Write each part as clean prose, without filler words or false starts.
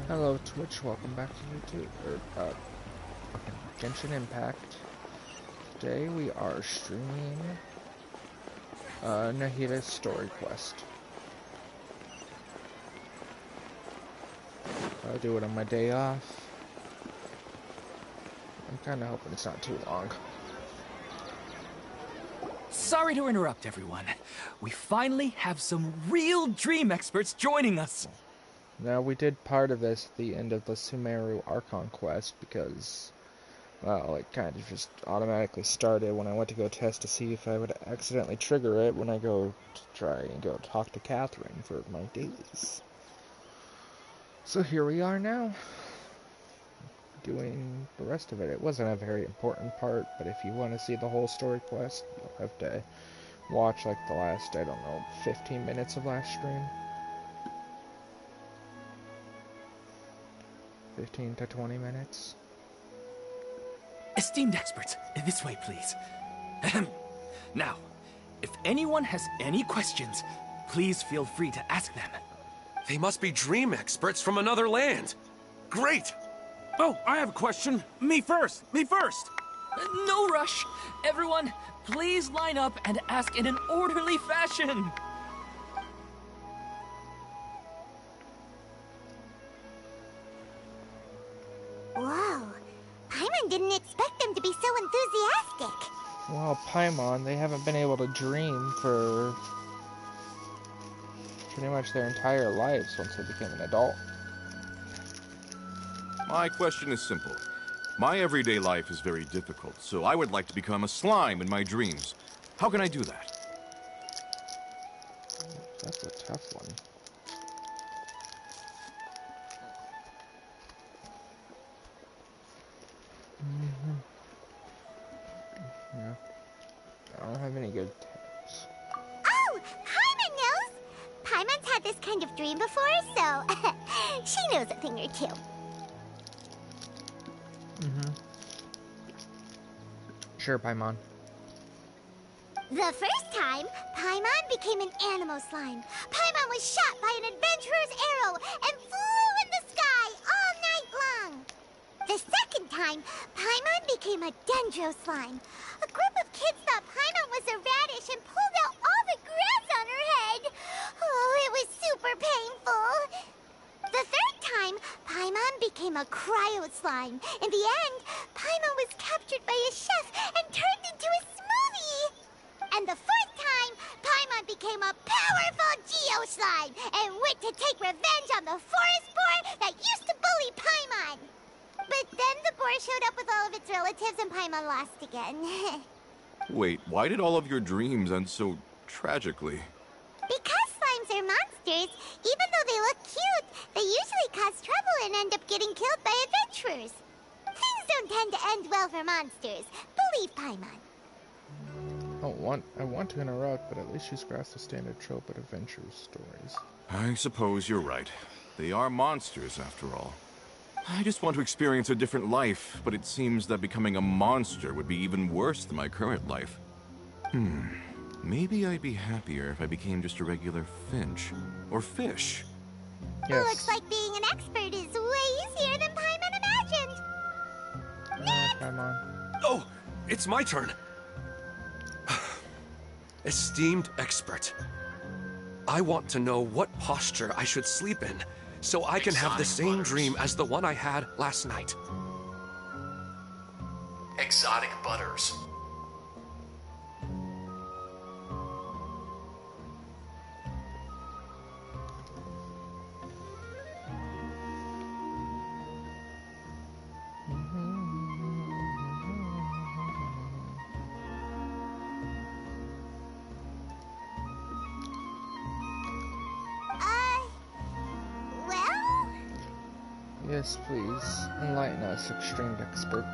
Hello Twitch, welcome back to YouTube, Genshin Impact. Today we are streaming Nahida's story quest. I'll do it on my day off. I'm kinda hoping it's not too long. Sorry to interrupt everyone. We finally have some real dream experts joining us. Now, we did part of this at the end of the Sumeru Archon quest because, well, it kind of just automatically started when I went to go test to see if I would accidentally trigger it when I go to try and go talk to Catherine for my dailies. So here we are now, doing the rest of it. It wasn't a very important part, but if you want to see the whole story quest, you'll have to watch like the last, I don't know, 15 minutes of last stream. 15 to 20 minutes. Esteemed experts, this way, please. Now, if anyone has any questions, please feel free to ask them. They must be dream experts from another land. Great! Oh, I have a question. Me first! Me first! No rush. Everyone, please line up and ask in an orderly fashion. Whoa, Paimon didn't expect them to be so enthusiastic. Well, Paimon, they haven't been able to dream for pretty much their entire lives once they became an adult. My question is simple. My everyday life is very difficult, so I would like to become a slime in my dreams. How can I do that? That's a tough one. Yeah. I don't have any good tips. Oh, Paimon knows! Paimon's had this kind of dream before, so she knows a thing or two. Sure, Paimon. The first time, Paimon became an animal slime. Paimon was shot by an adventurer's arrow and flew in the sky all night long. The second time, Paimon became a dendro slime. A group of kids thought Paimon was a radish and pulled out all the grass on her head. Oh, it was super painful. The third time, Paimon became a cryo slime. In the end, Paimon was captured by a chef and turned into a smoothie. And the fourth time, Paimon became a powerful geo slime and went to take revenge on the forest boar that used to bully Paimon. But then the boar showed up with all of its relatives and Paimon lost again. Wait, why did all of your dreams end so tragically? Because slimes are monsters, even though they look cute, they usually cause trouble and end up getting killed by adventurers. Things don't tend to end well for monsters. Believe Paimon. I want to interrupt, but at least she's grasped the standard trope of adventure stories. I suppose you're right. They are monsters, after all. I just want to experience a different life, but it seems that becoming a monster would be even worse than my current life. Maybe I'd be happier if I became just a regular finch. Or fish. Yes. Looks like being an expert is way easier than Paimon imagined. Paimon. Oh, it's my turn. Esteemed expert, I want to know what posture I should sleep in so I can have the same dream as the one I had last night. Exotic butters. Well? Yes, please. Enlighten us, esteemed expert.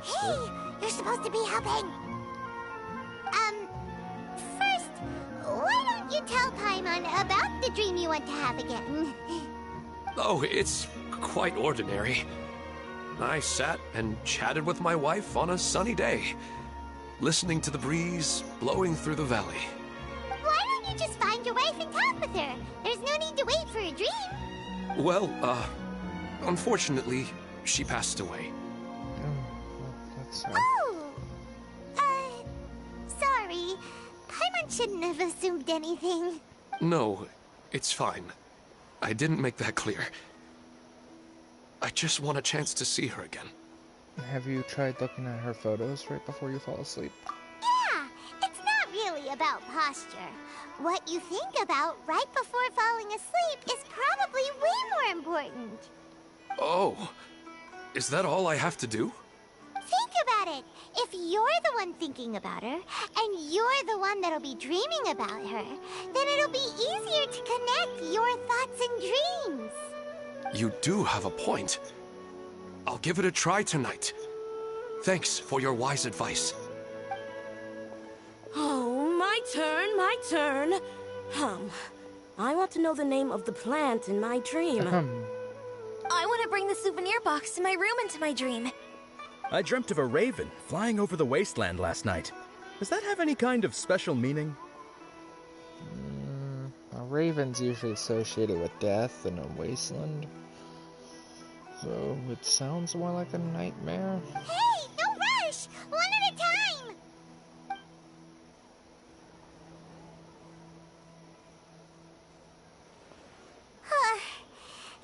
Hey, you're supposed to be helping. tell Paimon about the dream you want to have again? Oh, it's quite ordinary. I sat and chatted with my wife on a sunny day, listening to the breeze blowing through the valley. Why don't you just find your wife and talk with her? There's no need to wait for a dream. Well, unfortunately, she passed away. That's sad. Oh! Sorry. Paimon shouldn't have assumed anything. No, it's fine. I didn't make that clear. I just want a chance to see her again. Have you tried looking at her photos right before you fall asleep? Yeah, it's not really about posture. What you think about right before falling asleep is probably way more important. Oh, is that all I have to do? Think about it. If you're the one thinking about her, and you're the one that'll be dreaming about her, then it'll be easier to connect your thoughts and dreams. You do have a point. I'll give it a try tonight. Thanks for your wise advice. Oh, my turn. I want to know the name of the plant in my dream. I want to bring the souvenir box to my room into my dream. I dreamt of a raven flying over the wasteland last night. Does that have any kind of special meaning? A raven's usually associated with death in a wasteland. So it sounds more like a nightmare. Hey, no rush! One at a time!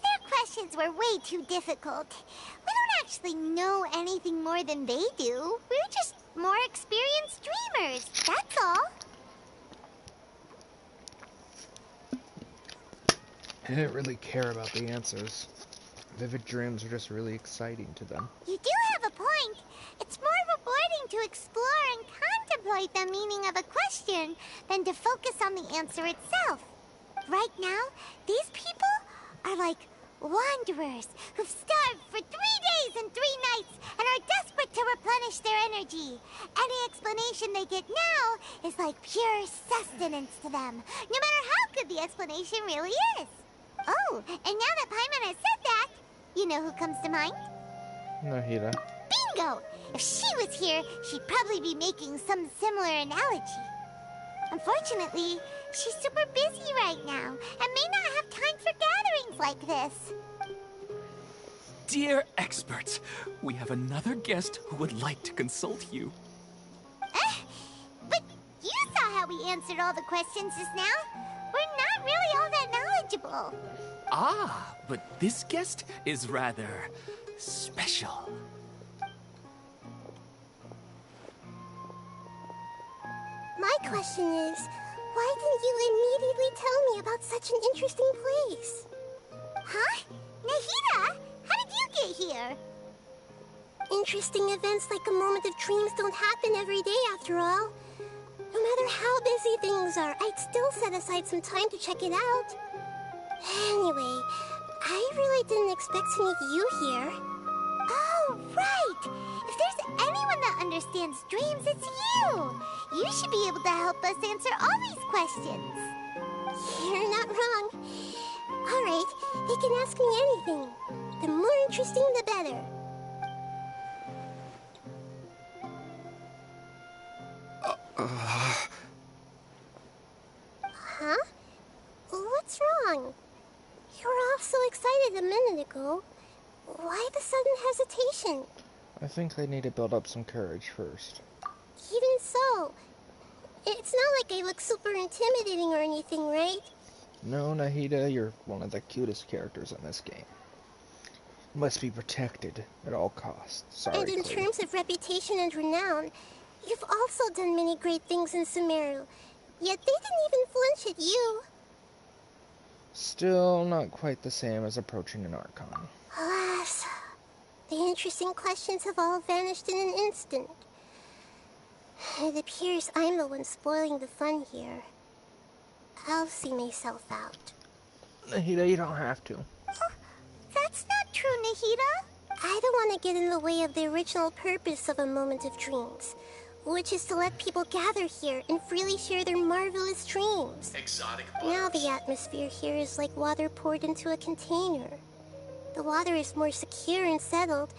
Their questions were way too difficult. We don't actually know anything more than they do. We're just more experienced dreamers, that's all. I didn't really care about the answers. Vivid dreams are just really exciting to them. You do have a point. It's more rewarding to explore and contemplate the meaning of a question than to focus on the answer itself. Right now, these people are like wanderers who've starved for 3 days and 3 nights and are desperate to replenish their energy. Any explanation they get now is like pure sustenance to them, no matter how good the explanation really is. Oh, and now that Paimon has said that, you know who comes to mind? Nahida. Bingo! If she was here, she'd probably be making some similar analogy. Unfortunately, she's super busy right now and may not have time for gatherings like this. Dear experts, we have another guest who would like to consult you. But you saw how we answered all the questions just now. We're not really all that knowledgeable. Ah, but this guest is rather special. My question is, why didn't you immediately tell me about such an interesting place? Huh? Nahida, how did you get here? Interesting events like a moment of dreams don't happen every day after all. No matter how busy things are, I'd still set aside some time to check it out. Anyway, I really didn't expect to meet you here. Oh, right! If there's anyone that understands dreams, it's you! You should be able to help us answer all these questions. You're not wrong. All right, you can ask me anything. The more interesting, the better. Huh? What's wrong? You were all so excited a minute ago. Why the sudden hesitation? I think they need to build up some courage first. Even so, it's not like I look super intimidating or anything, right? No, Nahida, you're one of the cutest characters in this game. Must be protected at all costs. Sorry, And in Chloe. terms of reputation and renown, you've also done many great things in Sumeru. Yet they didn't even flinch at you. Still not quite the same as approaching an Archon. Alas, the interesting questions have all vanished in an instant. It appears I'm the one spoiling the fun here. I'll see myself out. Nahida, you don't have to. That's not true, Nahida. I don't want to get in the way of the original purpose of a moment of dreams, which is to let people gather here and freely share their marvelous dreams. Exotic Now butters. the atmosphere here is like water poured into a container. The water is more secure and settled,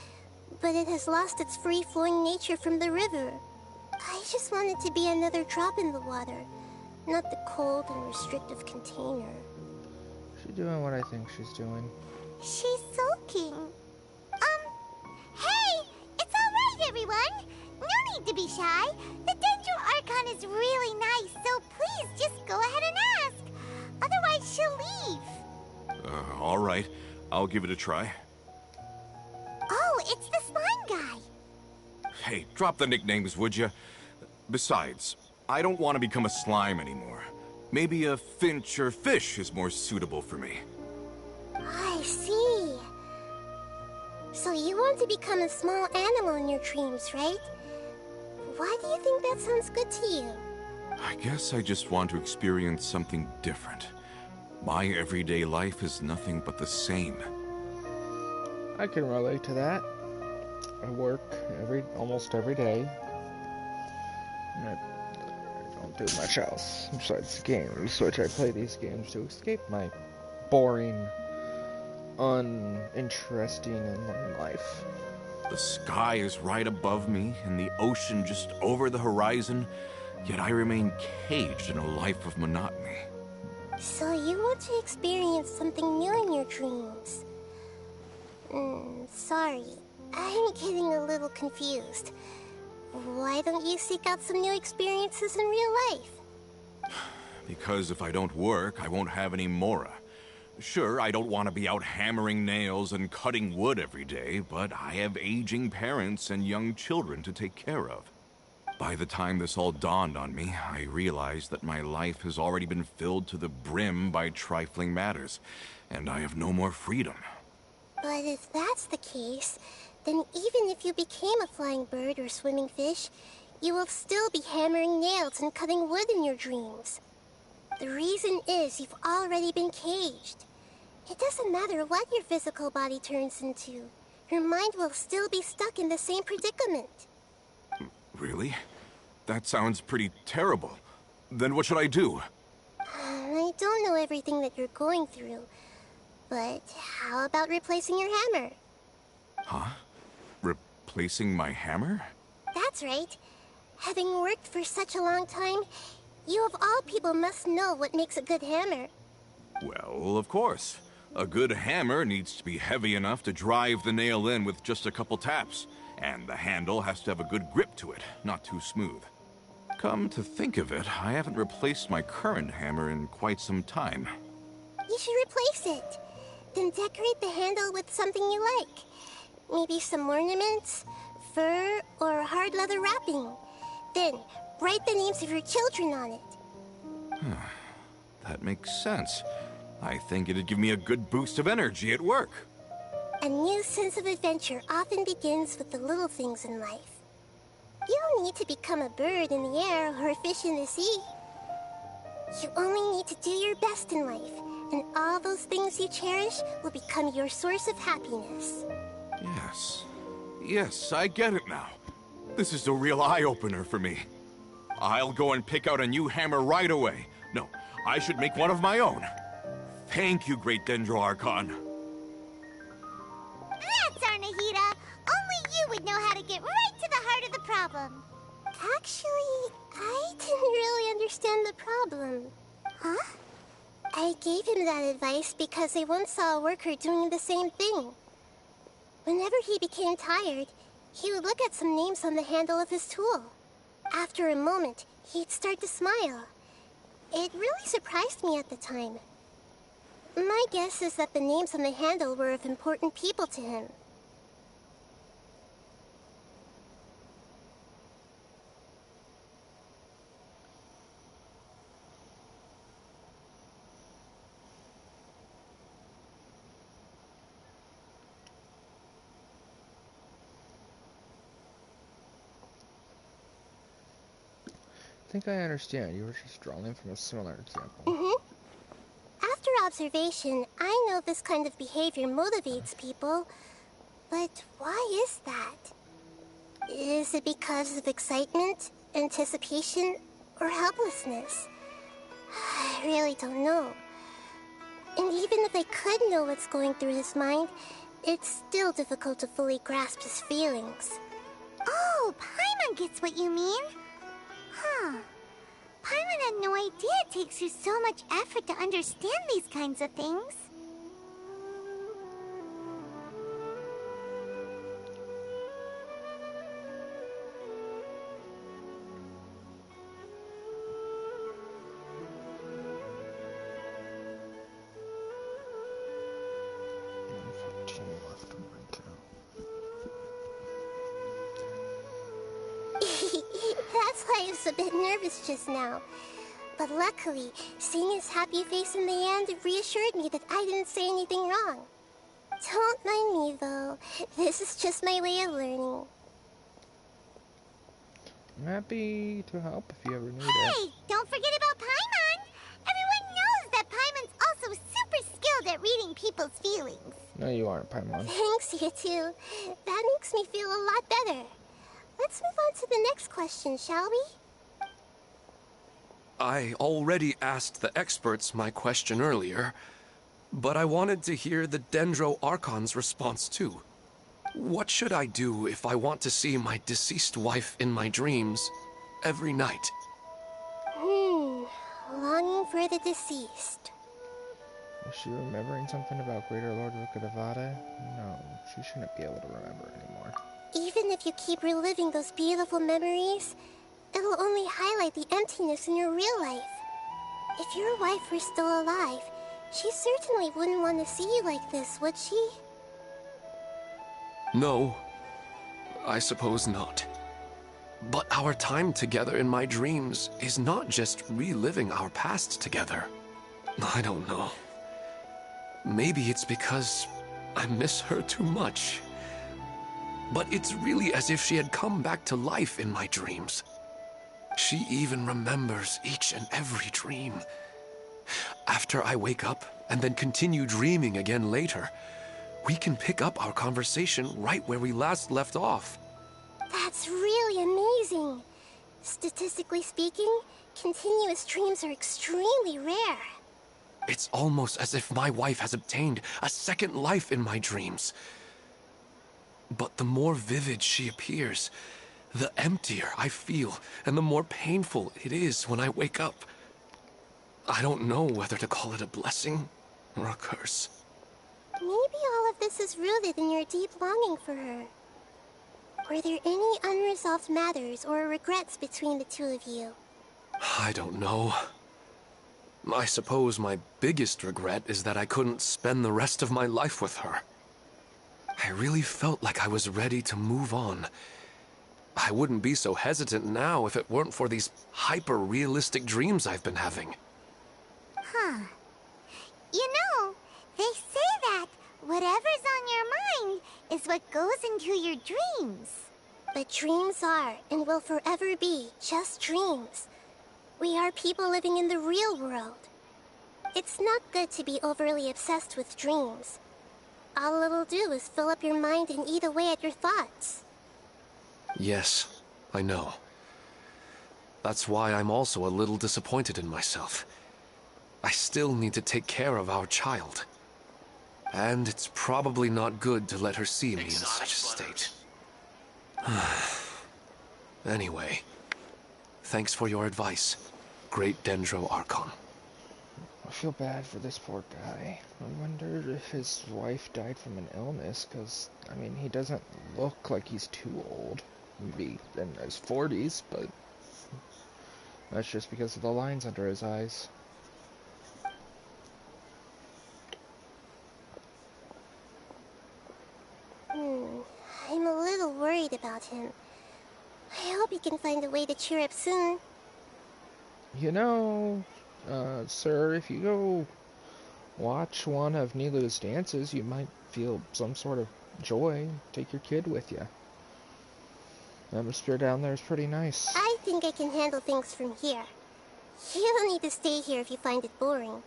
but it has lost its free-flowing nature from the river. I just want it to be another drop in the water, not the cold and restrictive container. She's doing what I think she's doing. She's sulking. Hey! It's alright, everyone! No need to be shy. The Dendro Archon is really nice, so please just go ahead and ask. Otherwise, she'll leave. All right. I'll give it a try. Oh, it's the slime guy. Hey, drop the nicknames, would you? Besides, I don't want to become a slime anymore. Maybe a finch or fish is more suitable for me. I see. So you want to become a small animal in your dreams, right? Why do you think that sounds good to you? I guess I just want to experience something different. My everyday life is nothing but the same. I can relate to that. I work almost every day. And I don't do much else besides games, which I play these games to escape my boring, uninteresting and lame life. The sky is right above me and the ocean just over the horizon, yet I remain caged in a life of monotony. So you want to experience something new in your dreams? Sorry. I'm getting a little confused. Why don't you seek out some new experiences in real life? Because if I don't work, I won't have any Mora. Sure, I don't want to be out hammering nails and cutting wood every day, but I have aging parents and young children to take care of. By the time this all dawned on me, I realized that my life has already been filled to the brim by trifling matters, and I have no more freedom. But if that's the case, then even if you became a flying bird or swimming fish, you will still be hammering nails and cutting wood in your dreams. The reason is you've already been caged. It doesn't matter what your physical body turns into. Your mind will still be stuck in the same predicament. Really? That sounds pretty terrible. Then what should I do? I don't know everything that you're going through, but how about replacing your hammer? Huh? Replacing my hammer? That's right. Having worked for such a long time, you of all people must know what makes a good hammer. Well, of course. A good hammer needs to be heavy enough to drive the nail in with just a couple taps. And the handle has to have a good grip to it, not too smooth. Come to think of it, I haven't replaced my current hammer in quite some time. You should replace it. Then decorate the handle with something you like. Maybe some ornaments, fur, or hard leather wrapping. Then, write the names of your children on it. That makes sense. I think it'd give me a good boost of energy at work. A new sense of adventure often begins with the little things in life. You don't need to become a bird in the air or a fish in the sea. You only need to do your best in life, and all those things you cherish will become your source of happiness. Yes, I get it now. This is a real eye-opener for me. I'll go and pick out a new hammer right away. No, I should make one of my own. Thank you, Great Dendro Archon. That's our Nahida. Only you would know how to get right to the heart of the problem. Actually, I didn't really understand the problem. Huh? I gave him that advice because I once saw a worker doing the same thing. Whenever he became tired, he would look at some names on the handle of his tool. After a moment, he'd start to smile. It really surprised me at the time. My guess is that the names on the handle were of important people to him. I think I understand. You were just drawing from a similar example. After observation, I know this kind of behavior motivates people, but why is that? Is it because of excitement, anticipation, or helplessness? I really don't know. And even if I could know what's going through his mind, it's still difficult to fully grasp his feelings. Oh, Paimon gets what you mean. Huh. Paimon had no idea it takes you so much effort to understand these kinds of things. That's why I was a bit nervous just now. But luckily, seeing his happy face in the end reassured me that I didn't say anything wrong. Don't mind me, though. This is just my way of learning. I'm happy to help if you ever need it. Hey, don't forget about Paimon! Everyone knows that Paimon's also super skilled at reading people's feelings. No, you aren't, Paimon. Thanks, you two. That makes me feel a lot better. Let's move on to the next question, shall we? I already asked the experts my question earlier, but I wanted to hear the Dendro Archon's response too. What should I do if I want to see my deceased wife in my dreams every night? Longing for the deceased. Is she remembering something about Greater Lord Rukkhadevata? No, she shouldn't be able to remember anymore. Even if you keep reliving those beautiful memories, it'll only highlight the emptiness in your real life. If your wife were still alive, she certainly wouldn't want to see you like this, would she? No, I suppose not. But our time together in my dreams is not just reliving our past together. I don't know. Maybe it's because I miss her too much. But it's really as if she had come back to life in my dreams. She even remembers each and every dream. After I wake up and then continue dreaming again later, we can pick up our conversation right where we last left off. That's really amazing. Statistically speaking, continuous dreams are extremely rare. It's almost as if my wife has obtained a second life in my dreams. But the more vivid she appears, the emptier I feel, and the more painful it is when I wake up. I don't know whether to call it a blessing or a curse. Maybe all of this is rooted in your deep longing for her. Were there any unresolved matters or regrets between the two of you? I don't know. I suppose my biggest regret is that I couldn't spend the rest of my life with her. I really felt like I was ready to move on. I wouldn't be so hesitant now if it weren't for these hyper-realistic dreams I've been having. Huh. You know, they say that whatever's on your mind is what goes into your dreams. But dreams are, and will forever be, just dreams. We are people living in the real world. It's not good to be overly obsessed with dreams. All it'll do is fill up your mind and eat away at your thoughts. Yes, I know. That's why I'm also a little disappointed in myself. I still need to take care of our child. And it's probably not good to let her see me in such a state. Anyway, thanks for your advice, Great Dendro Archon. I feel bad for this poor guy. I wonder if his wife died from an illness, because, I mean, he doesn't look like he's too old. Maybe in his 40s, but that's just because of the lines under his eyes. I'm a little worried about him. I hope he can find a way to cheer up soon. You know, sir, if you go watch one of Nilu's dances, you might feel some sort of joy. Take your kid with you. The atmosphere down there is pretty nice. I think I can handle things from here. You don't need to stay here if you find it boring.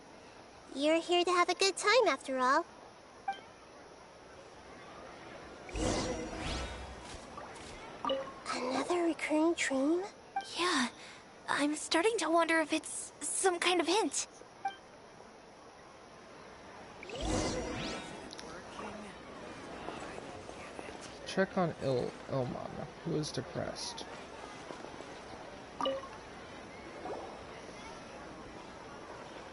You're here to have a good time, after all. Another recurring dream? Yeah, I'm starting to wonder if it's some kind of hint. Check on Ilman, who is depressed.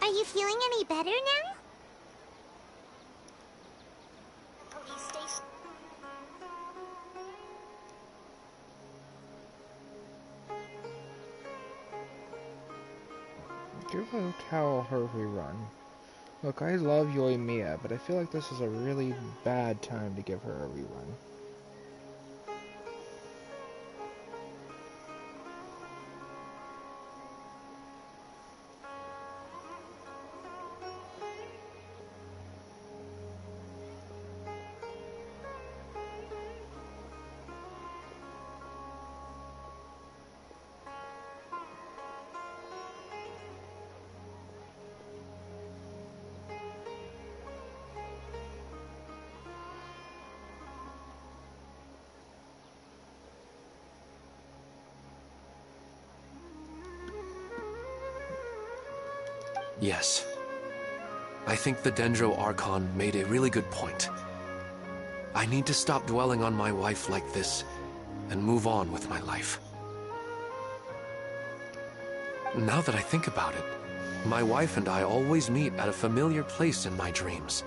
Are you feeling any better now? Police station. Give a towel her rerun. Look, I love Yoimiya, but I feel like this is a really bad time to give her a rerun. Yes. I think the Dendro Archon made a really good point. I need to stop dwelling on my wife like this and move on with my life. Now that I think about it, my wife and I always meet at a familiar place in my dreams.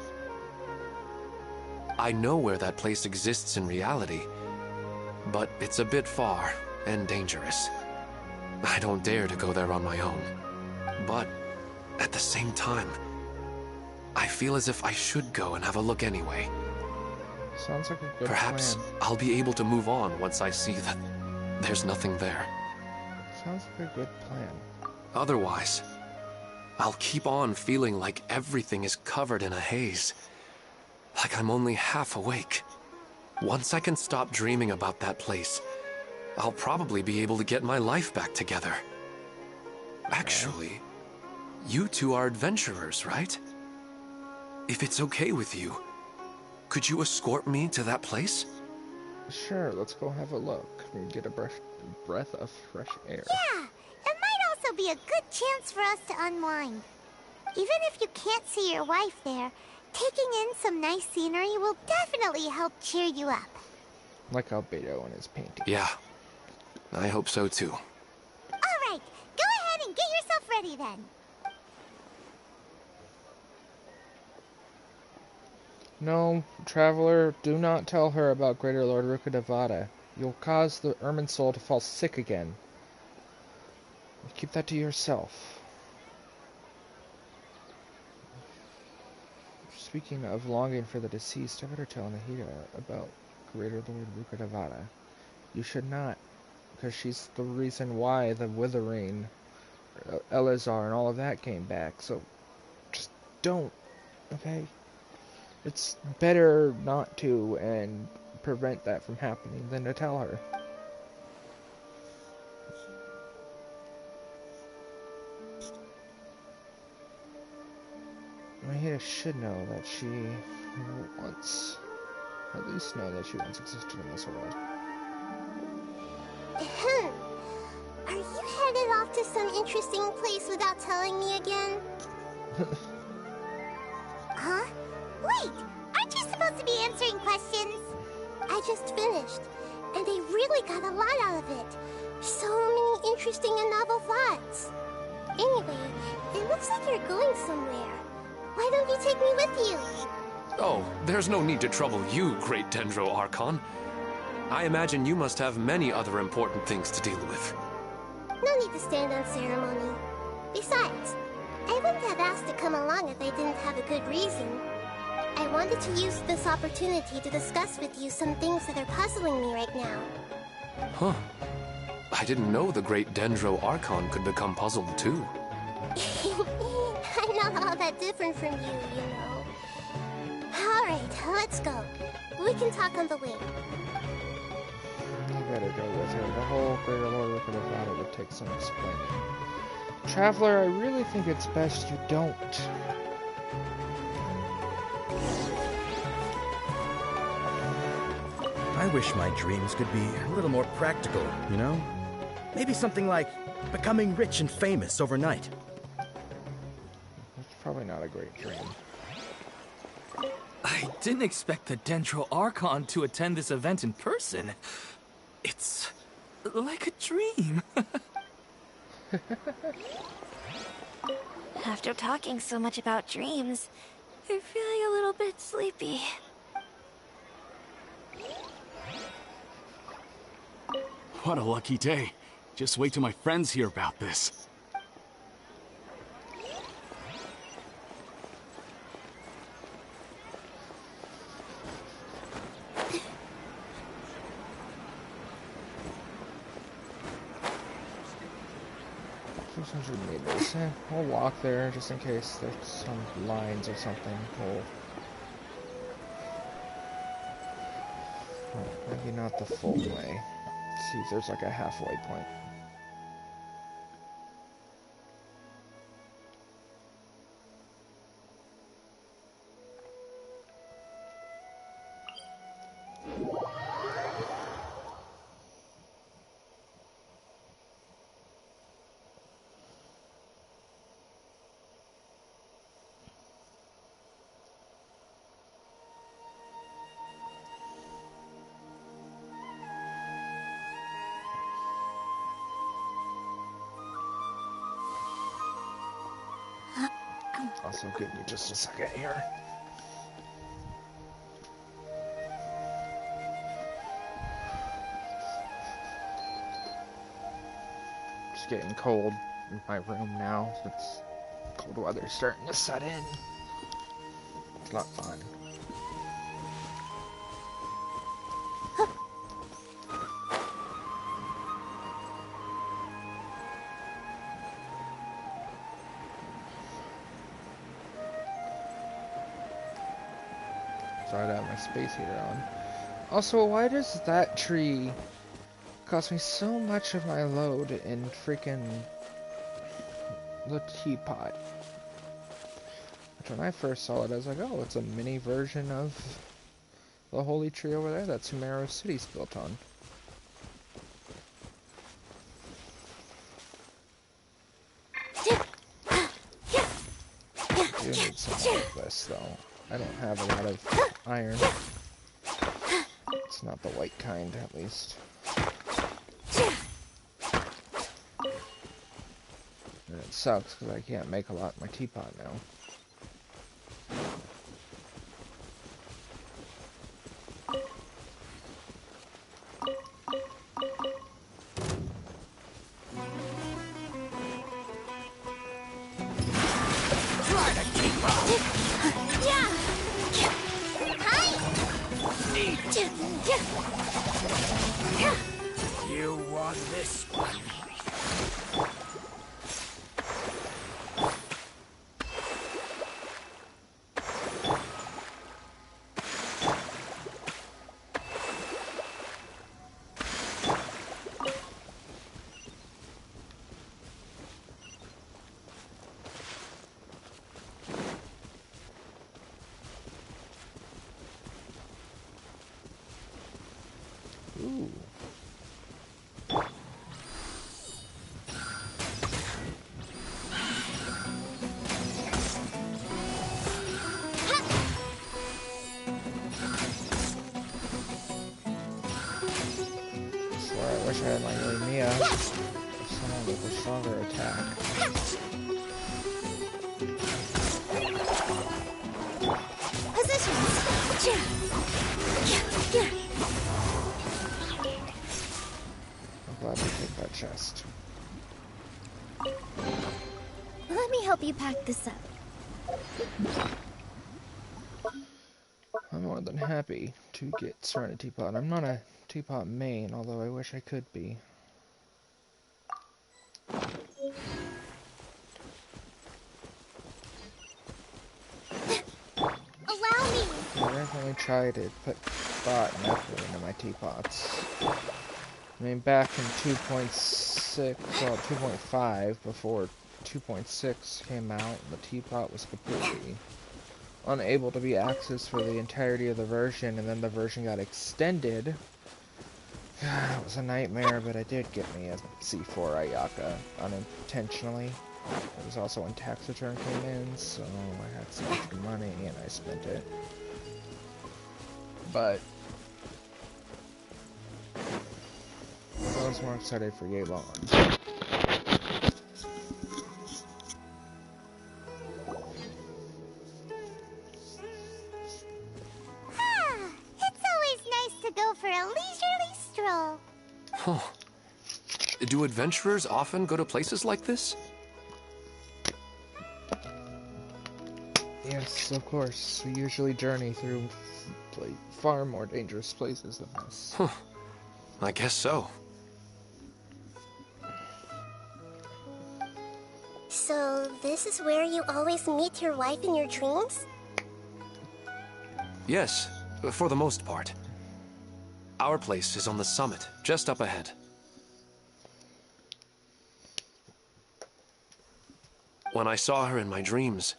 I know where that place exists in reality, but it's a bit far and dangerous. I don't dare to go there on my own. But at the same time, I feel as if I should go and have a look anyway. Sounds like a good Perhaps plan. I'll be able to move on once I see that there's nothing there. Sounds like a good plan. Otherwise, I'll keep on feeling like everything is covered in a haze. Like I'm only half awake. Once I can stop dreaming about that place, I'll probably be able to get my life back together. Actually, you two are adventurers, right? If it's okay with you, could you escort me to that place? Sure, let's go have a look. And get a breath of fresh air. Yeah, it might also be a good chance for us to unwind. Even if you can't see your wife there, taking in some nice scenery will definitely help cheer you up. Like Albedo in his painting. Yeah, I hope so too. Alright, go ahead and get yourself ready then. No, traveler, do not tell her about Greater Lord Rukkhadevata. You'll cause the Ermine soul to fall sick again. Keep that to yourself. Speaking of longing for the deceased, I better tell Nahida about Greater Lord Rukkhadevata. You should not, because she's the reason why the Withering, Elazar, and all of that came back. So, just don't, okay? It's better not to and prevent that from happening than to tell her. Nahida should know that she once, at least know that she once existed in this world. Are you headed off to some interesting place without telling me again? Huh? Wait, aren't you supposed to be answering questions? I just finished, and I really got a lot out of it. So many interesting and novel thoughts. Anyway, it looks like you're going somewhere. Why don't you take me with you? Oh, there's no need to trouble you, Great Dendro Archon. I imagine you must have many other important things to deal with. No need to stand on ceremony. Besides, I wouldn't have asked to come along if I didn't have a good reason. I wanted to use this opportunity to discuss with you some things that are puzzling me right now. Huh. I didn't know the Great Dendro Archon could become puzzled too. I'm not all that different from you, you know. Alright, let's go. We can talk on the way. I better go with her. The whole Greater Lord Rukkhadevata would take some explaining. Traveler, I really think it's best you don't. I wish my dreams could be a little more practical, you know? Maybe something like becoming rich and famous overnight. That's probably not a great dream. I didn't expect the Dendro Archon to attend this event in person. It's like a dream. After talking so much about dreams, I'm feeling a little bit sleepy. What a lucky day. Just wait till my friends hear about this. Meters. We'll walk there just in case there's some lines or something. Maybe not the full way. Let's see if there's like a halfway point. Also, give me just a second here. It's getting cold in my room now. It's cold weather starting to set in. It's not fun. So I'd have my space heater on. Also, why does that tree cost me so much of my load in freaking the teapot? Which when I first saw it, I was like, oh, it's a mini version of the holy tree over there that Sumeru City's built on. I do need something like this, though. I don't have a lot of iron. It's not the white kind, at least. And it sucks, because I can't make a lot in my teapot now. You won this one. Ooh. I wish I had my Mia. Someone with a stronger attack. I'm glad we take that chest. Let me help you pack this up. I'm more than happy to get Serenity Teapot. I'm not a Teapot main, although I wish I could be. Allow me! I definitely try to put thought and effort into my teapots. I mean, back in 2.6, well, 2.5, before 2.6 came out, the teapot was completely unable to be accessed for the entirety of the version, and then the version got extended It was a nightmare, but it did get me a C4 Ayaka unintentionally. It was also when tax return came in, so I had some extra money and I spent it. But I was more excited for Yelan. It's always nice to go for a leisurely stroll. Huh. Do adventurers often go to places like this? Yes, of course. We usually journey through far more dangerous places than this. Huh. I guess so. So, this is where you always meet your wife in your dreams? Yes, for the most part. Our place is on the summit, just up ahead. When I saw her in my dreams,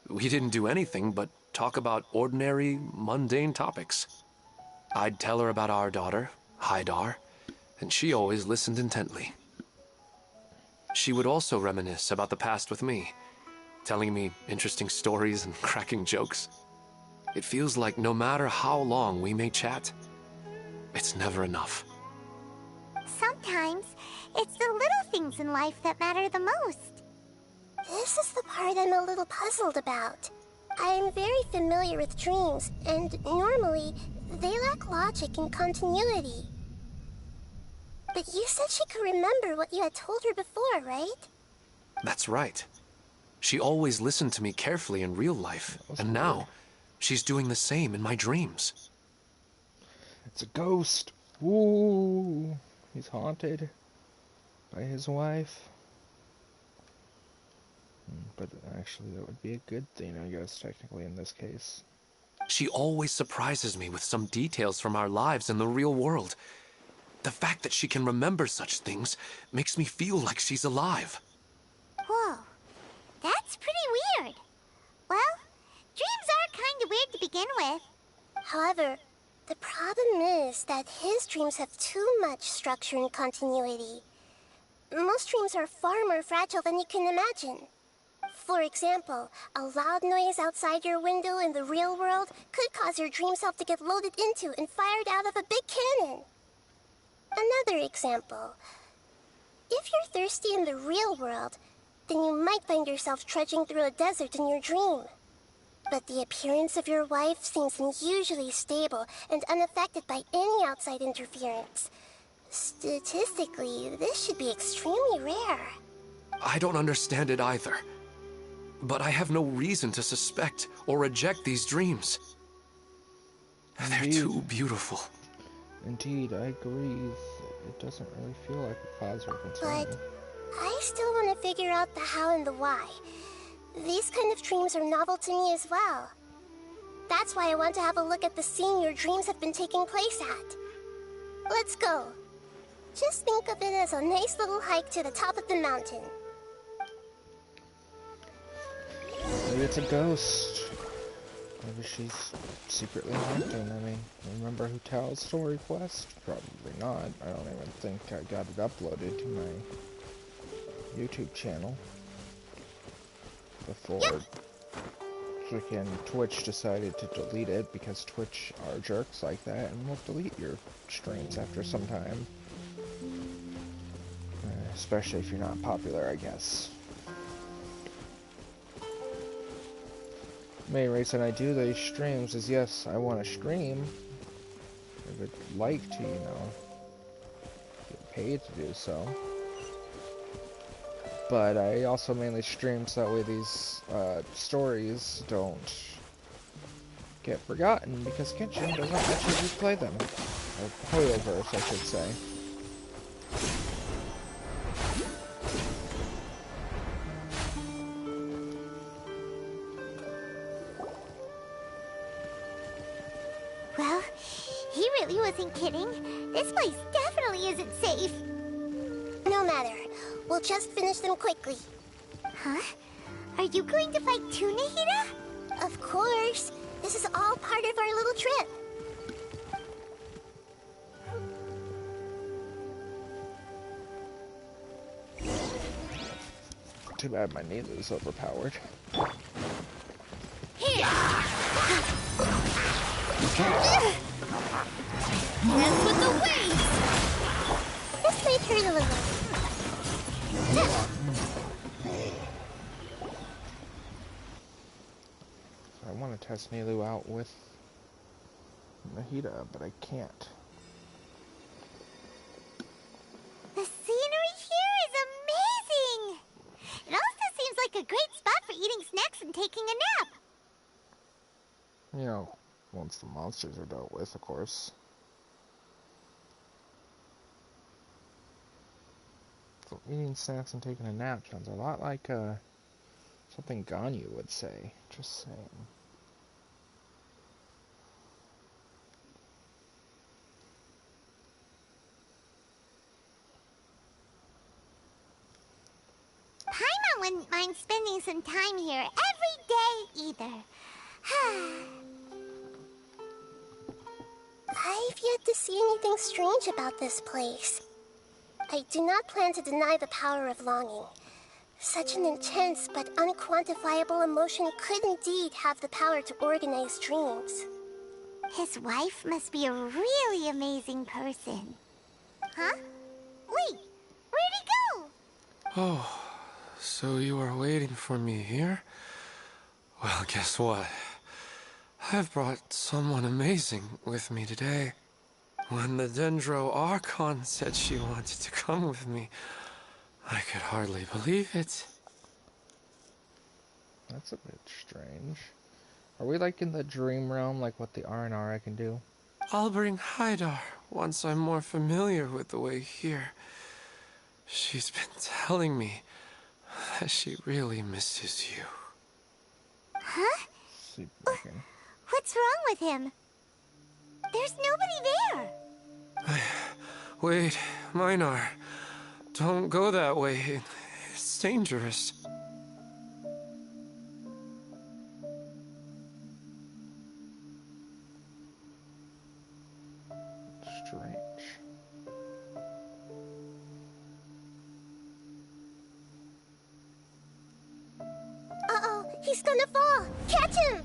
we didn't do anything but talk about ordinary, mundane topics. I'd tell her about our daughter, Haidar, and she always listened intently. She would also reminisce about the past with me, telling me interesting stories and cracking jokes. It feels like no matter how long we may chat, it's never enough. Sometimes, it's the little things in life that matter the most. This is the part I'm a little puzzled about. I am very familiar with dreams, and normally, they lack logic and continuity. But you said she could remember what you had told her before, right? That's right. She always listened to me carefully in real life, and now, she's doing the same in my dreams. It's a ghost. Ooh, he's haunted by his wife. But actually, that would be a good thing, I guess, technically, in this case. She always surprises me with some details from our lives in the real world. The fact that she can remember such things makes me feel like she's alive. Whoa, that's pretty weird. Well, dreams are kind of weird to begin with. However, the problem is that his dreams have too much structure and continuity. Most dreams are far more fragile than you can imagine. For example, a loud noise outside your window in the real world could cause your dream self to get loaded into and fired out of a big cannon. Another example. If you're thirsty in the real world, then you might find yourself trudging through a desert in your dream. But the appearance of your wife seems unusually stable and unaffected by any outside interference. Statistically, this should be extremely rare. I don't understand it either. But I have no reason to suspect or reject these dreams. They're too beautiful. Indeed, I agree. It doesn't really feel like a cause for concern. But I still want to figure out the how and the why. These kind of dreams are novel to me as well. That's why I want to have a look at the scene your dreams have been taking place at. Let's go. Just think of it as a nice little hike to the top of the mountain. Maybe it's a ghost. Maybe she's secretly haunting. I mean, remember Who Tells Story Quest? Probably not. I don't even think I got it uploaded to my YouTube channel before freaking Twitch decided to delete it, because Twitch are jerks like that and will delete your streams after some time. Especially if you're not popular, I guess. Main reason I do these streams is, yes, I want to stream. I would like to, you know, get paid to do so. But I also mainly stream so that way these stories don't get forgotten, because Genshin doesn't let you replay them. Or Hoyoverse, I should say. Well, he really wasn't kidding. This place definitely isn't safe. No matter. We'll just finish them quickly. Huh? Are you going to fight too, Nahida? Of course. This is all part of our little trip. Too bad my Nilu's overpowered. Here! Dance with the waves! This might hurt a little. So I want to test Nilu out with Nahida, but I can't. The scenery here is amazing! It also seems like a great spot for eating snacks and taking a nap. You know, once the monsters are dealt with, of course. So eating snacks and taking a nap sounds a lot like something Ganyu would say. Just saying. Paimon wouldn't mind spending some time here every day either. I've yet to see anything strange about this place. I do not plan to deny the power of longing. Such an intense but unquantifiable emotion could indeed have the power to organize dreams. His wife must be a really amazing person. Huh? Wait, where'd he go? Oh, so you are waiting for me here? Well, guess what? I've brought someone amazing with me today. When the Dendro Archon said she wanted to come with me, I could hardly believe it. That's a bit strange. Are we like in the dream realm, like what the R&R I can do? I'll bring Haidar once I'm more familiar with the way here. She's been telling me that she really misses you. Huh? Sleepwalking. What's wrong with him? There's nobody there. Wait, Minar. Don't go that way. It's dangerous. Strange. Uh-oh, he's gonna fall! Catch him!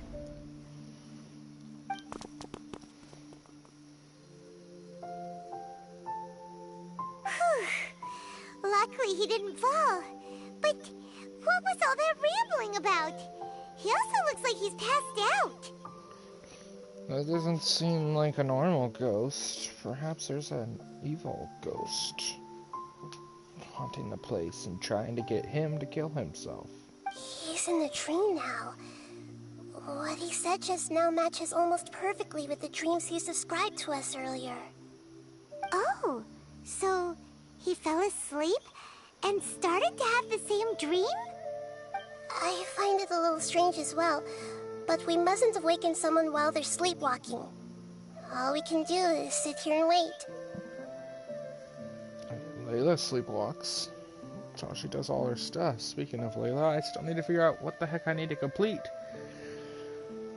Luckily he didn't fall. But what was all that rambling about? He also looks like he's passed out. That doesn't seem like a normal ghost. Perhaps there's an evil ghost haunting the place and trying to get him to kill himself. He's in the dream now. What he said just now matches almost perfectly with the dreams he's described to us earlier. Oh, so he fell asleep and started to have the same dream? I find it a little strange as well, but we mustn't awaken someone while they're sleepwalking. All we can do is sit here and wait. Layla sleepwalks. That's how she does all her stuff. Speaking of Layla, I still need to figure out what the heck I need to complete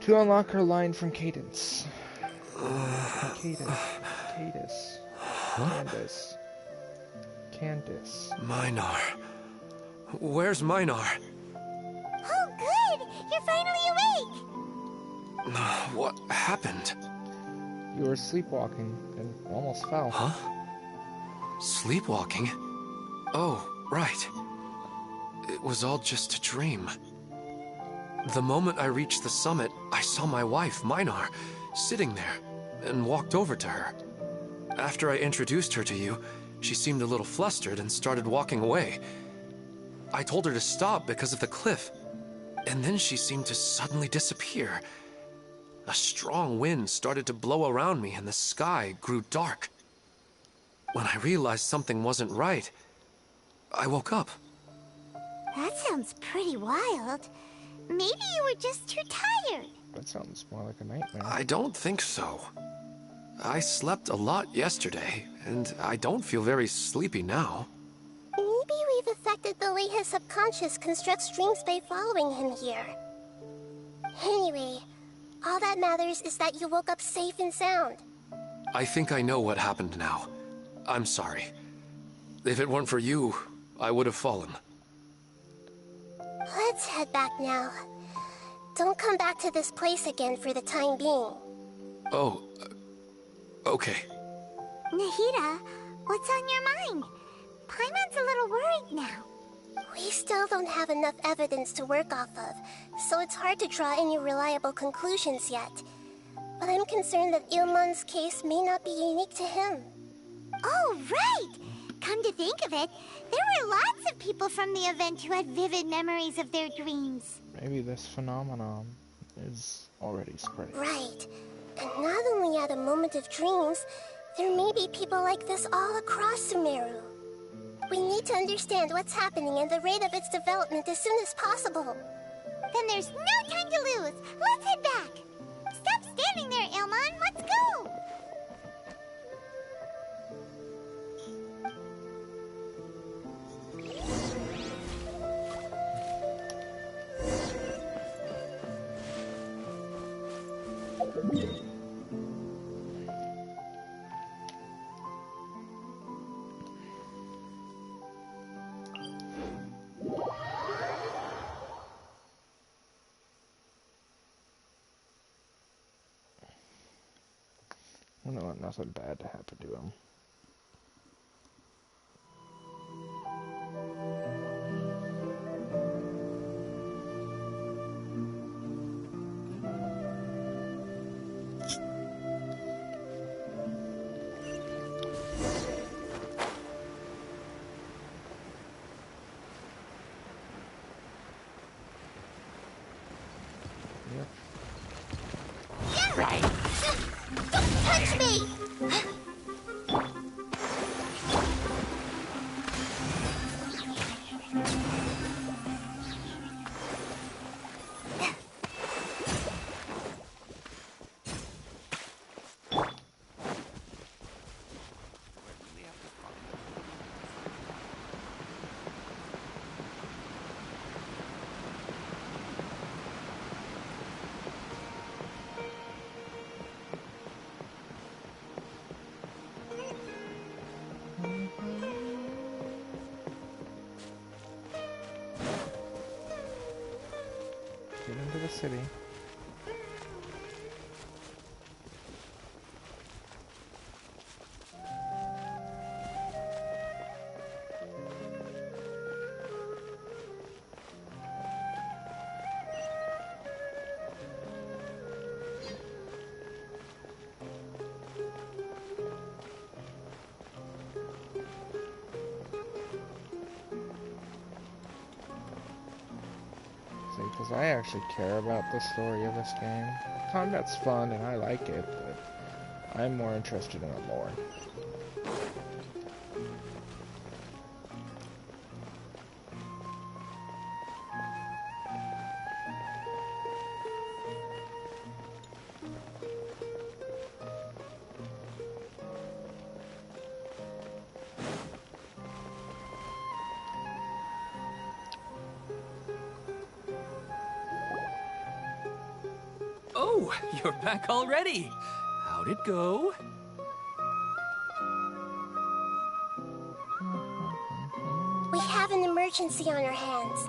to unlock her line from Cadence. Candace. Minar. Where's Minar? Oh, good! You're finally awake! What happened? You were sleepwalking and almost fell. Huh? Sleepwalking? Oh, right. It was all just a dream. The moment I reached the summit, I saw my wife, Minar, sitting there, and walked over to her. After I introduced her to you, she seemed a little flustered and started walking away. I told her to stop because of the cliff, and then she seemed to suddenly disappear. A strong wind started to blow around me and the sky grew dark. When I realized something wasn't right, I woke up. That sounds pretty wild. Maybe you were just too tired. That sounds more like a nightmare. I don't think so. I slept a lot yesterday, and I don't feel very sleepy now. Maybe we've affected the way his subconscious constructs dreams by following him here. Anyway, all that matters is that you woke up safe and sound. I think I know what happened now. I'm sorry. If it weren't for you, I would have fallen. Let's head back now. Don't come back to this place again for the time being. Oh, okay. Nahida, what's on your mind? Paimon's a little worried now. We still don't have enough evidence to work off of, so it's hard to draw any reliable conclusions yet. But I'm concerned that Ilmon's case may not be unique to him. Oh, right! Come to think of it, there were lots of people from the event who had vivid memories of their dreams. Maybe this phenomenon is already spreading. Right. And not only at a moment of dreams, there may be people like this all across Sumeru. We need to understand what's happening and the rate of its development as soon as possible. Then there's no time to lose. Let's head back. Stop standing there, Ilmon. Let's go. I don't want nothing bad to happen to him. Touch me! Get into the city. Because I actually care about the story of this game. Combat's fun and I like it, but I'm more interested in the lore. Oh, you're back already. How'd it go? We have an emergency on our hands.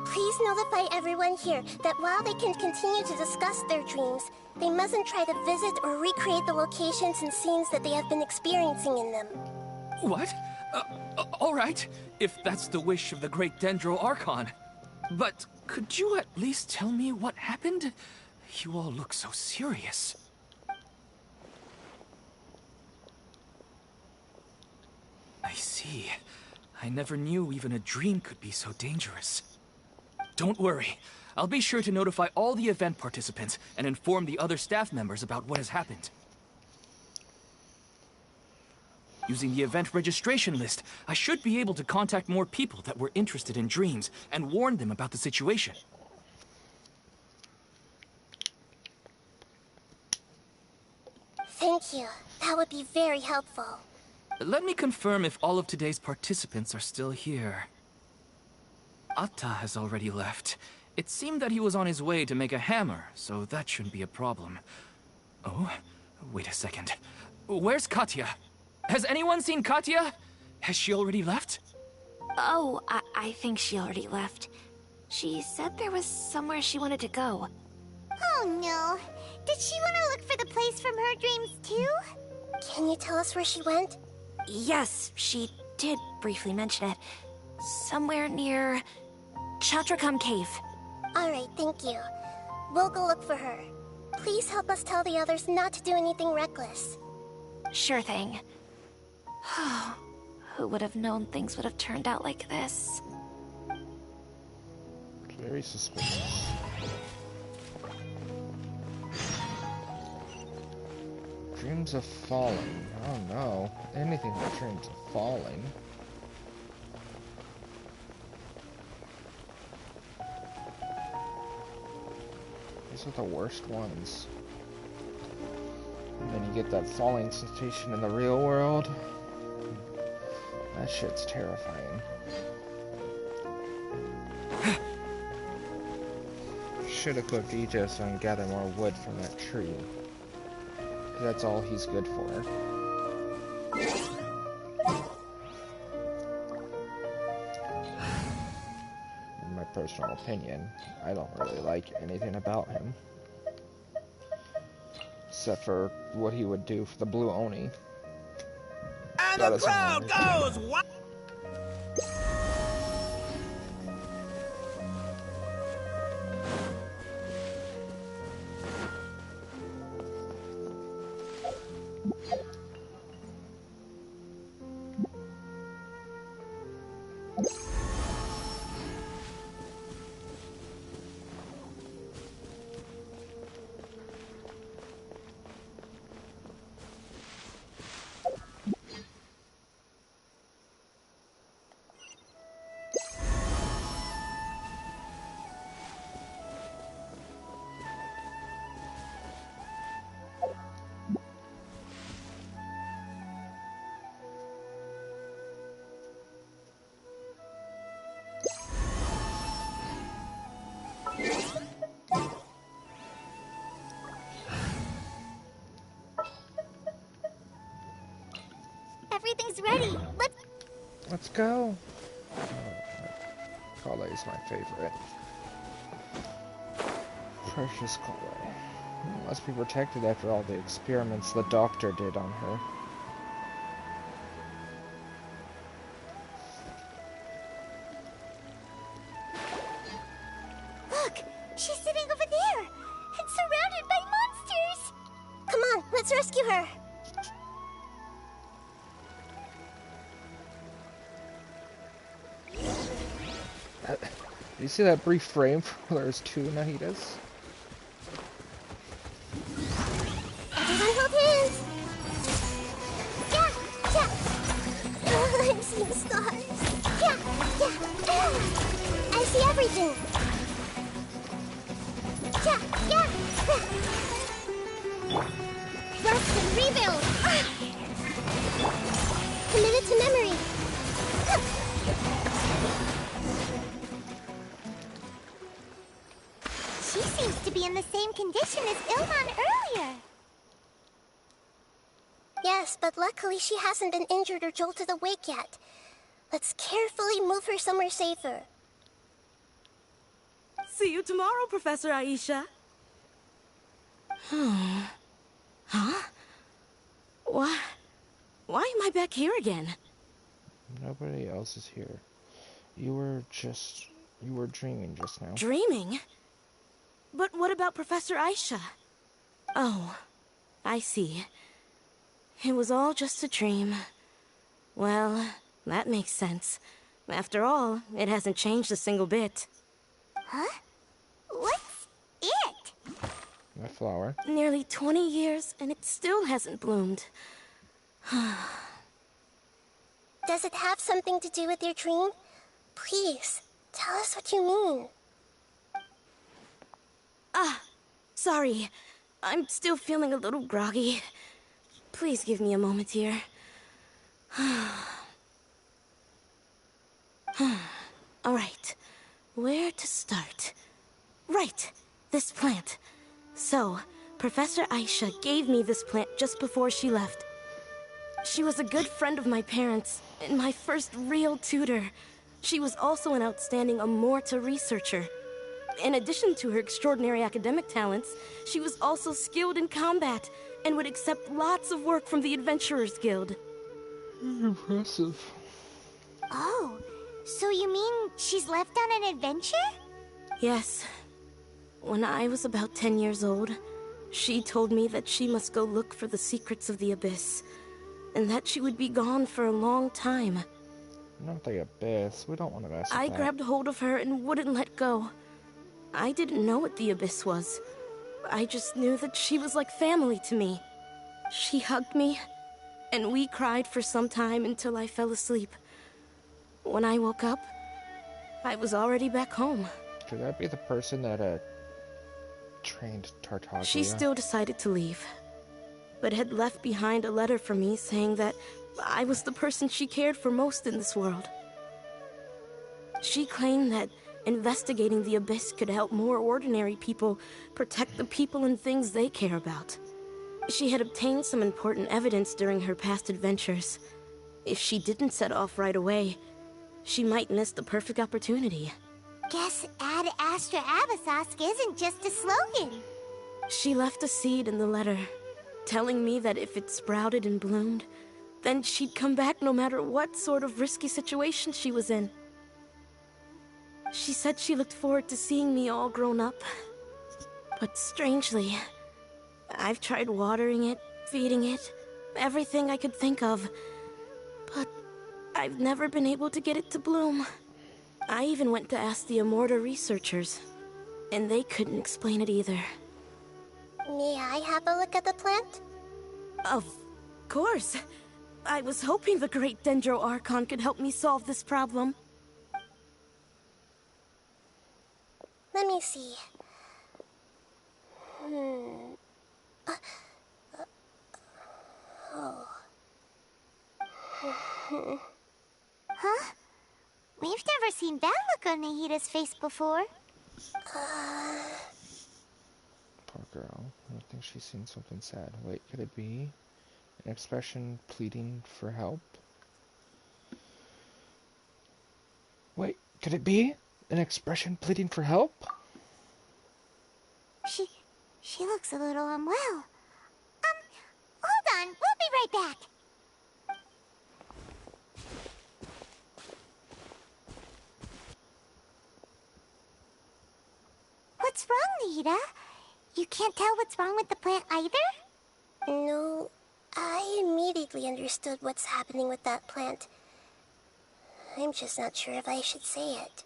Please notify everyone here that while they can continue to discuss their dreams, they mustn't try to visit or recreate the locations and scenes that they have been experiencing in them. What? All right, if that's the wish of the great Dendro Archon. But could you at least tell me what happened? You all look so serious. I see. I never knew even a dream could be so dangerous. Don't worry. I'll be sure to notify all the event participants and inform the other staff members about what has happened. Using the event registration list, I should be able to contact more people that were interested in dreams and warn them about the situation. Thank you. That would be very helpful. Let me confirm if all of today's participants are still here. Atta has already left. It seemed that he was on his way to make a hammer, so that shouldn't be a problem. Oh, wait a second. Where's Katya? Has anyone seen Katya? Has she already left? Oh, I think she already left. She said there was somewhere she wanted to go. Oh no. Did she want to look for the place from her dreams too? Can you tell us where she went? Yes, she did briefly mention it. Somewhere near Chatrakam Cave. Alright, thank you. We'll go look for her. Please help us tell the others not to do anything reckless. Sure thing. Who would have known things would have turned out like this? Very suspicious. Dreams of falling. Oh no. Anything but dreams of falling. These are the worst ones. And then you get that falling sensation in the real world. That shit's terrifying. Should have cooked Aegis and gather more wood from that tree. That's all he's good for. In my personal opinion, I don't really like anything about him. Except for what he would do for the Blue Oni. And the crowd goes wild! Everything's ready. Let's go. Kale is my favorite. Precious Kale. Must be protected after all the experiments the doctor did on her. Look, she's sitting over there and surrounded by monsters. Come on, let's rescue her. You see that brief frame where there's two Nahidas? Everyone hold hands. Yeah, yeah. Oh, I'm seeing stars. Yeah, yeah. I see everything. Yeah, yeah. Rest and rebuild. Committed to memory. She seems to be in the same condition as Ilman earlier. Yes, but luckily she hasn't been injured or jolted awake yet. Let's carefully move her somewhere safer. See you tomorrow, Professor Aisha. Huh? Why am I back here again? Nobody else is here. You were dreaming just now. Dreaming? But what about Professor Aisha? Oh, I see. It was all just a dream. Well, that makes sense. After all, it hasn't changed a single bit. Huh? What's it? A flower. Nearly 20 years, and it still hasn't bloomed. Does it have something to do with your dream? Please, tell us what you mean. Sorry. I'm still feeling a little groggy. Please give me a moment here. Alright. Where to start? Right. This plant. So, Professor Aisha gave me this plant just before she left. She was a good friend of my parents, and my first real tutor. She was also an outstanding Amorta researcher. In addition to her extraordinary academic talents, she was also skilled in combat and would accept lots of work from the Adventurers Guild. Impressive. Oh, so you mean she's left on an adventure? Yes. When I was about 10 years old, she told me that she must go look for the secrets of the Abyss, and that she would be gone for a long time. Not the Abyss. We don't want to mess with I that. grabbed hold of her and wouldn't let go. I didn't know what the Abyss was. I just knew that she was like family to me. She hugged me, and we cried for some time until I fell asleep. When I woke up, I was already back home. Could that be the person that, trained Tartaglia? She still decided to leave, but had left behind a letter for me saying that I was the person she cared for most in this world. She claimed that investigating the Abyss could help more ordinary people protect the people and things they care about. She had obtained some important evidence during her past adventures. If she didn't set off right away, she might miss the perfect opportunity. Guess Ad Astra Abyssosque isn't just a slogan. She left a seed in the letter, telling me that if it sprouted and bloomed, then she'd come back no matter what sort of risky situation she was in. She said she looked forward to seeing me all grown up. But strangely, I've tried watering it, feeding it, everything I could think of. But I've never been able to get it to bloom. I even went to ask the Amorta researchers, and they couldn't explain it either. May I have a look at the plant? Of course. I was hoping the great Dendro Archon could help me solve this problem. Let me see. Huh? We've never seen that look on Nahida's face before. Poor girl. I think she's seen something sad. Wait, could it be an expression pleading for help? Wait, could it be an expression pleading for help? She looks a little unwell. Hold on, we'll be right back. What's wrong, Nahida? You can't tell what's wrong with the plant either? No, I immediately understood what's happening with that plant. I'm just not sure if I should say it.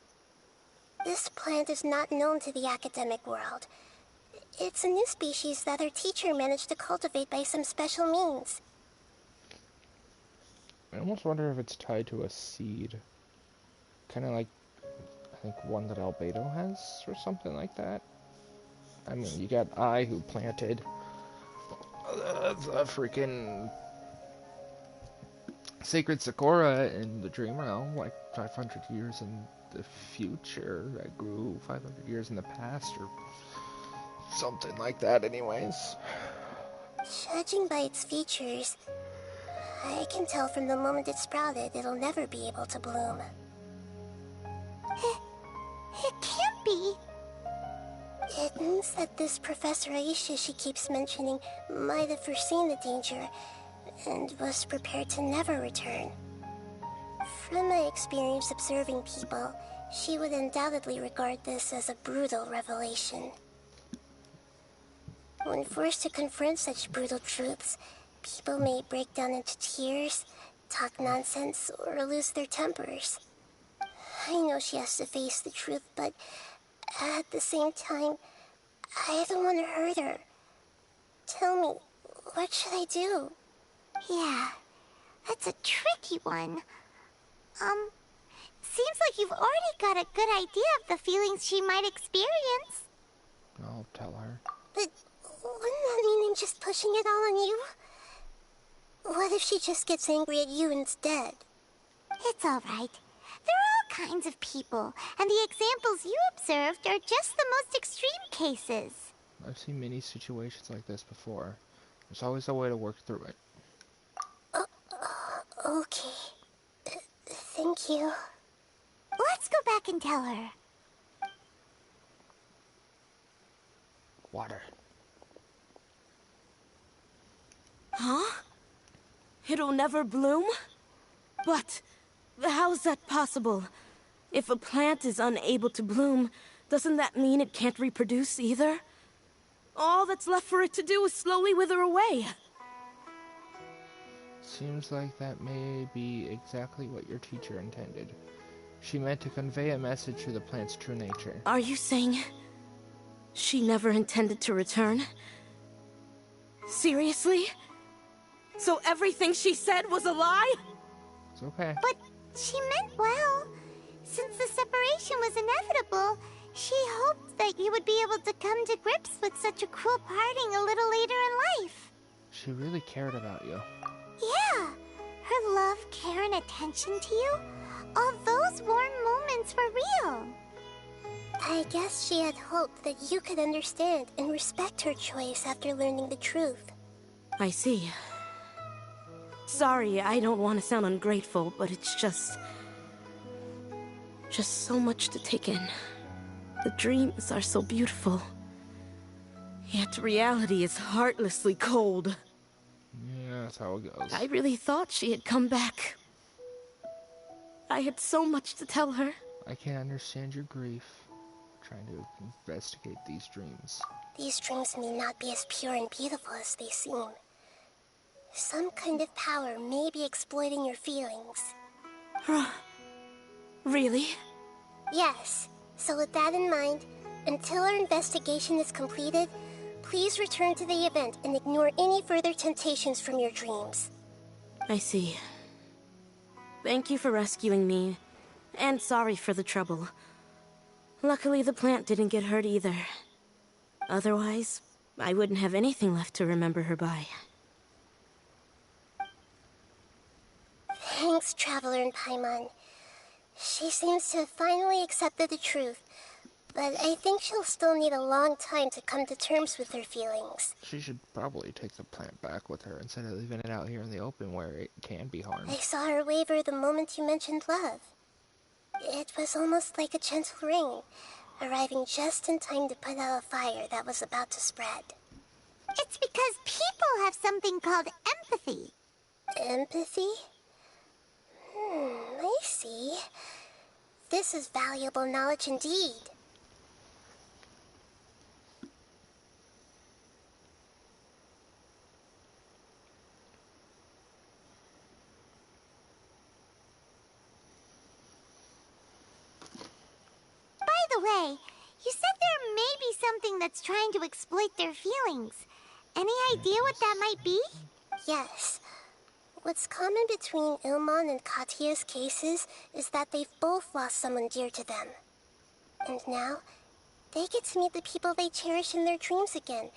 This plant is not known to the academic world. It's a new species that our teacher managed to cultivate by some special means. I almost wonder if it's tied to a seed. Kind of like, I think, one that Albedo has, or something like that. I mean, you got I who planted the freaking Sacred Sakura in the Dream Realm, like 500 years in the future, that grew 500 years in the past, or something like that anyways. Judging by its features, I can tell from the moment it sprouted, it'll never be able to bloom. It can't be. It means that this Professor Aisha she keeps mentioning might have foreseen the danger and was prepared to never return. From my experience observing people, she would undoubtedly regard this as a brutal revelation. When forced to confront such brutal truths, people may break down into tears, talk nonsense, or lose their tempers. I know she has to face the truth, but at the same time, I don't want to hurt her. Tell me, what should I do? Yeah, that's a tricky one. Seems like you've already got a good idea of the feelings she might experience. I'll tell her. But wouldn't that mean I'm just pushing it all on you? What if she just gets angry at you instead? It's all right. There are all kinds of people, and the examples you observed are just the most extreme cases. I've seen many situations like this before. There's always a way to work through it. Okay. Thank you. Let's go back and tell her. Water. Huh? It'll never bloom? But how's that possible? If a plant is unable to bloom, doesn't that mean it can't reproduce either? All that's left for it to do is slowly wither away. Seems like that may be exactly what your teacher intended. She meant to convey a message to the plant's true nature. Are you saying she never intended to return? Seriously? So everything she said was a lie? It's okay. But she meant well. Since the separation was inevitable, she hoped that you would be able to come to grips with such a cruel parting a little later in life. She really cared about you. Yeah. Her love, care, and attention to you, all those warm moments were real. I guess she had hoped that you could understand and respect her choice after learning the truth. I see. Sorry, I don't want to sound ungrateful, but it's just so much to take in. The dreams are so beautiful. Yet reality is heartlessly cold. Yeah, that's how it goes. I really thought she had come back. I had so much to tell her. I can understand your grief, trying to investigate these dreams. These dreams may not be as pure and beautiful as they seem. Some kind of power may be exploiting your feelings. Really? Yes. So with that in mind, until our investigation is completed, please return to the event and ignore any further temptations from your dreams. I see. Thank you for rescuing me, and sorry for the trouble. Luckily, the plant didn't get hurt either. Otherwise, I wouldn't have anything left to remember her by. Thanks, Traveler and Paimon. She seems to have finally accepted the truth, but I think she'll still need a long time to come to terms with her feelings. She should probably take the plant back with her instead of leaving it out here in the open where it can be harmed. I saw her waver the moment you mentioned love. It was almost like a gentle rain, arriving just in time to put out a fire that was about to spread. It's because people have something called empathy. Empathy? I see. This is valuable knowledge indeed. By the way, you said there may be something that's trying to exploit their feelings. Any idea what that might be? Yes. What's common between Ilmon and Katya's cases is that they've both lost someone dear to them. And now, they get to meet the people they cherish in their dreams again,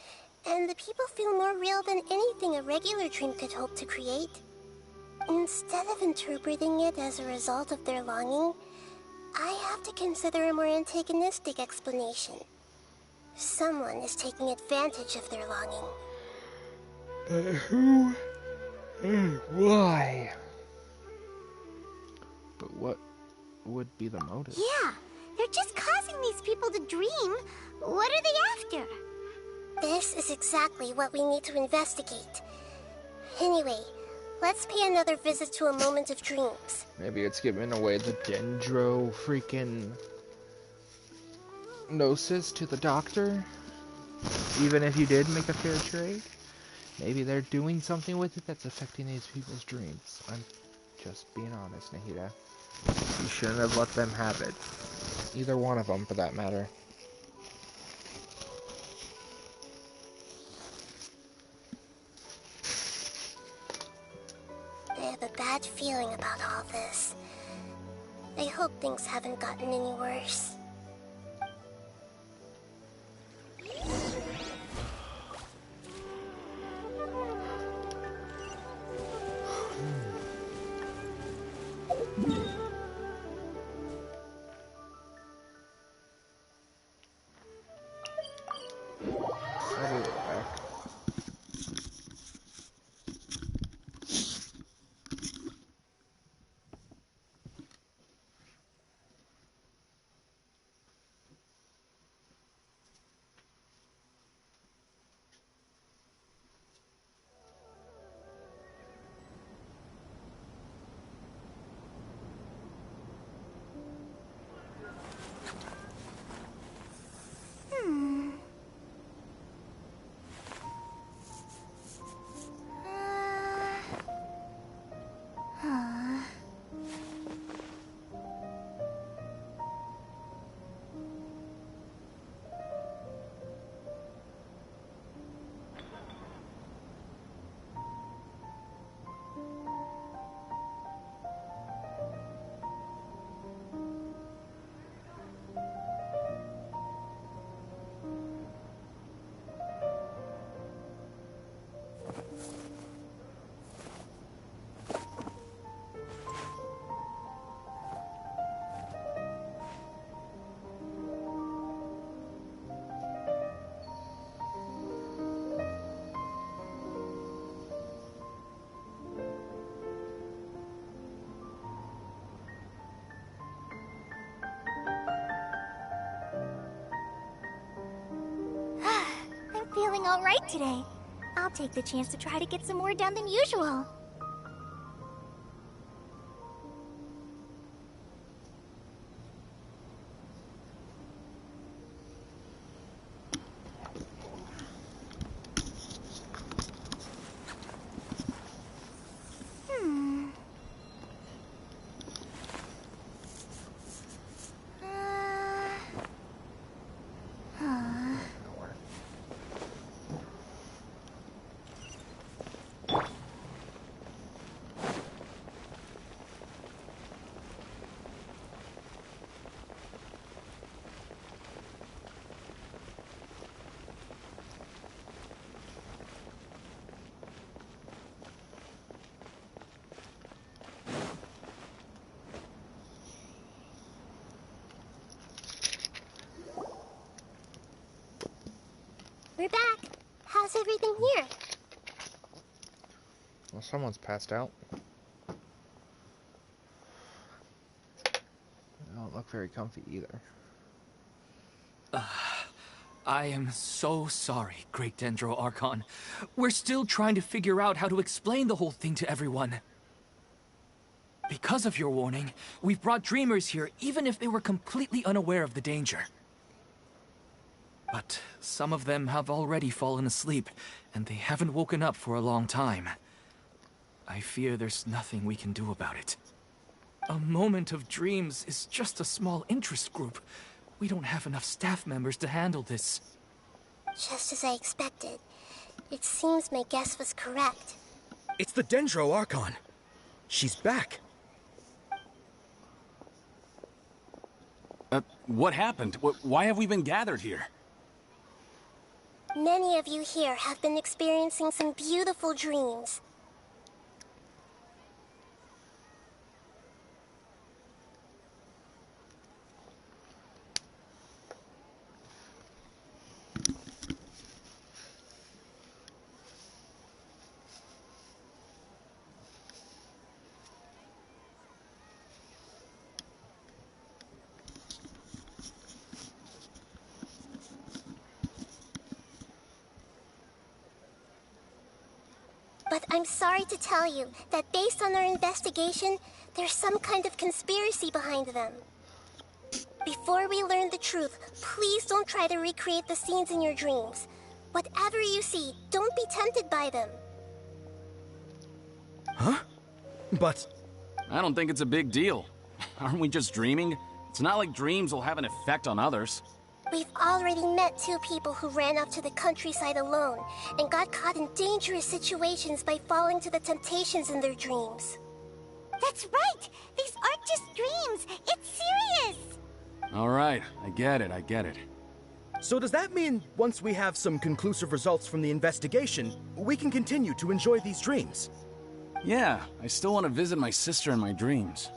and the people feel more real than anything a regular dream could hope to create. Instead of interpreting it as a result of their longing, I have to consider a more antagonistic explanation. Someone is taking advantage of their longing. Who? Why? But what would be the motive? Yeah, they're just causing these people to dream. What are they after? This is exactly what we need to investigate. Anyway, let's pay another visit to a moment of dreams. Maybe it's giving away the dendro freaking gnosis to the doctor? Even if you did make a fair trade? Maybe they're doing something with it that's affecting these people's dreams. I'm just being honest, Nahida. You shouldn't have let them have it. Either one of them, for that matter. I have a bad feeling about all this. I hope things haven't gotten any worse. all right today. I'll take the chance to try to get some more done than usual. We're back. How's everything here? Well, someone's passed out. They don't look very comfy either. I am so sorry, Great Dendro Archon. We're still trying to figure out how to explain the whole thing to everyone. Because of your warning, we've brought dreamers here even if they were completely unaware of the danger. But some of them have already fallen asleep, and they haven't woken up for a long time. I fear there's nothing we can do about it. A moment of dreams is just a small interest group. We don't have enough staff members to handle this. Just as I expected. It seems my guess was correct. It's the Dendro Archon. She's back. What happened? Why have we been gathered here? Many of you here have been experiencing some beautiful dreams. But I'm sorry to tell you that based on our investigation, there's some kind of conspiracy behind them. Before we learn the truth, please don't try to recreate the scenes in your dreams. Whatever you see, don't be tempted by them. Huh? But... I don't think it's a big deal. Aren't we just dreaming? It's not like dreams will have an effect on others. We've already met 2 people who ran off to the countryside alone and got caught in dangerous situations by falling to the temptations in their dreams. That's right! These aren't just dreams! It's serious! Alright, I get it. so does that mean once we have some conclusive results from the investigation, we can continue to enjoy these dreams? Yeah, I still want to visit my sister in my dreams.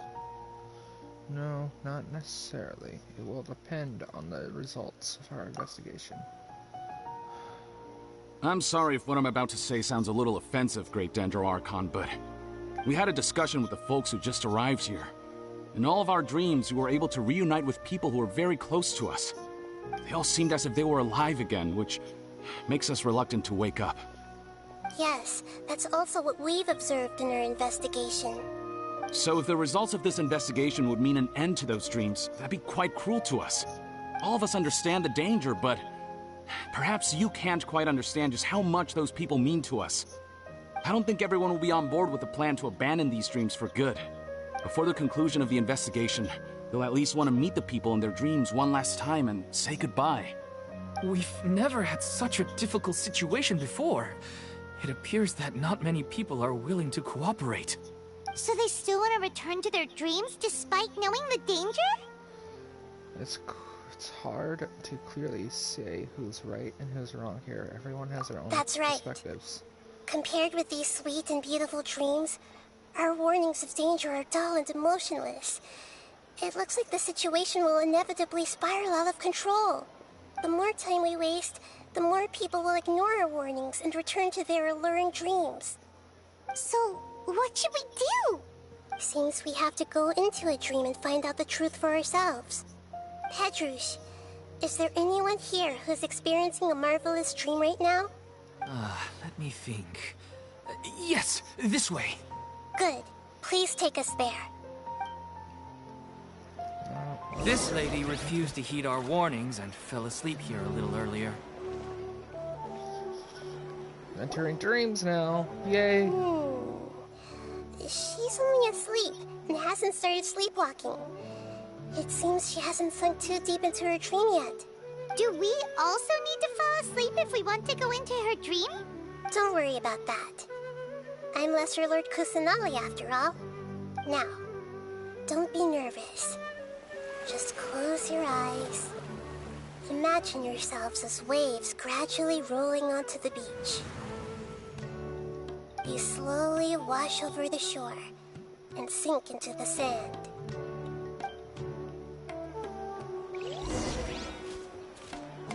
No, not necessarily. It will depend on the results of our investigation. I'm sorry if what I'm about to say sounds a little offensive, Great Dendro Archon, but we had a discussion with the folks who just arrived here. In all of our dreams, we were able to reunite with people who were very close to us. They all seemed as if they were alive again, which makes us reluctant to wake up. Yes, that's also what we've observed in our investigation. So if the results of this investigation would mean an end to those dreams, that'd be quite cruel to us. All of us understand the danger, but perhaps you can't quite understand just how much those people mean to us. I don't think everyone will be on board with the plan to abandon these dreams for good. Before the conclusion of the investigation, they'll at least want to meet the people in their dreams one last time and say goodbye. We've never had such a difficult situation before. It appears that not many people are willing to cooperate. So they still want to return to their dreams despite knowing the danger? It's hard to clearly say who's right and who's wrong here. Everyone has their own perspectives. Compared with these sweet and beautiful dreams, our warnings of danger are dull and emotionless. It looks like the situation will inevitably spiral out of control. The more time we waste, the more people will ignore our warnings and return to their alluring dreams. So, what should we do? Seems we have to go into a dream and find out the truth for ourselves. Pedrush, is there anyone here who's experiencing a marvelous dream right now? Let me think. Yes, this way. Good. Please take us there. This lady refused to heed our warnings and fell asleep here a little earlier. Entering dreams now. Yay. She's only asleep and hasn't started sleepwalking. It seems she hasn't sunk too deep into her dream yet. Do we also need to fall asleep if we want to go into her dream? Don't worry about that. I'm Lesser Lord Kusanali after all. Now, don't be nervous. Just close your eyes. Imagine yourselves as waves gradually rolling onto the beach. You slowly wash over the shore and sink into the sand.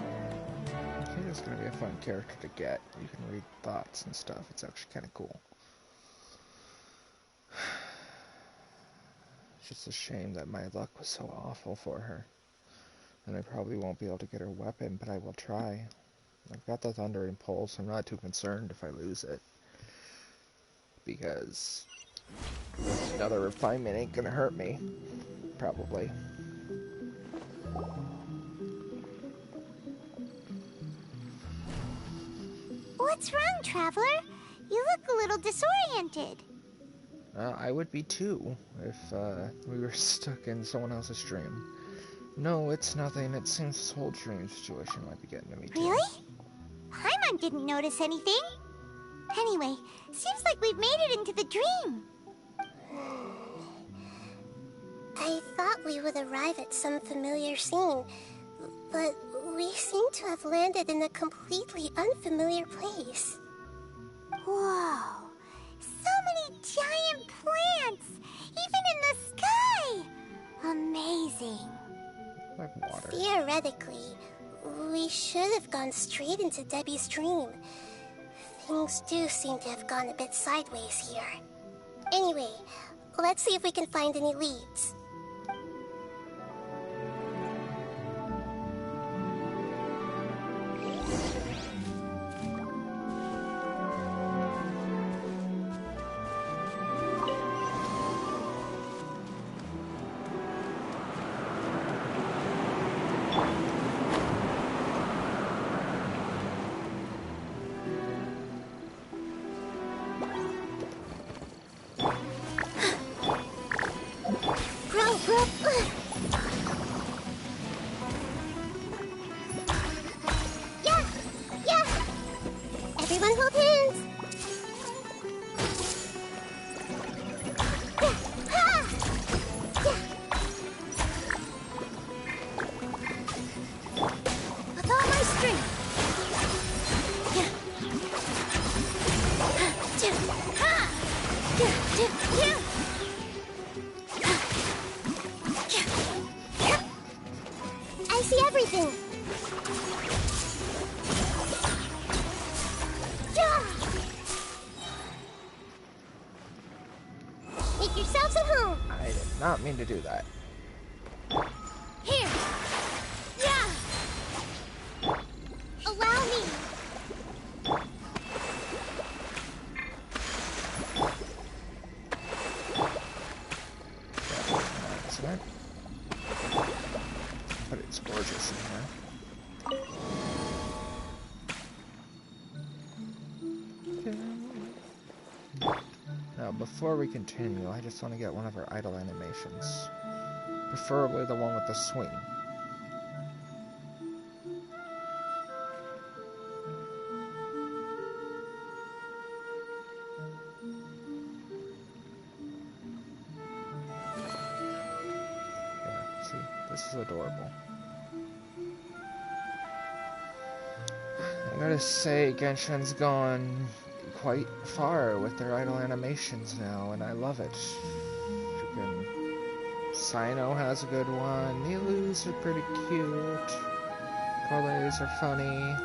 I think it's gonna be a fun character to get. You can read thoughts and stuff. It's actually kind of cool. It's just a shame that my luck was so awful for her. And I probably won't be able to get her weapon, but I will try. I've got the Thundering Pulse. I'm not too concerned if I lose it. Because another refinement ain't gonna hurt me. Probably. What's wrong, Traveler? You look a little disoriented. I would be too if we were stuck in someone else's dream. No, it's nothing. It seems this whole dream situation might be getting to me too. Really? Paimon didn't notice anything. Anyway, seems like we've made it into the dream. I thought we would arrive at some familiar scene, but we seem to have landed in a completely unfamiliar place. Whoa! So many giant plants! Even in the sky! Amazing. Like water. Theoretically, we should have gone straight into Debbie's dream. Things do seem to have gone a bit sideways here. Anyway, let's see if we can find any leads. Everyone hold hands! With all my strength! I see everything! Make yourselves at home! I did not mean to do that. Here! Yeah! Allow me! Accident. But it's gorgeous in here. Now, before we continue, I just want to get one of our idle animations. Preferably the one with the swing. Yeah, see, this is adorable. I gotta say, Genshin's gone quite far with their idle animations now, and I love it. Freaking Sino has a good one. Nilou's are pretty cute. Cole's are funny.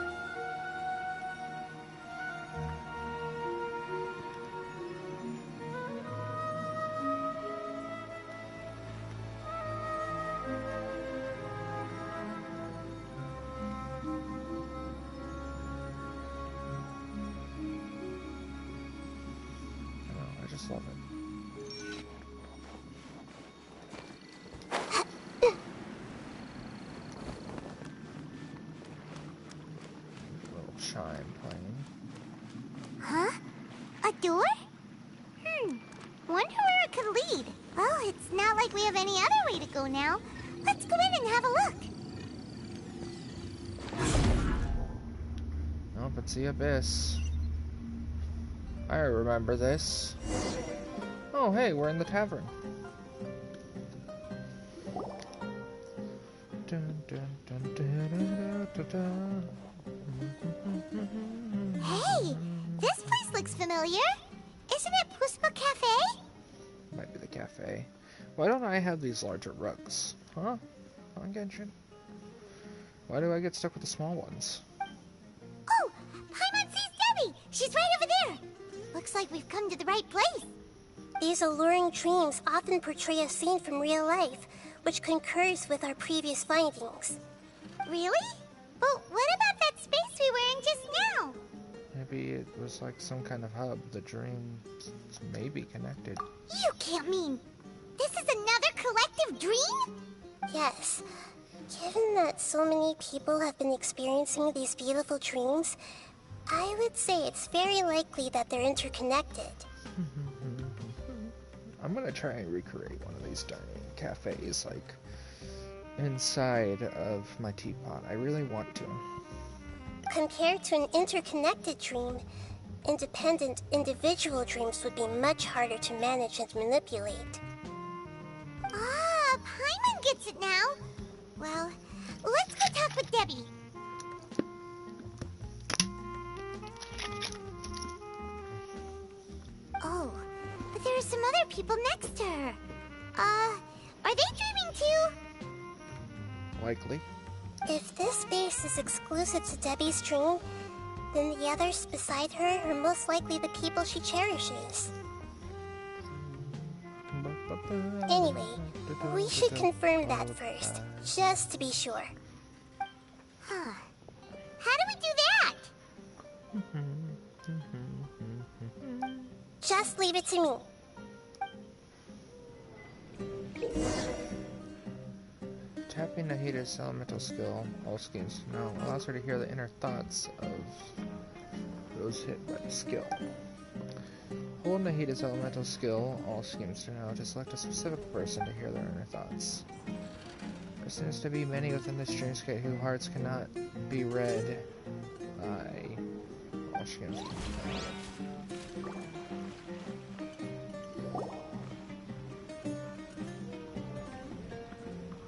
chime playing. Huh? A door? Wonder where it could lead. Well, it's not like we have any other way to go now. Let's go in and have a look. Nope, it's the abyss. I remember this. Oh, hey, we're in the tavern. Hey, this place looks familiar. Isn't it Puspa Cafe? Might be the cafe. Why don't I have these larger rugs? Huh? On Genshin? Why do I get stuck with the small ones? Oh, Paimon sees Debbie. She's right over there. Looks like we've come to the right place. These alluring dreams often portray a scene from real life, which concurs with our previous findings. Really? But what about that space we were in just now? Maybe it was like some kind of hub. The dreams may be connected. You can't mean this is another collective dream? Yes. Given that so many people have been experiencing these beautiful dreams, I would say it's very likely that they're interconnected. I'm gonna try and recreate one of these darn cafes, like, inside of my teapot. I really want to. Compared to an interconnected dream, independent individual dreams would be much harder to manage and manipulate. Ah, Paimon gets it now. Well, let's go talk with Debbie. Oh, but there are some other people next to her. Are they dreaming too? Likely. If this space is exclusive to Debbie's dream, then the others beside her are most likely the people she cherishes. Anyway, we should confirm that first, just to be sure. Huh. How do we do that? Just leave it to me. Tapping Nahida's elemental skill, all schemes to know, allows her to hear the inner thoughts of those hit by the skill. Hold Nahida's elemental skill, all schemes to know, to select a specific person to hear their inner thoughts. There seems to be many within this dreamscape whose hearts cannot be read by all schemes to know.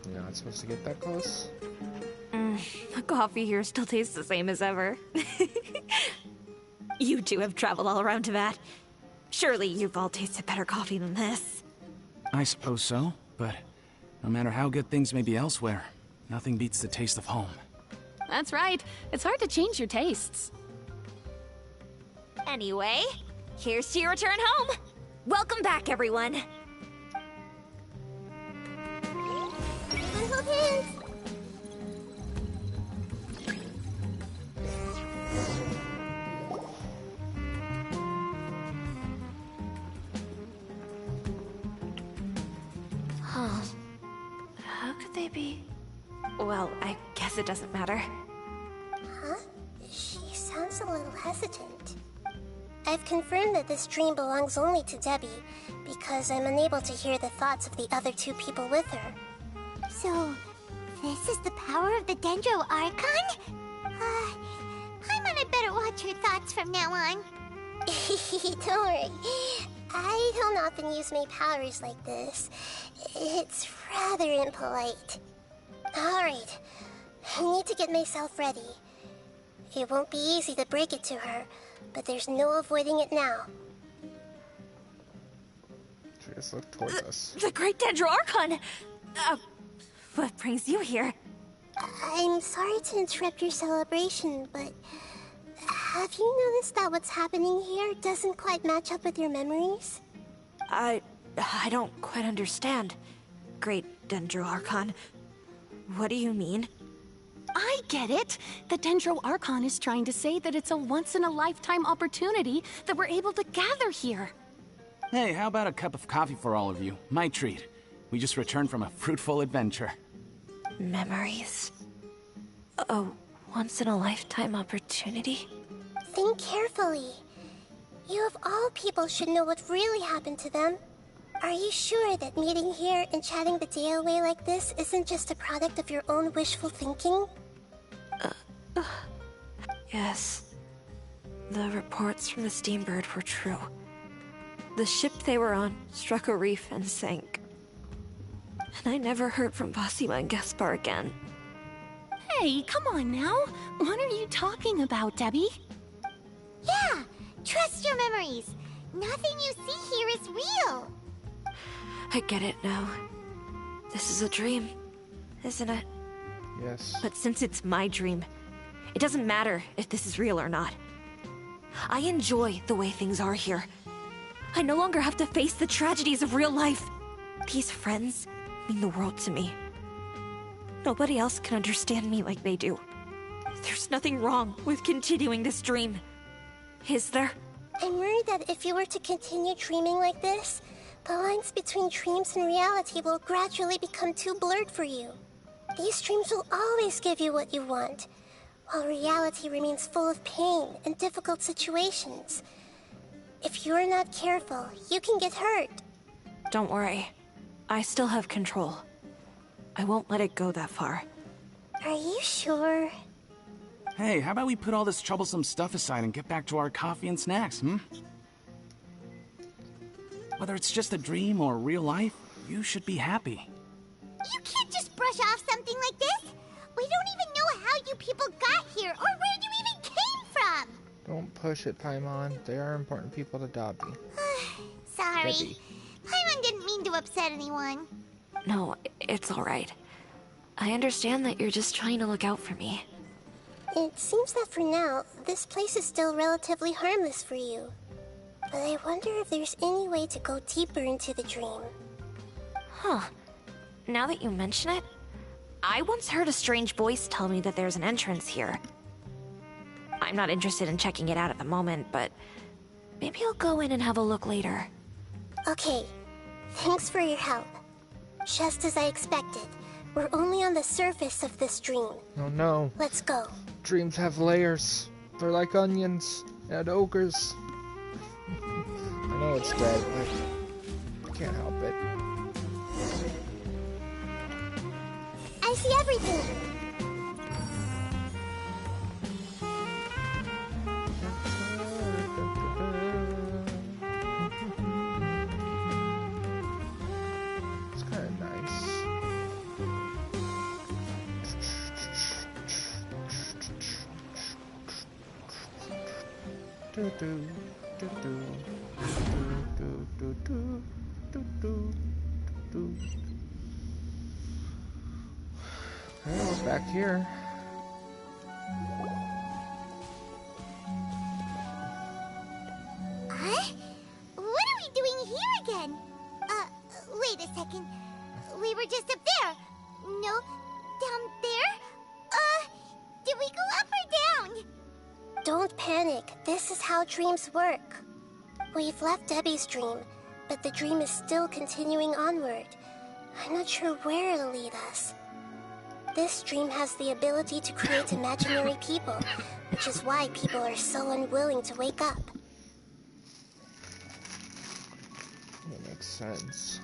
You're not supposed to get that close? The coffee here still tastes the same as ever. You two have traveled all around Tibet. Surely you've all tasted better coffee than this. I suppose so, but no matter how good things may be elsewhere, nothing beats the taste of home. That's right. It's hard to change your tastes. Anyway, here's to your return home. Welcome back, everyone. Hold hands. Huh. How could they be? Well, I guess it doesn't matter. Huh? She sounds a little hesitant. I've confirmed that this dream belongs only to Debbie, because I'm unable to hear the thoughts of the other two people with her. So, this is the power of the Dendro Archon? Paimon, I better watch her thoughts from now on. Don't worry. I don't often use my powers like this. It's rather impolite. Alright, I need to get myself ready. It won't be easy to break it to her, but there's no avoiding it now. Just look towards us. The Great Dendro Archon! What brings you here? I'm sorry to interrupt your celebration, but have you noticed that what's happening here doesn't quite match up with your memories? I don't quite understand. Great Dendro Archon. What do you mean? I get it. The Dendro Archon is trying to say that it's a once-in-a-lifetime opportunity that we're able to gather here. Hey, how about a cup of coffee for all of you? My treat. We just returned from a fruitful adventure. Memories. A once-in-a-lifetime opportunity? Think carefully. You of all people should know what really happened to them. Are you sure that meeting here and chatting the day away like this isn't just a product of your own wishful thinking? Yes. The reports from the Steambird were true. The ship they were on struck a reef and sank. And I never heard from Basima and Gaspar again. Hey, come on now. What are you talking about, Debbie? Yeah, trust your memories. Nothing you see here is real. I get it now. This is a dream, isn't it? Yes. But since it's my dream, it doesn't matter if this is real or not. I enjoy the way things are here. I no longer have to face the tragedies of real life. These friends mean the world to me. Nobody else can understand me like they do. There's nothing wrong with continuing this dream. Is there? I'm worried that if you were to continue dreaming like this, the lines between dreams and reality will gradually become too blurred for you. These dreams will always give you what you want, while reality remains full of pain and difficult situations. If you're not careful, you can get hurt. Don't worry. I still have control. I won't let it go that far. Are you sure? Hey, how about we put all this troublesome stuff aside and get back to our coffee and snacks, Whether it's just a dream or real life, you should be happy. You can't just brush off something like this. We don't even know how you people got here or where you even came from. Don't push it, Paimon. They are important people to Dobby. Sorry. Debbie. Paimon didn't mean to upset anyone. No, it's alright. I understand that you're just trying to look out for me. It seems that for now, this place is still relatively harmless for you. But I wonder if there's any way to go deeper into the dream. Huh. Now that you mention it, I once heard a strange voice tell me that there's an entrance here. I'm not interested in checking it out at the moment, but maybe I'll go in and have a look later. Okay, thanks for your help. Just as I expected, we're only on the surface of this dream. Oh no. Let's go. Dreams have layers. They're like onions and ogres. I know it's dead, but I can't help it. I see everything. It's kind of nice. Do do do do do do do do do do. Okay, we're back here. Huh? What are we doing here again? Wait a second. We were just up there. No, down there? Did we go up or down? Don't panic. This is how dreams work. We've left Debbie's dream, but the dream is still continuing onward. I'm not sure where it'll lead us. This dream has the ability to create imaginary people, which is why people are so unwilling to wake up. That makes sense.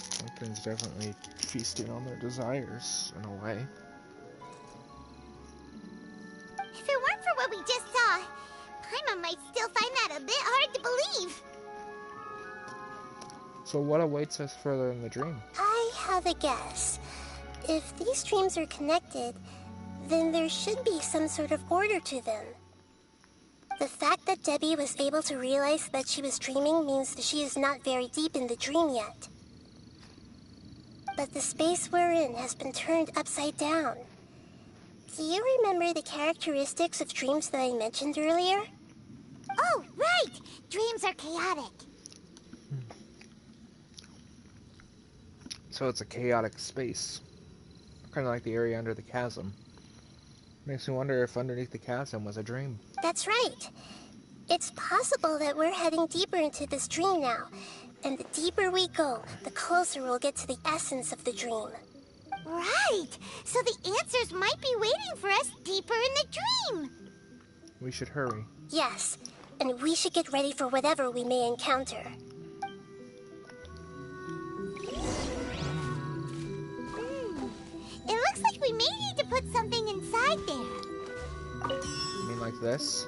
Something's definitely feasting on their desires, in a way. If it weren't for what we just saw, Paimon might still find that a bit hard to believe. So what awaits us further in the dream? I have a guess. If these dreams are connected, then there should be some sort of order to them. The fact that Debbie was able to realize that she was dreaming means that she is not very deep in the dream yet. But the space we're in has been turned upside down. Do you remember the characteristics of dreams that I mentioned earlier? Oh, right! Dreams are chaotic. So it's a chaotic space. Kind of like the area under the chasm. Makes me wonder if underneath the chasm was a dream. That's right. It's possible that we're heading deeper into this dream now. And the deeper we go, the closer we'll get to the essence of the dream. Right! So the answers might be waiting for us deeper in the dream! We should hurry. Yes, and we should get ready for whatever we may encounter. It looks like we may need to put something inside there. You mean like this?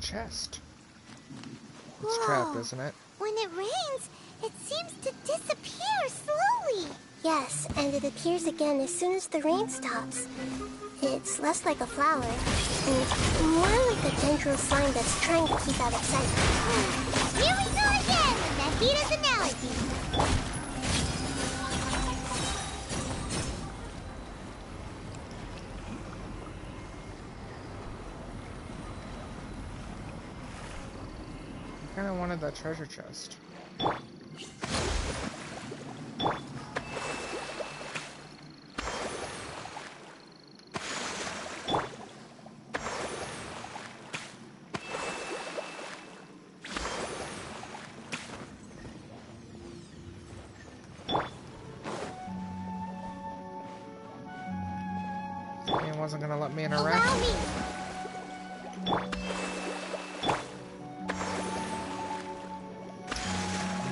Chest. It's trapped, isn't it? When it rains, it seems to disappear slowly. Yes, and it appears again as soon as the rain stops. It's less like a flower, and more like a tendril slime that's trying to keep out of sight. Here we go again with Nahida's analogy. I kinda wanted that treasure chest. He wasn't gonna let me interact. Allow me.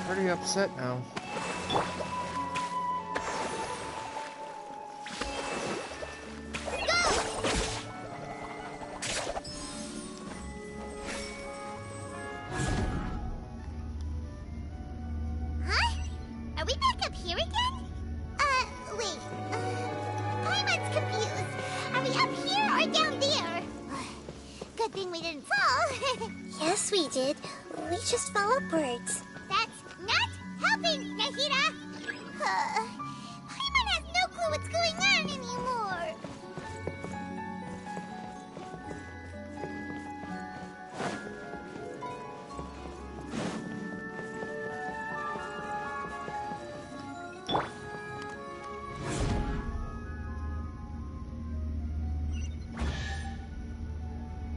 Pretty upset now. Huh? Are we back up here again? Wait. Paimon's confused. Are we up here or down there? Good thing we didn't fall. Yes, we did. We just fell upwards. Not helping, Nahida! Paimon has no clue what's going on anymore!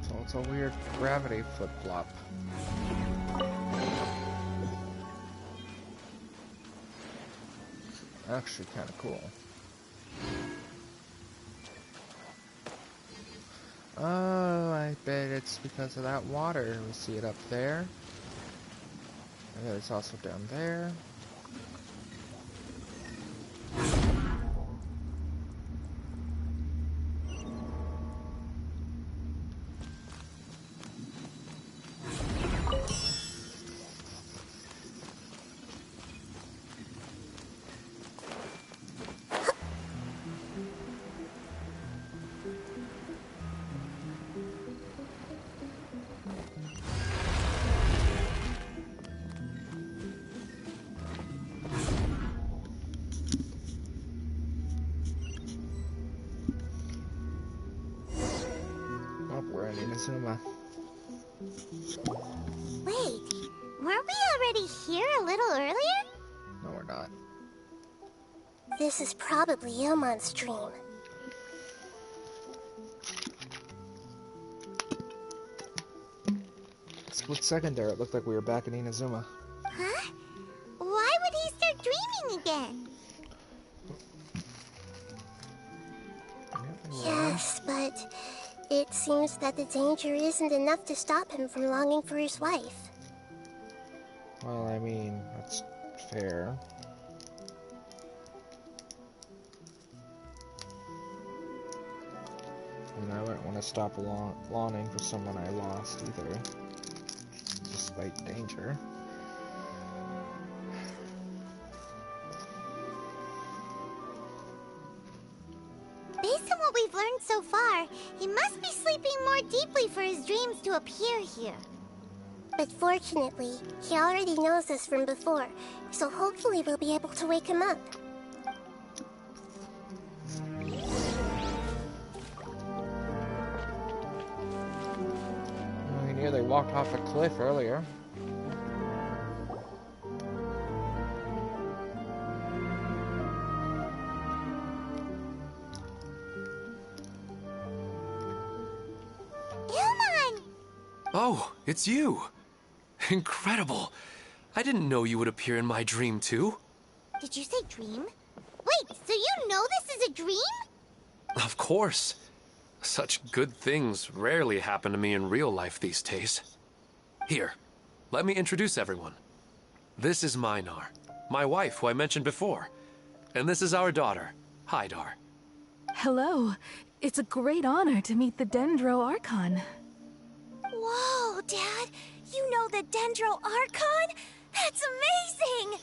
So it's a weird gravity flip-flop. Actually kind of cool. Oh, I bet it's because of that water. We see it up there. And it's also down there. Inazuma. Wait, weren't we already here a little earlier? No, we're not. This is probably Ilmon's dream. Split second there, it looked like we were back in Inazuma. Huh? Why would he start dreaming again? Yeah, Yes, but it seems that the danger isn't enough to stop him from longing for his wife. Well, I mean, that's fair. And I wouldn't want to stop longing for someone I lost either, despite danger. Based on what we've learned so far, he must be sleeping more deeply for his dreams to appear here. But fortunately, he already knows us from before, so hopefully we'll be able to wake him up. He nearly walked off a cliff earlier. Oh, it's you! Incredible! I didn't know you would appear in my dream, too. Did you say dream? Wait, so you know this is a dream? Of course. Such good things rarely happen to me in real life these days. Here, let me introduce everyone. This is Minar, my wife who I mentioned before. And this is our daughter, Hydar. Hello. It's a great honor to meet the Dendro Archon. Whoa, Dad! You know the Dendro Archon? That's amazing!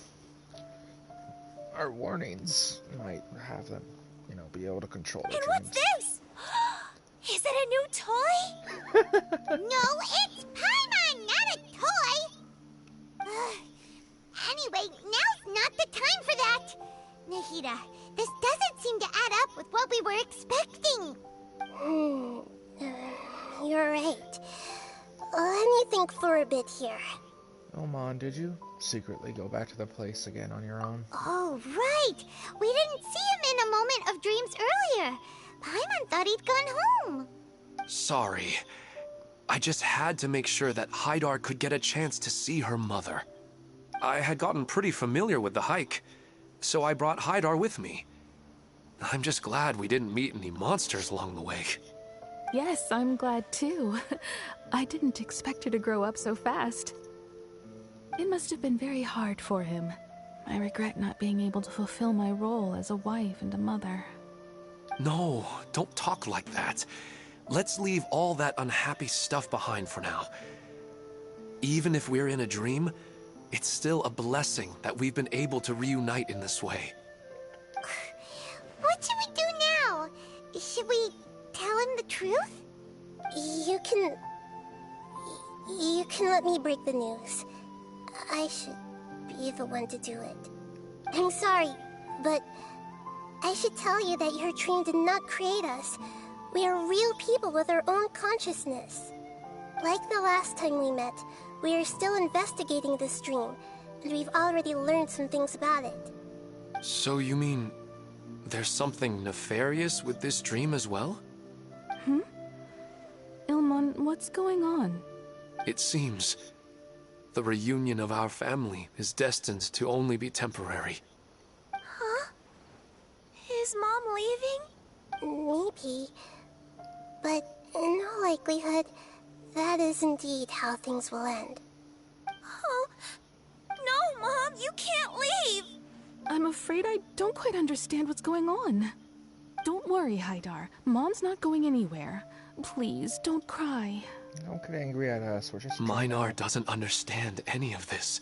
Our warnings might have them, be able to control their And dreams. what's this? Is it a new toy? No, it's Paimon, not a toy! Anyway, now's not the time for that! Nahida, this doesn't seem to add up with what we were expecting. You're right. Let me think for a bit here. Mon, did you secretly go back to the place again on your own? Oh, right! We didn't see him in a moment of dreams earlier. Paimon thought he'd gone home. Sorry. I just had to make sure that Hydar could get a chance to see her mother. I had gotten pretty familiar with the hike, so I brought Hydar with me. I'm just glad we didn't meet any monsters along the way. Yes, I'm glad too. I didn't expect her to grow up so fast. It must have been very hard for him. I regret not being able to fulfill my role as a wife and a mother. No, don't talk like that. Let's leave all that unhappy stuff behind for now. Even if we're in a dream, it's still a blessing that we've been able to reunite in this way. What should we do now? Should we tell him the truth? You can let me break the news. I should be the one to do it. I'm sorry, but I should tell you that your dream did not create us. We are real people with our own consciousness. Like the last time we met, we are still investigating this dream, and we've already learned some things about it. So you mean there's something nefarious with this dream as well? Ilmon, what's going on? It seems the reunion of our family is destined to only be temporary. Huh? Is Mom leaving? Maybe. But in all likelihood, that is indeed how things will end. Oh, no, Mom, you can't leave! I'm afraid I don't quite understand what's going on. Don't worry, Hydar. Mom's not going anywhere. Please, don't cry. Don't get angry at us, we're just... Minar doesn't understand any of this.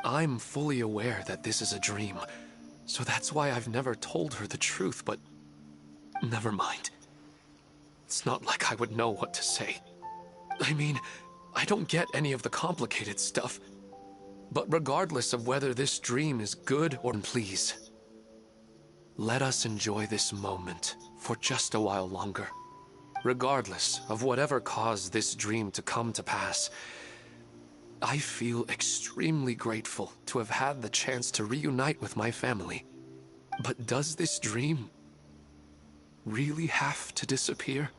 I'm fully aware that this is a dream, so that's why I've never told her the truth, but... never mind. It's not like I would know what to say. I mean, I don't get any of the complicated stuff. But regardless of whether this dream is good or please, let us enjoy this moment for just a while longer. Regardless of whatever caused this dream to come to pass, I feel extremely grateful to have had the chance to reunite with my family. But does this dream really have to disappear?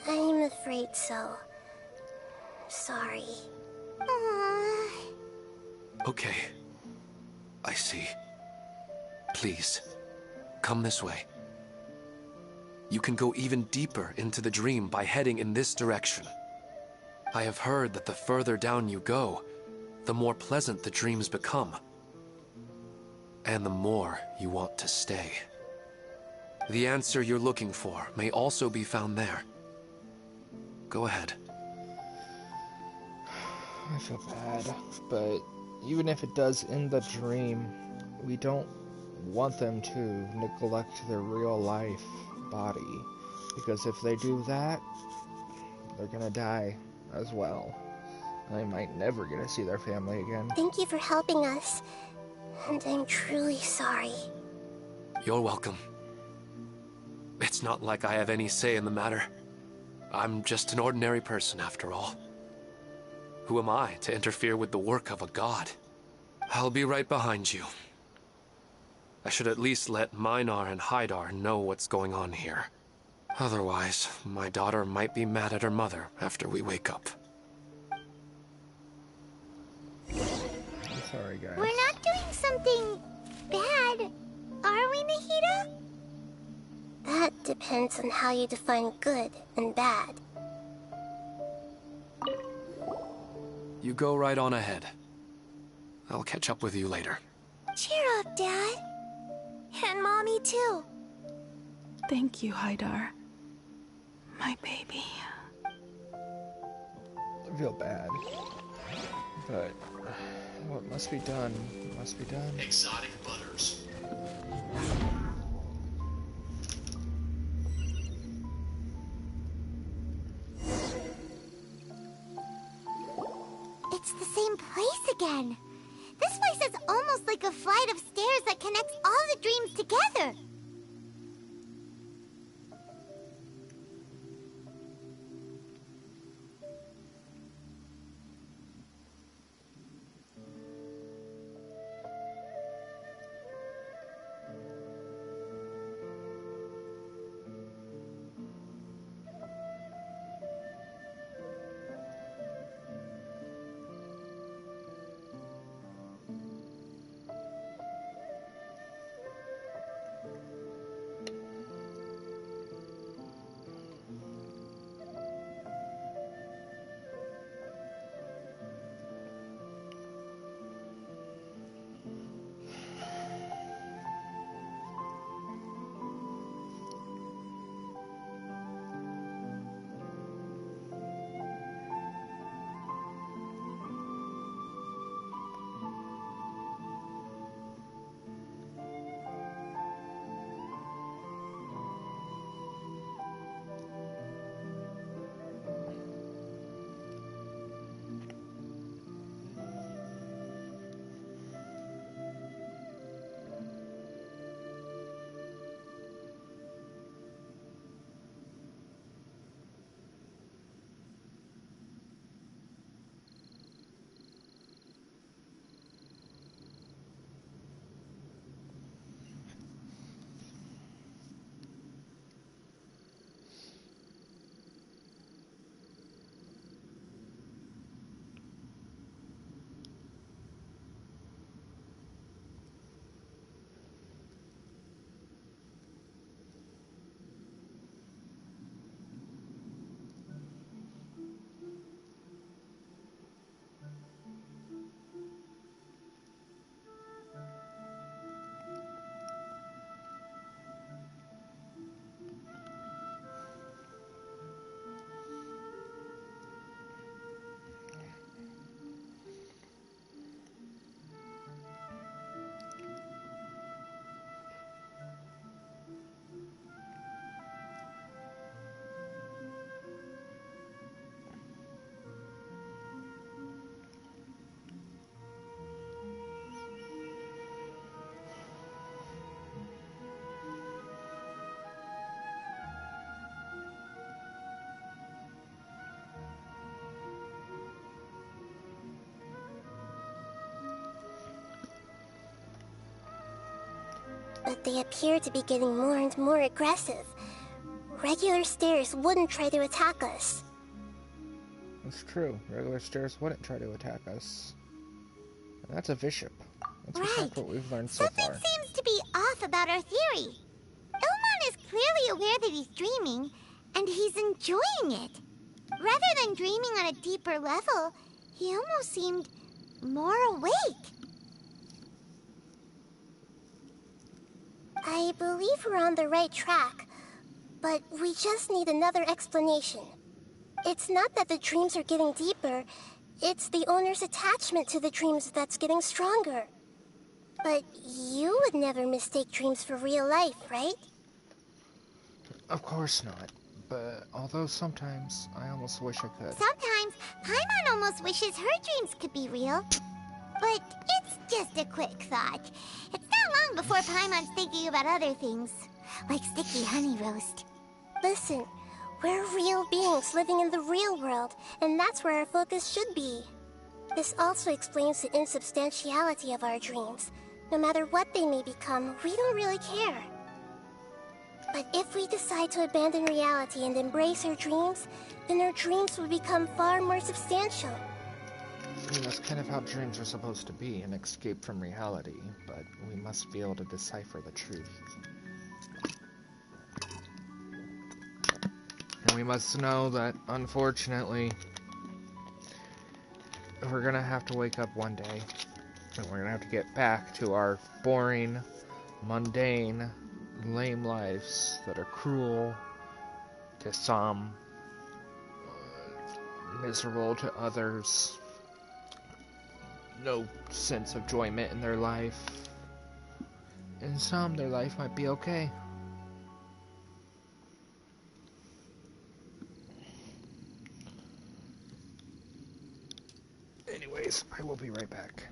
I'm afraid so. Sorry. Okay. I see. Please, come this way. you can go even deeper into the dream by heading in this direction. I have heard that the further down you go, the more pleasant the dreams become. And the more you want to stay. The answer you're looking for may also be found there. Go ahead. I feel bad, but even if it does end the dream, we don't want them to neglect their real life body, because if they do that, they're gonna die as well. They might never get to see their family again. Thank you for helping us, and I'm truly sorry. You're welcome. It's not like I have any say in the matter. I'm just an ordinary person after all. Who am I to interfere with the work of a god? I'll be right behind you. I should at least let Minar and Haidar know what's going on here. Otherwise, my daughter might be mad at her mother after we wake up. Sorry, guys. We're not doing something bad, are we, Nahida? That depends on how you define good and bad. You go right on ahead. I'll catch up with you later. Cheer up, Dad. And Mommy, too. Thank you, Haidar. My baby. I feel bad, but what must be done must be done. Exotic butters. It's the same place again. This place is almost like a flight of stairs that connects all the dreams together. But they appear to be getting more and more aggressive. Regular stairs wouldn't try to attack us. That's true. Regular stairs wouldn't try to attack us. And that's a bishop. That's in fact what we've learned so far. Something seems to be off about our theory. Ilmon is clearly aware that he's dreaming, and he's enjoying it. Rather than dreaming on a deeper level, he almost seemed more awake. I believe we're on the right track, but we just need another explanation. It's not that the dreams are getting deeper, it's the owner's attachment to the dreams that's getting stronger. But you would never mistake dreams for real life, right? Of course not. But although sometimes I almost wish I could. Sometimes Paimon almost wishes her dreams could be real. But it's just a quick thought. It's not long before Paimon's thinking about other things, like sticky honey roast. Listen, we're real beings living in the real world, and that's where our focus should be. This also explains the insubstantiality of our dreams. No matter what they may become, we don't really care. But if we decide to abandon reality and embrace our dreams, then our dreams will become far more substantial. I mean, that's kind of how dreams are supposed to be, an escape from reality, but we must be able to decipher the truth. And we must know that, unfortunately, we're gonna have to wake up one day, and we're gonna have to get back to our boring, mundane, lame lives that are cruel to some, miserable to others, no sense of enjoyment in their life. In some, their life might be okay. Anyways, I will be right back.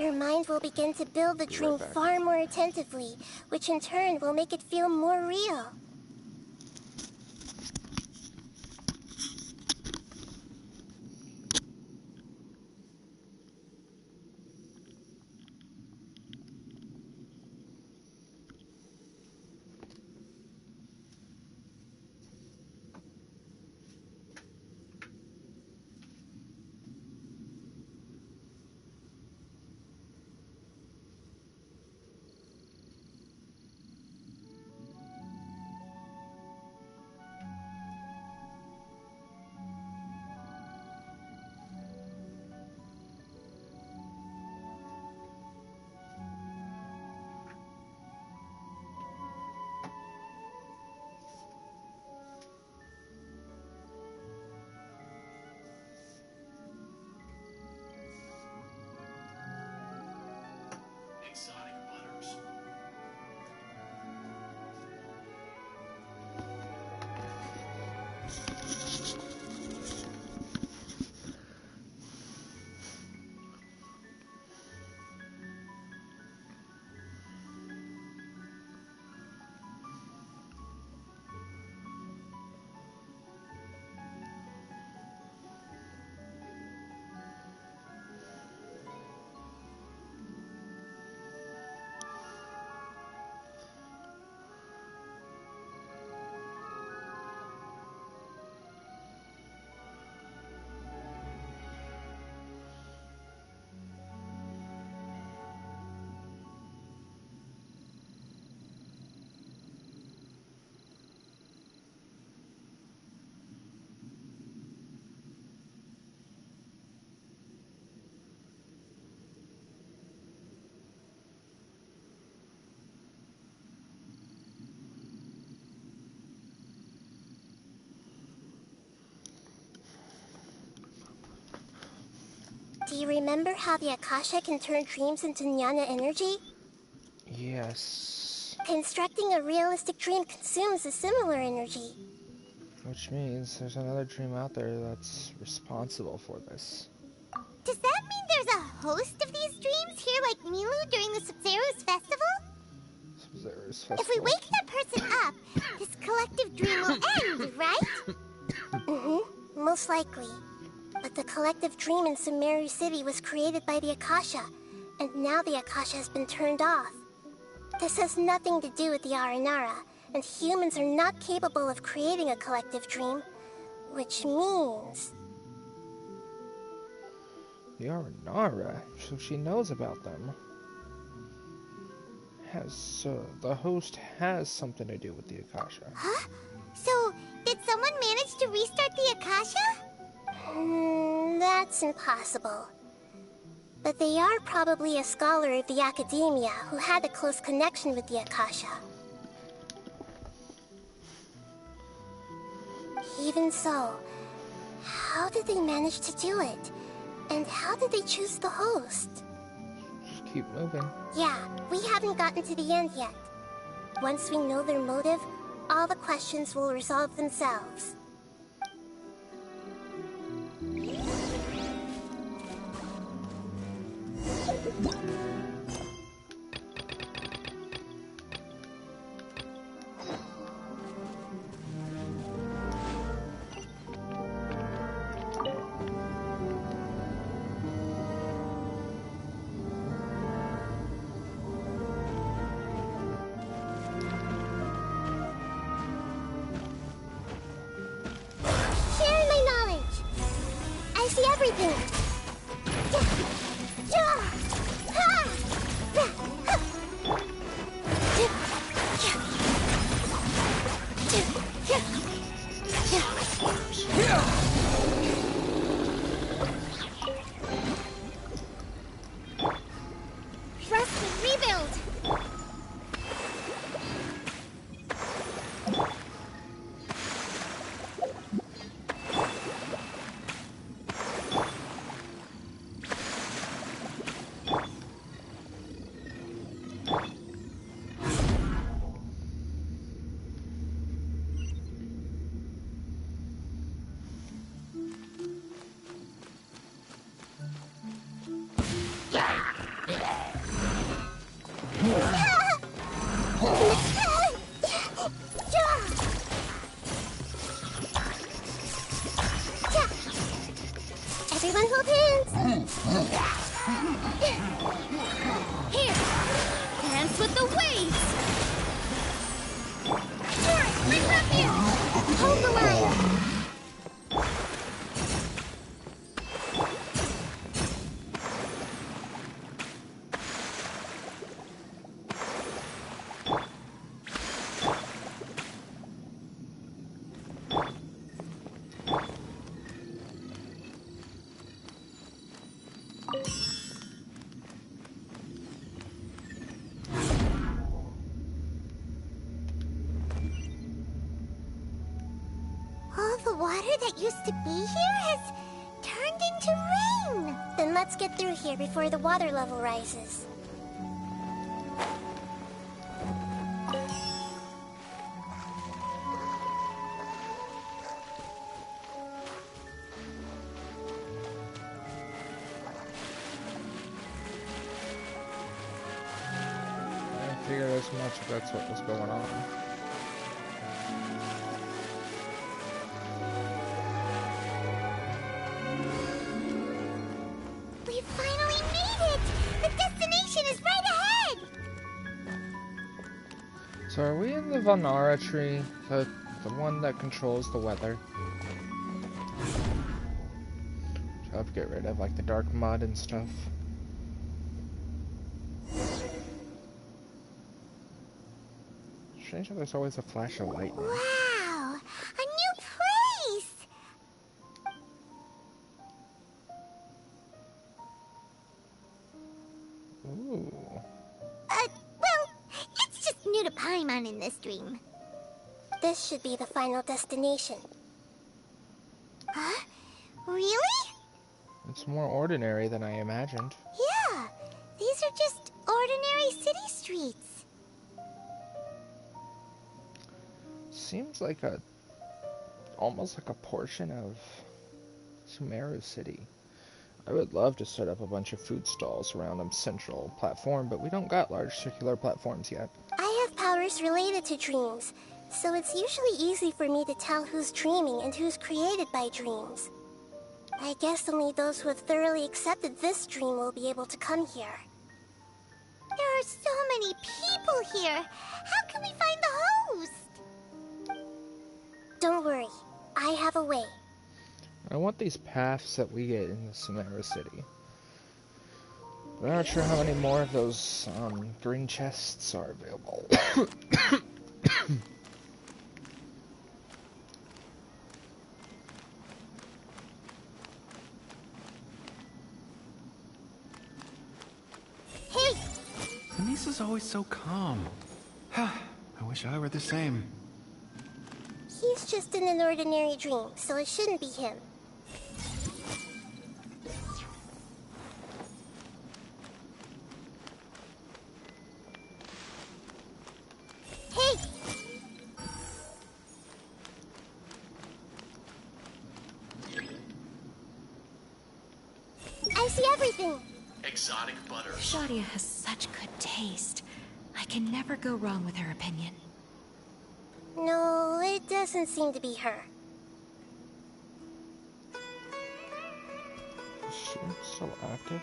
Her mind will begin to build the dream far more attentively, which in turn will make it feel more real. Do you remember how the Akasha can turn dreams into jnana energy? Yes. Constructing a realistic dream consumes a similar energy. Which means there's another dream out there that's responsible for this. Does that mean there's a host of these dreams here like Milu during the Sub-Zero's festival? Sub-Zero's festival? If we wake that person up, this collective dream will end, right? Mm-hmm, most likely. But the collective dream in Sumeru City was created by the Akasha, and now the Akasha has been turned off. This has nothing to do with the Aranara, and humans are not capable of creating a collective dream, which means... The Aranara, so she knows about them. The host has something to do with the Akasha. Huh? So, did someone manage to restart the Akasha? That's impossible. But they are probably a scholar of the Academia who had a close connection with the Akasha. Even so, how did they manage to do it? And how did they choose the host? Just keep moving. Yeah, we haven't gotten to the end yet. Once we know their motive, all the questions will resolve themselves. Everyone hold hands. Here, dance with the waves. Sure, bring it up here. Hold the line. All the water that used to be here has turned into rain. Then let's get through here before the water level rises. I figured as much if that's what was going on. We finally made it! The destination is right ahead! So are we in the Vanara tree? The one that controls the weather? Which I'll have to get rid of, like the dark mud and stuff. Strange how there's always a flash of lightning. Wow! A new place! Ooh. Well, it's just new to Paimon in this dream. This should be the final destination. Huh? Really? It's more ordinary than I imagined. Yeah, these are just ordinary city streets. Seems like almost like a portion of Sumeru City. I would love to set up a bunch of food stalls around a central platform, but we don't got large circular platforms yet. I have powers related to dreams, so it's usually easy for me to tell who's dreaming and who's created by dreams. I guess only those who have thoroughly accepted this dream will be able to come here. There are so many people here. How can we find the host? Don't worry, I have a way. I want these paths that we get in the Sumeru City. But I'm not sure how many more of those green chests are available. Hey! Anissa's always so calm. I wish I were the same. He's just in an ordinary dream, so it shouldn't be him. Hey! I see everything! Exotic butter. Shadia has such good taste. I can never go wrong with her opinion. No, it doesn't seem to be her. Is she still active?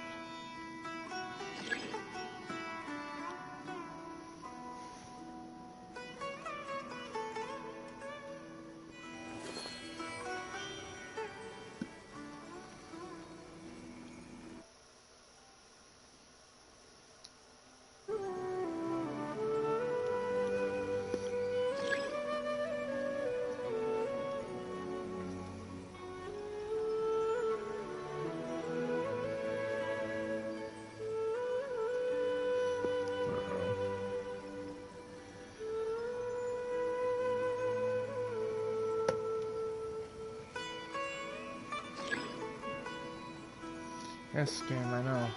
Yes, game, I know.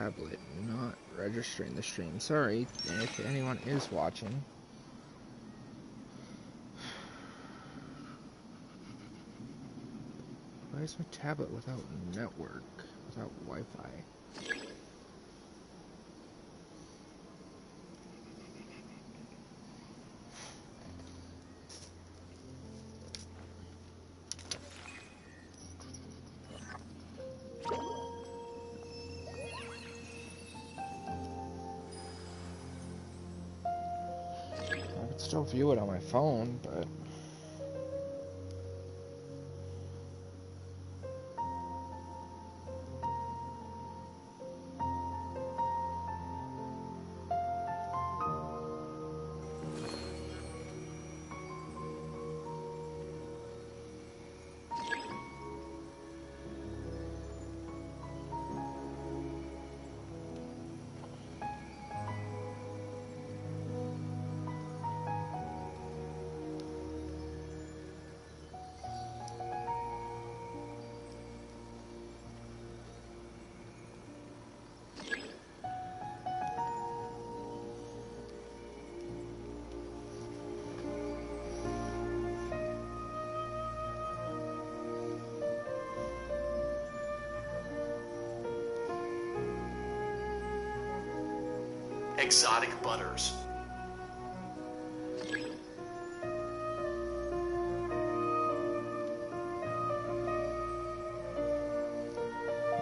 tablet, not registering the stream. Sorry if anyone is watching. Why is my tablet without network, without Wi-Fi? I can still view it on my phone, but... Exotic butters.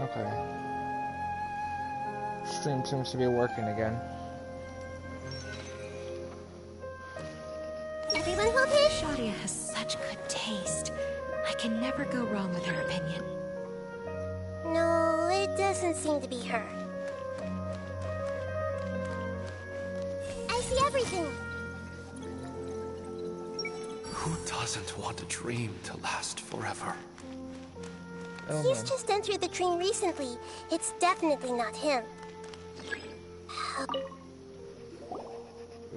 Okay. Stream seems to be working again. Everyone hold hands. Shadia has such good taste. I can never go wrong with her opinion. No, it doesn't seem to be her. I see everything. Who doesn't want a dream to last forever? Oh, He's man. just entered the dream recently. It's definitely not him.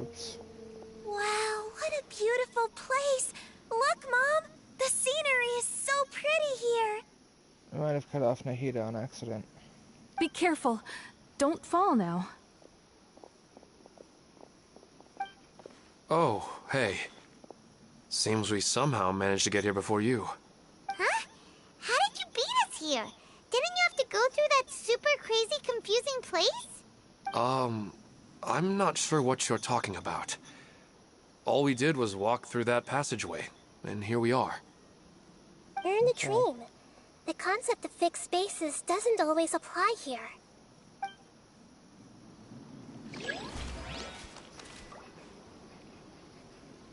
Oops. Wow, what a beautiful place! Look, Mom! The scenery is so pretty here! I might have cut off Nahida on accident. Be careful. Don't fall now. Oh, hey. Seems we somehow managed to get here before you. Huh? How did you beat us here? Didn't you have to go through that super crazy, confusing place? I'm not sure what you're talking about. All we did was walk through that passageway, and here we are. We're in a dream. The concept of fixed spaces doesn't always apply here.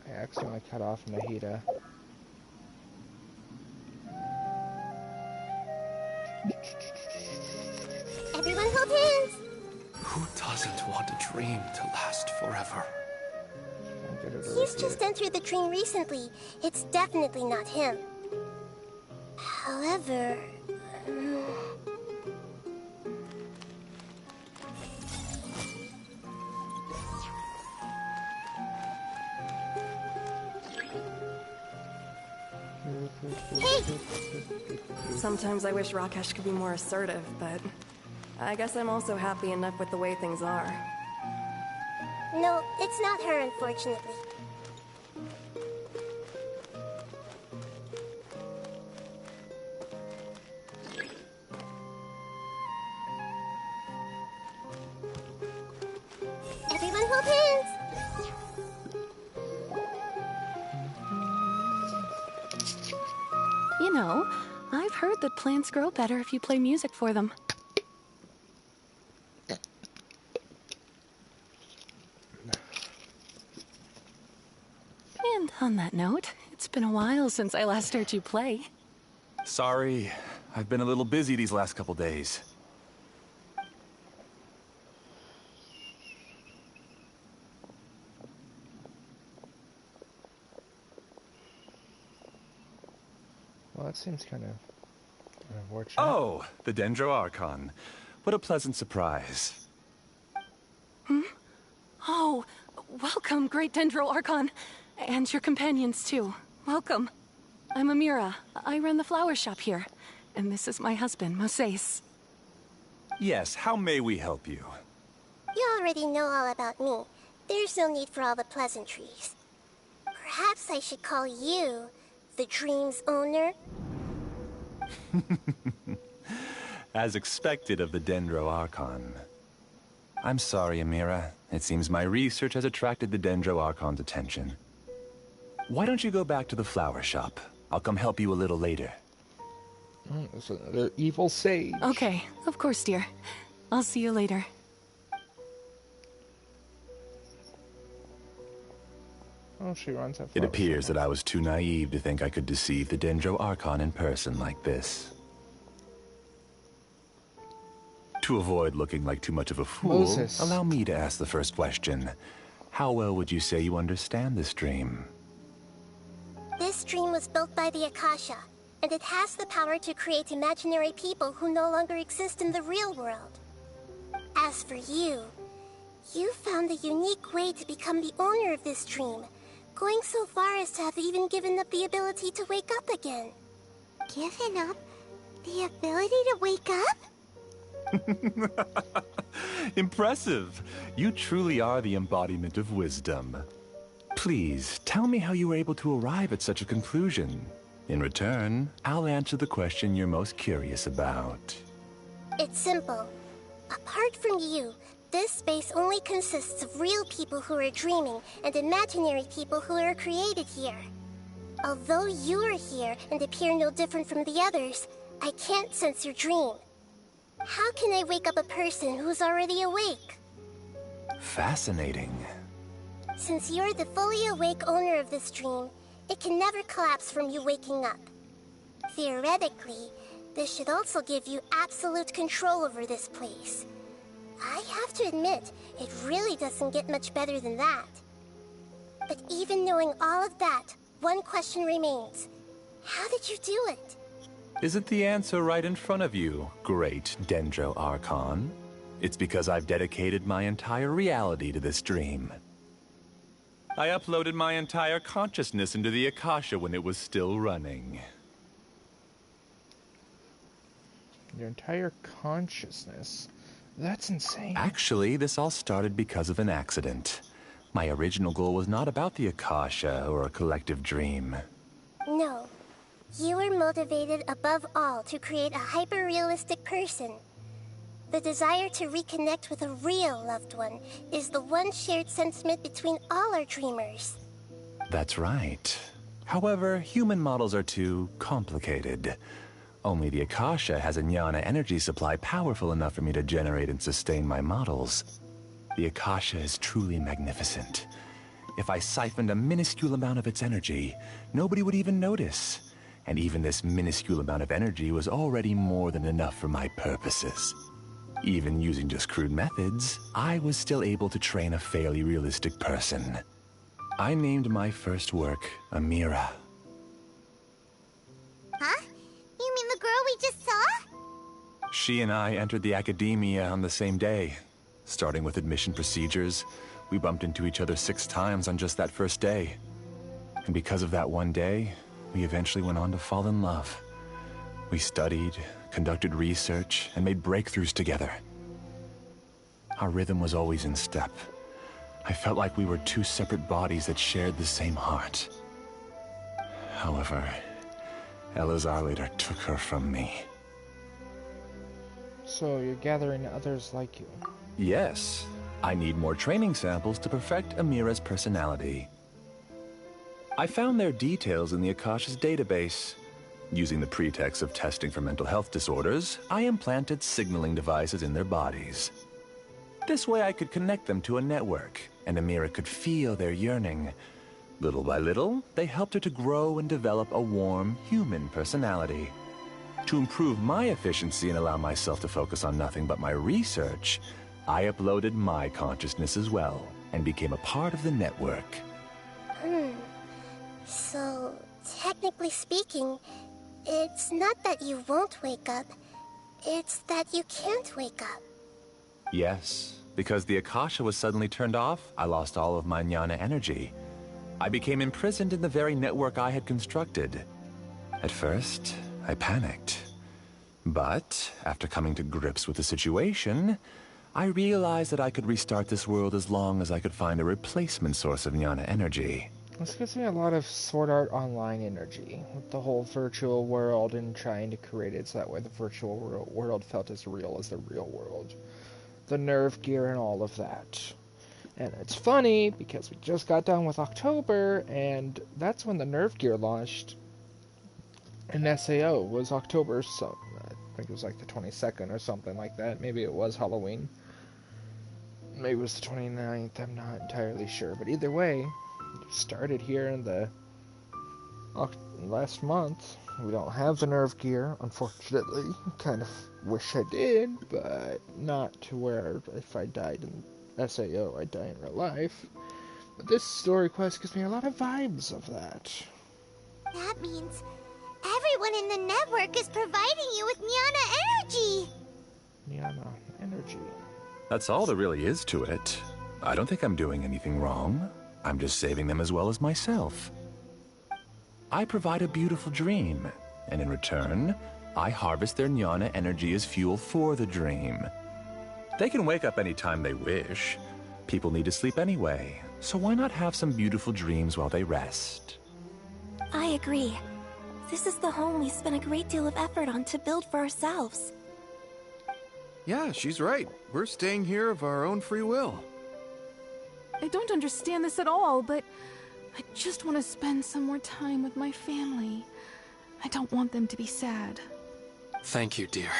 I accidentally cut off Nahida. Everyone hold hands. Who doesn't want a dream to last forever? He's just entered the dream recently. It's definitely not him. However... Hey! Sometimes I wish Rakesh could be more assertive, but I guess I'm also happy enough with the way things are. No, it's not her, unfortunately. Everyone hold hands! You know, I've heard that plants grow better if you play music for them. And on that note, it's been a while since I last heard you play. Sorry, I've been a little busy these last couple days. Well, that seems kind of unfortunate. Oh, the Dendro Archon. What a pleasant surprise. Hmm? Oh, welcome, Great Dendro Archon. And your companions, too. Welcome. I'm Amira. I run the flower shop here. And this is my husband, Moses. Yes, how may we help you? You already know all about me. There's no need for all the pleasantries. Perhaps I should call you the dream's owner? As expected of the Dendro Archon. I'm sorry, Amira. It seems my research has attracted the Dendro Archon's attention. Why don't you go back to the flower shop? I'll come help you a little later. It's another evil sage. Okay, of course, dear. I'll see you later. Oh, she runs that It appears that I was too naive to think I could deceive the Dendro Archon in person like this. To avoid looking like too much of a fool, Moses. allow me to ask the first question. How well would you say you understand this dream? This dream was built by the Akasha, and it has the power to create imaginary people who no longer exist in the real world. As for you, you found a unique way to become the owner of this dream, going so far as to have even given up the ability to wake up again. Given up the ability to wake up? Impressive! You truly are the embodiment of wisdom. Please, tell me how you were able to arrive at such a conclusion. In return, I'll answer the question you're most curious about. It's simple. Apart from you, this space only consists of real people who are dreaming and imaginary people who are created here. Although you are here and appear no different from the others, I can't sense your dream. How can I wake up a person who's already awake? Fascinating. Since you're the fully awake owner of this dream, it can never collapse from you waking up. Theoretically, this should also give you absolute control over this place. I have to admit, it really doesn't get much better than that. But even knowing all of that, one question remains. How did you do it? Isn't the answer right in front of you, great Dendro Archon? It's because I've dedicated my entire reality to this dream. I uploaded my entire consciousness into the Akasha when it was still running. Your entire consciousness? That's insane. Actually, this all started because of an accident. My original goal was not about the Akasha or a collective dream. No. You were motivated above all to create a hyper-realistic person. The desire to reconnect with a real loved one is the one shared sentiment between all our dreamers. That's right. However, human models are too complicated. Only the Akasha has a jnana energy supply powerful enough for me to generate and sustain my models. The Akasha is truly magnificent. If I siphoned a minuscule amount of its energy, nobody would even notice. And even this minuscule amount of energy was already more than enough for my purposes. Even using just crude methods, I was still able to train a fairly realistic person. I named my first work Amira. Huh? You mean the girl we just saw? She and I entered the academia on the same day. Starting with admission procedures, we bumped into each other 6 times on just that first day. And because of that one day, we eventually went on to fall in love. We studied, conducted research, and made breakthroughs together. Our rhythm was always in step. I felt like we were 2 separate bodies that shared the same heart. However, Elazar later took her from me. So you're gathering others like you. Yes, I need more training samples to perfect Amira's personality. I found their details in the Akasha's database. Using the pretext of testing for mental health disorders, I implanted signaling devices in their bodies. This way I could connect them to a network, and Amira could feel their yearning. Little by little, they helped her to grow and develop a warm, human personality. To improve my efficiency and allow myself to focus on nothing but my research, I uploaded my consciousness as well, and became a part of the network. So, technically speaking, it's not that you won't wake up, it's that you can't wake up. Yes, because the Akasha was suddenly turned off, I lost all of my jnana energy. I became imprisoned in the very network I had constructed. At first, I panicked. But after coming to grips with the situation, I realized that I could restart this world as long as I could find a replacement source of Jnana energy. This gives me a lot of Sword Art Online energy, with the whole virtual world and trying to create it so that way the virtual world felt as real as the real world. The nerve gear and all of that. And it's funny, because we just got done with October, and that's when the nerve gear launched. And SAO was October, so I think it was like the 22nd or something like that. Maybe it was Halloween. Maybe it was the 29th, I'm not entirely sure. But either way, it started here in the last month. We don't have the nerve gear, unfortunately. Kind of wish I did, but not to where if I died in SAO, I'd die in real life. But this story quest gives me a lot of vibes of that. That means everyone in the network is providing you with Jnana energy! Jnana energy. That's all there really is to it. I don't think I'm doing anything wrong. I'm just saving them as well as myself. I provide a beautiful dream, and in return, I harvest their Jnana energy as fuel for the dream. They can wake up any time they wish. People need to sleep anyway, so why not have some beautiful dreams while they rest? I agree. This is the home we spent a great deal of effort on to build for ourselves. Yeah, she's right. We're staying here of our own free will. I don't understand this at all, but I just want to spend some more time with my family. I don't want them to be sad. Thank you, dear.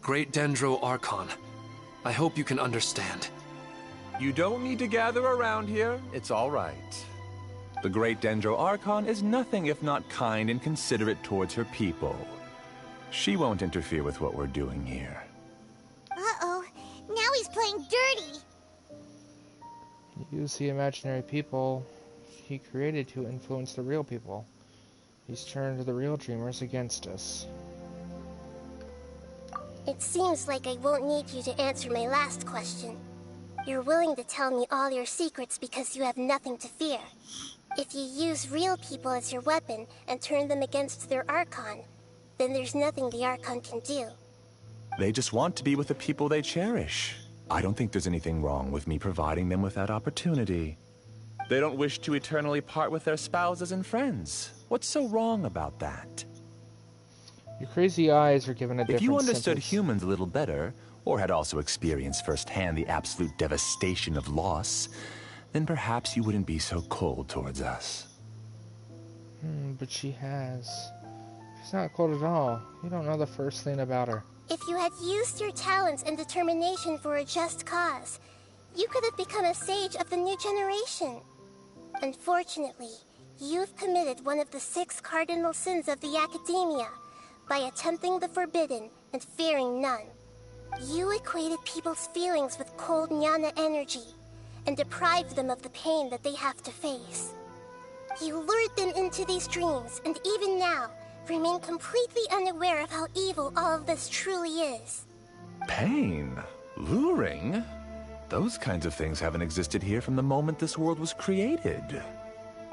Great Dendro Archon, I hope you can understand. You don't need to gather around here. It's all right. The Great Dendro Archon is nothing if not kind and considerate towards her people. She won't interfere with what we're doing here. Uh-oh, now he's playing dirty! Use the imaginary people he created to influence the real people. He's turned the real dreamers against us. It seems like I won't need you to answer my last question. You're willing to tell me all your secrets because you have nothing to fear. If you use real people as your weapon and turn them against their Archon, then there's nothing the Archon can do. They just want to be with the people they cherish. I don't think there's anything wrong with me providing them with that opportunity. They don't wish to eternally part with their spouses and friends. What's so wrong about that? Your crazy eyes are given a different If you understood sentence. humans a little better, or had also experienced firsthand the absolute devastation of loss, then perhaps you wouldn't be so cold towards us. But she has. She's not cold at all. You don't know the first thing about her. If you had used your talents and determination for a just cause, you could have become a sage of the new generation. Unfortunately, you've committed one of the 6 cardinal sins of the Academia by attempting the forbidden and fearing none. You equated people's feelings with cold Jnana energy and deprived them of the pain that they have to face. You lured them into these dreams, and even now, remain completely unaware of how evil all of this truly is. Pain? Luring? Those kinds of things haven't existed here from the moment this world was created.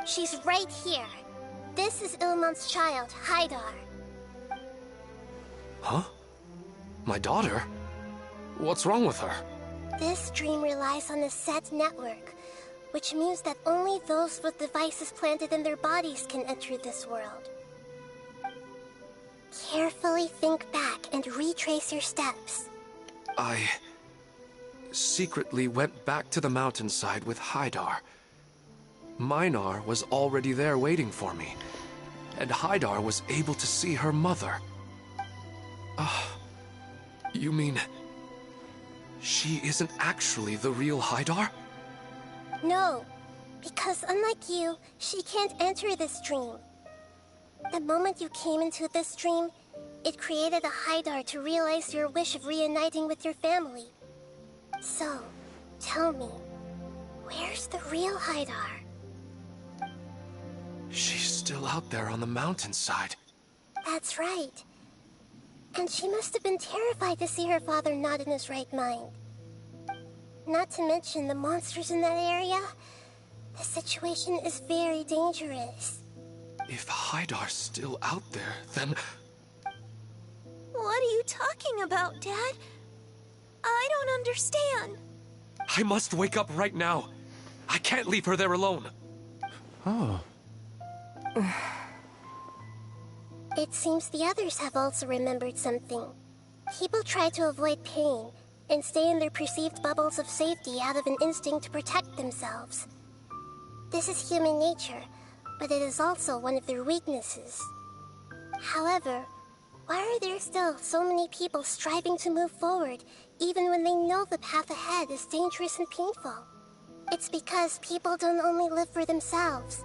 She's right here. This is Ilmon's child, Haidar. Huh? My daughter? What's wrong with her? This dream relies on a set network, which means that only those with devices planted in their bodies can enter this world. Carefully think back and retrace your steps. I secretly went back to the mountainside with Haidar. Minar was already there waiting for me, and Haidar was able to see her mother. You mean she isn't actually the real Haidar? No, because unlike you, she can't enter this dream. The moment you came into this dream, it created a Haidar to realize your wish of reuniting with your family. So, tell me, where's the real Haidar? She's still out there on the mountainside. That's right. And she must have been terrified to see her father not in his right mind. Not to mention the monsters in that area. The situation is very dangerous. If Haidar's still out there, then... What are you talking about, Dad? I don't understand. I must wake up right now. I can't leave her there alone. Oh. It seems the others have also remembered something. People try to avoid pain and stay in their perceived bubbles of safety out of an instinct to protect themselves. This is human nature, but it is also one of their weaknesses. However, why are there still so many people striving to move forward, even when they know the path ahead is dangerous and painful? It's because people don't only live for themselves.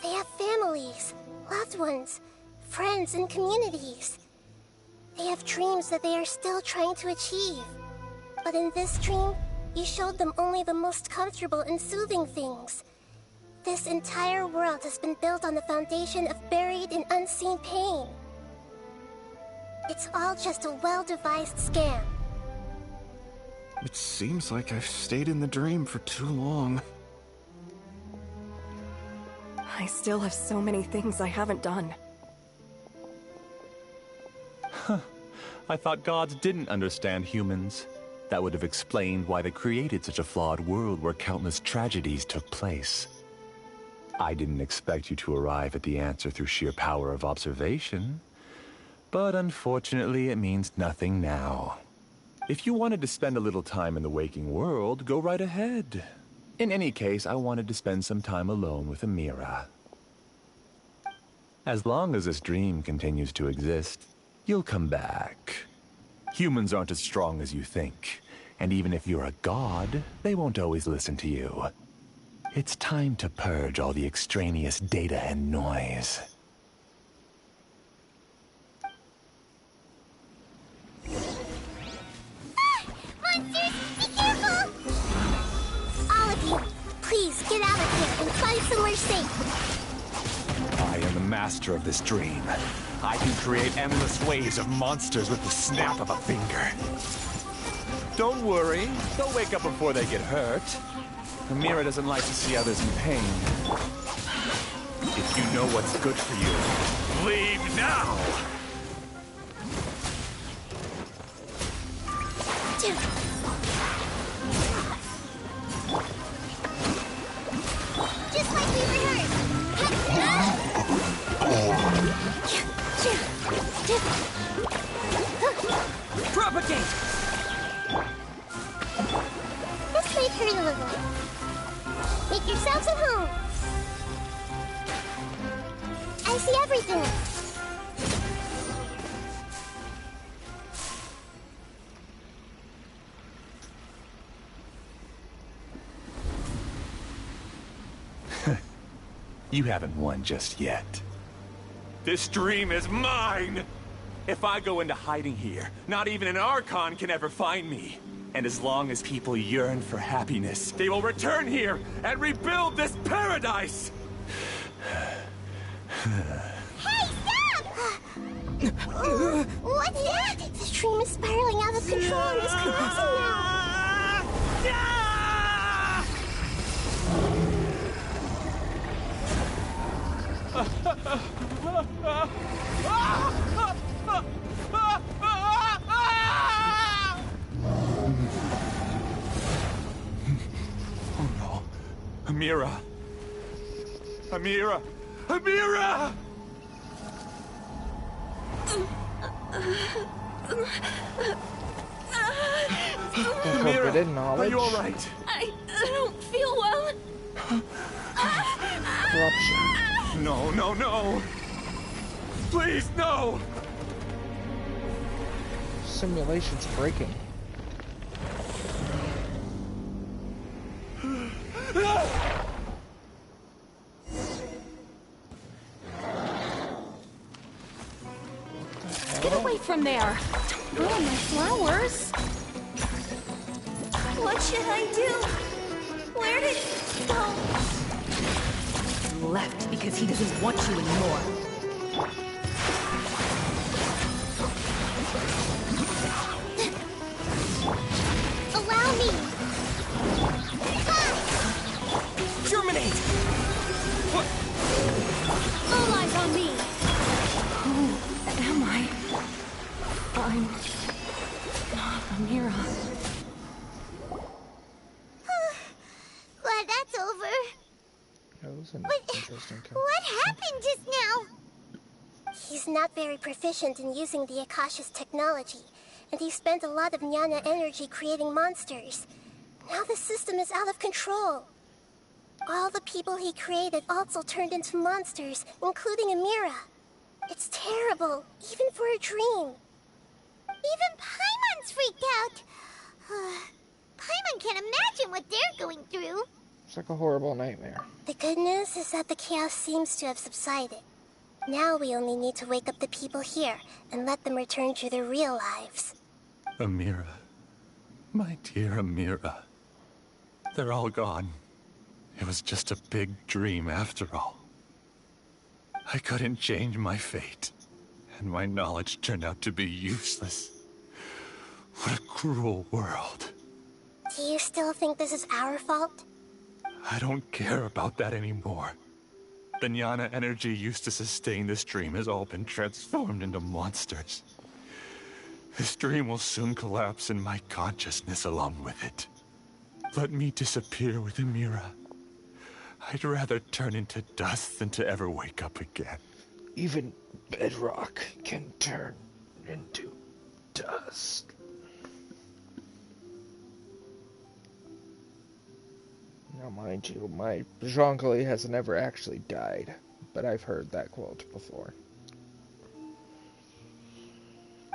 They have families, loved ones, friends, and communities. They have dreams that they are still trying to achieve. But in this dream, you showed them only the most comfortable and soothing things. This entire world has been built on the foundation of buried and unseen pain. It's all just a well-devised scam. It seems like I've stayed in the dream for too long. I still have so many things I haven't done. Huh. I thought gods didn't understand humans. That would have explained why they created such a flawed world where countless tragedies took place. I didn't expect you to arrive at the answer through sheer power of observation. But unfortunately, it means nothing now. If you wanted to spend a little time in the waking world, go right ahead. In any case, I wanted to spend some time alone with Amira. As long as this dream continues to exist, you'll come back. Humans aren't as strong as you think, and even if you're a god, they won't always listen to you. It's time to purge all the extraneous data and noise. Monsters, be careful! All of you, please get out of here and find somewhere safe. I am the master of this dream. I can create endless waves of monsters with the snap of a finger. Don't worry, they'll wake up before they get hurt. Amira doesn't like to see others in pain. If you know what's good for you, leave now! Just like we rehearsed. Propagate! Let's make her a little. Make yourselves at home. I see everything. You haven't won just yet. This dream is mine! If I go into hiding here, not even an Archon can ever find me. And as long as people yearn for happiness, they will return here and rebuild this paradise! Hey, stop! What's that? The dream is spiraling out of control and is collapsing now. Oh no. Amira! Amira! Amira! Forbidden knowledge. Are you alright? I don't feel well. Corruption. No, no, no! Please, no! Simulation's breaking. Get away from there! Don't ruin my flowers! What should I do? Where did he go? You left because he doesn't want you anymore. Allow me. Germinate! What? All eyes on me! Who am I? I'm was an interesting conversation. What happened just now? He's not very proficient in using the Akasha's technology, and he spent a lot of Jnana energy creating monsters. Now the system is out of control. All the people he created also turned into monsters, including Amira. It's terrible, even for a dream. Even Paimon's freaked out. Paimon can't imagine what they're going through. It's like a horrible nightmare. The good news is that the chaos seems to have subsided. Now we only need to wake up the people here and let them return to their real lives. Amira. My dear Amira. They're all gone. It was just a big dream after all. I couldn't change my fate, and my knowledge turned out to be useless. What a cruel world. Do you still think this is our fault? I don't care about that anymore. The Jnana energy used to sustain this dream has all been transformed into monsters. This dream will soon collapse and my consciousness along with it. Let me disappear with Amira. I'd rather turn into dust than to ever wake up again. Even bedrock can turn into dust. Now, mind you, my Zhongli has never actually died, but I've heard that quote before.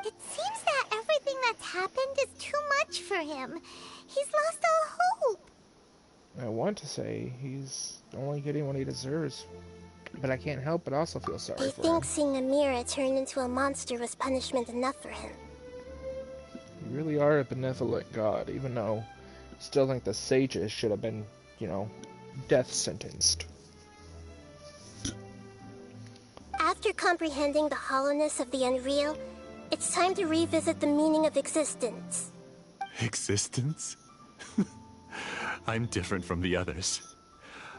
It seems that everything that's happened is too much for him. He's lost all hope. I want to say he's only getting what he deserves, but I can't help but also feel sorry for him. I think seeing Amira turn into a monster was punishment enough for him. You really are a benevolent god, even though I still think the sages should have been, death sentenced. After comprehending the hollowness of the unreal, it's time to revisit the meaning of existence. Existence? I'm different from the others.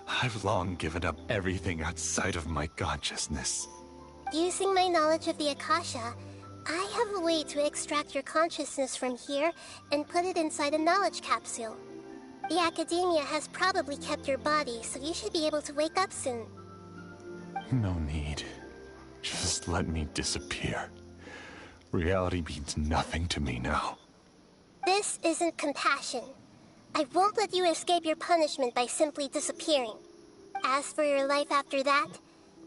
I've long given up everything outside of my consciousness. Using my knowledge of the Akasha, I have a way to extract your consciousness from here and put it inside a knowledge capsule. The Academia has probably kept your body, so you should be able to wake up soon. No need. Just let me disappear. Reality means nothing to me now. This isn't compassion. I won't let you escape your punishment by simply disappearing. As for your life after that,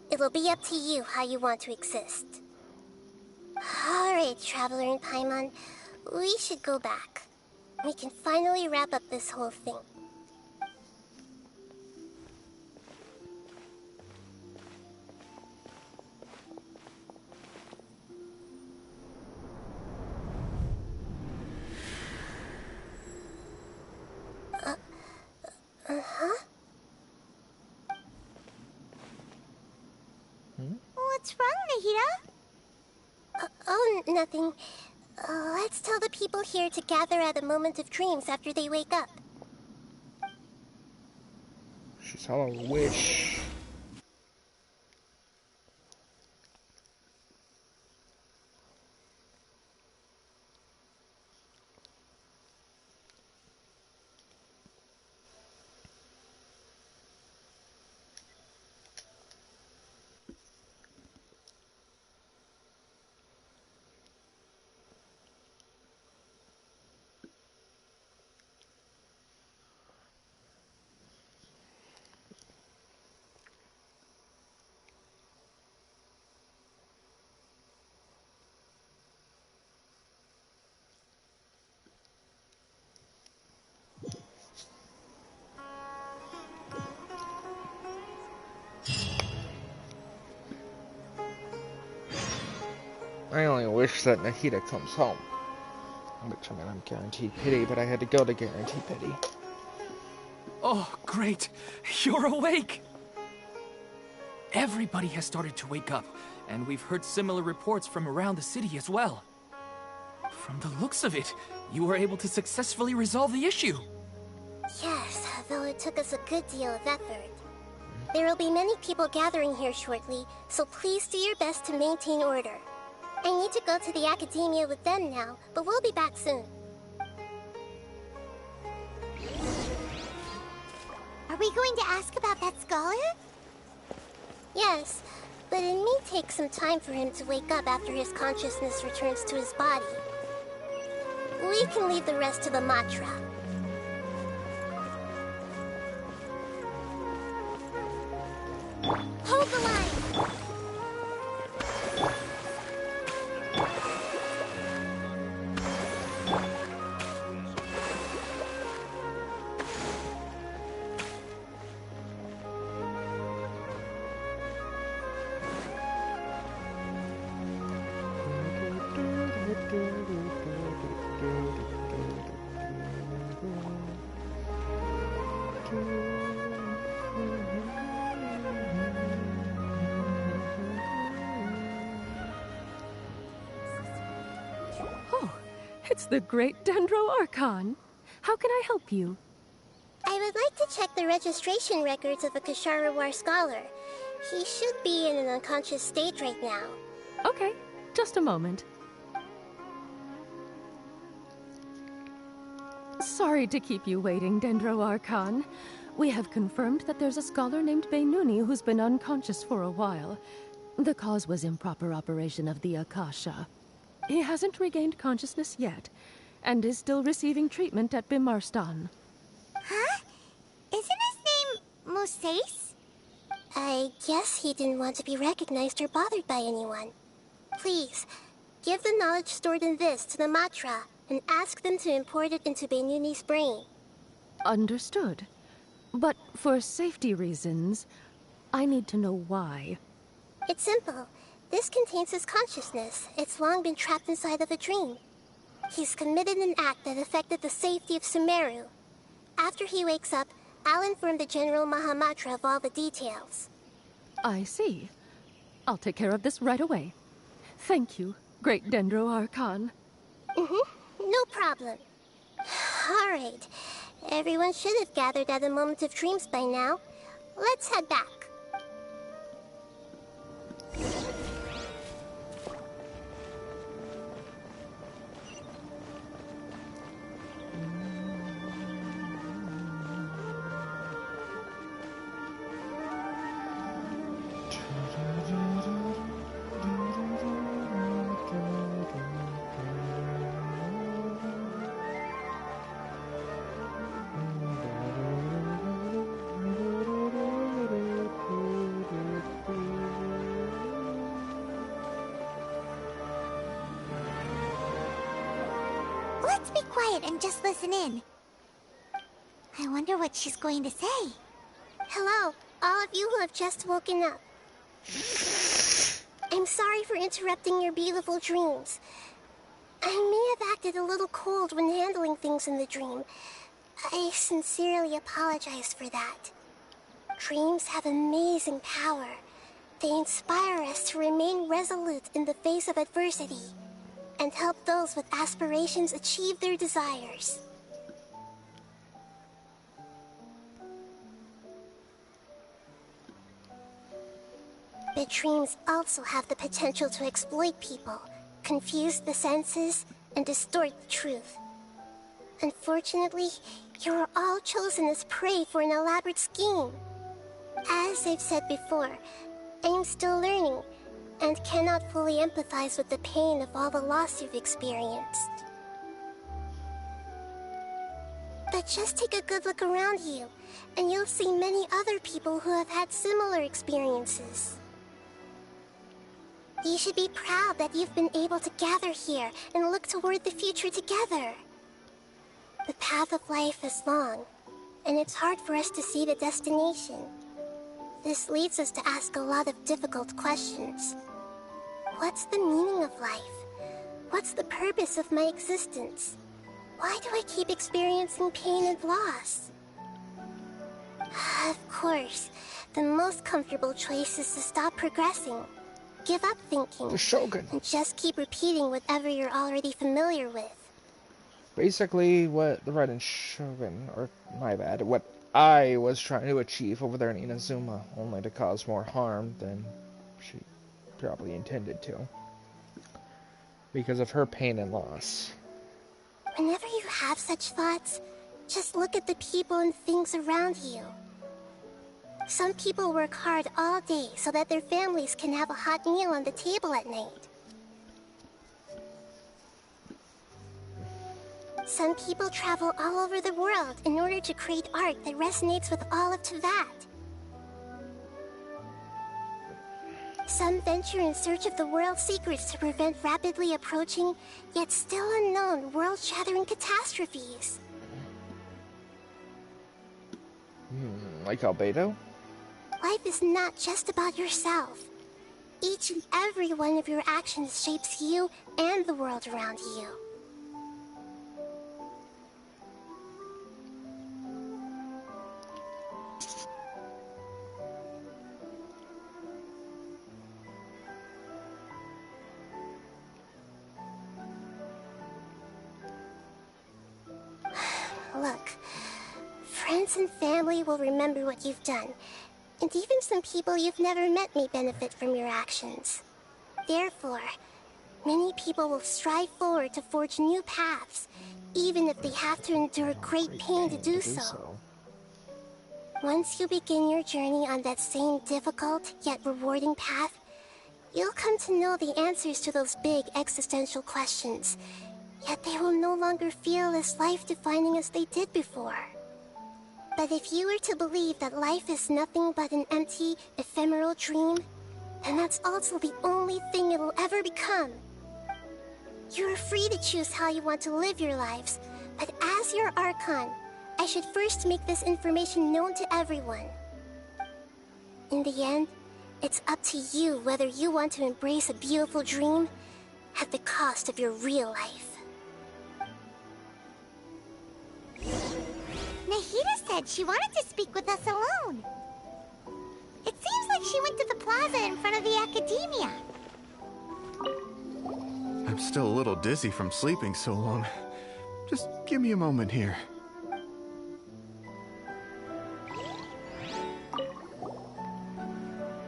it will be up to you how you want to exist. Alright, Traveler and Paimon, we should go back. We can finally wrap up this whole thing. What's wrong, Nahida? Oh, nothing. Let's tell the people here to gather at a moment of dreams after they wake up. She saw a wish. I only wish that Nahida comes home. Which, I'm guaranteed pity, but I had to go to guarantee pity. Oh, great! You're awake! Everybody has started to wake up, and we've heard similar reports from around the city as well. From the looks of it, you were able to successfully resolve the issue. Yes, though it took us a good deal of effort. There will be many people gathering here shortly, so please do your best to maintain order. I need to go to the Academia with them now, but we'll be back soon. Are we going to ask about that scholar? Yes, but it may take some time for him to wake up after his consciousness returns to his body. We can leave the rest to the Matra. Hold the line! Oh, it's the great Dendro Archon. How can I help you? I would like to check the registration records of a Kasharawar scholar. He should be in an unconscious state right now. Okay, just a moment. Sorry to keep you waiting, Dendro Archon. We have confirmed that there's a scholar named Beinuni who's been unconscious for a while. The cause was improper operation of the Akasha. He hasn't regained consciousness yet, and is still receiving treatment at Bimarstan. Huh? Isn't his name Musace? I guess he didn't want to be recognized or bothered by anyone. Please, give the knowledge stored in this to the Matra, and ask them to import it into Beinuni's brain. Understood. But for safety reasons, I need to know why. It's simple. This contains his consciousness. It's long been trapped inside of a dream. He's committed an act that affected the safety of Sumeru. After he wakes up, I'll inform the General Mahamatra of all the details. I see. I'll take care of this right away. Thank you, great Dendro Archon. No problem. All right. Everyone should have gathered at a moment of dreams by now. Let's head back. Let's be quiet and just listen in. I wonder what she's going to say. Hello, all of you who have just woken up. I'm sorry for interrupting your beautiful dreams. I may have acted a little cold when handling things in the dream. I sincerely apologize for that. Dreams have amazing power. They inspire us to remain resolute in the face of adversity and help those with aspirations achieve their desires. But dreams also have the potential to exploit people, confuse the senses, and distort the truth. Unfortunately, you are all chosen as prey for an elaborate scheme. As I've said before, I am still learning, and cannot fully empathize with the pain of all the loss you've experienced. But just take a good look around you, and you'll see many other people who have had similar experiences. You should be proud that you've been able to gather here and look toward the future together. The path of life is long, and it's hard for us to see the destination. This leads us to ask a lot of difficult questions. What's the meaning of life? What's the purpose of my existence? Why do I keep experiencing pain and loss? Of course, the most comfortable choice is to stop progressing. Give up thinking. The Shogun. And just keep repeating whatever you're already familiar with. Basically, what the Red and Shogun, or my bad, what I was trying to achieve over there in Inazuma, only to cause more harm than she probably intended to. Because of her pain and loss. Whenever you have such thoughts, just look at the people and things around you. Some people work hard all day so that their families can have a hot meal on the table at night. Some people travel all over the world in order to create art that resonates with all of Teyvat. Some venture in search of the world's secrets to prevent rapidly approaching, yet still unknown, world-shattering catastrophes. Like Albedo? Life is not just about yourself. Each and every one of your actions shapes you and the world around you. Look, friends and family will remember what you've done, and even some people you've never met may benefit from your actions. Therefore, many people will strive forward to forge new paths, even if they have to endure great pain to do so. Once you begin your journey on that same difficult yet rewarding path, you'll come to know the answers to those big existential questions, yet they will no longer feel as life-defining as they did before. But if you were to believe that life is nothing but an empty, ephemeral dream, then that's also the only thing it will ever become. You are free to choose how you want to live your lives, but as your Archon, I should first make this information known to everyone. In the end, it's up to you whether you want to embrace a beautiful dream at the cost of your real life. Nahida said she wanted to speak with us alone. It seems like she went to the plaza in front of the academia. I'm still a little dizzy from sleeping so long. Just give me a moment here.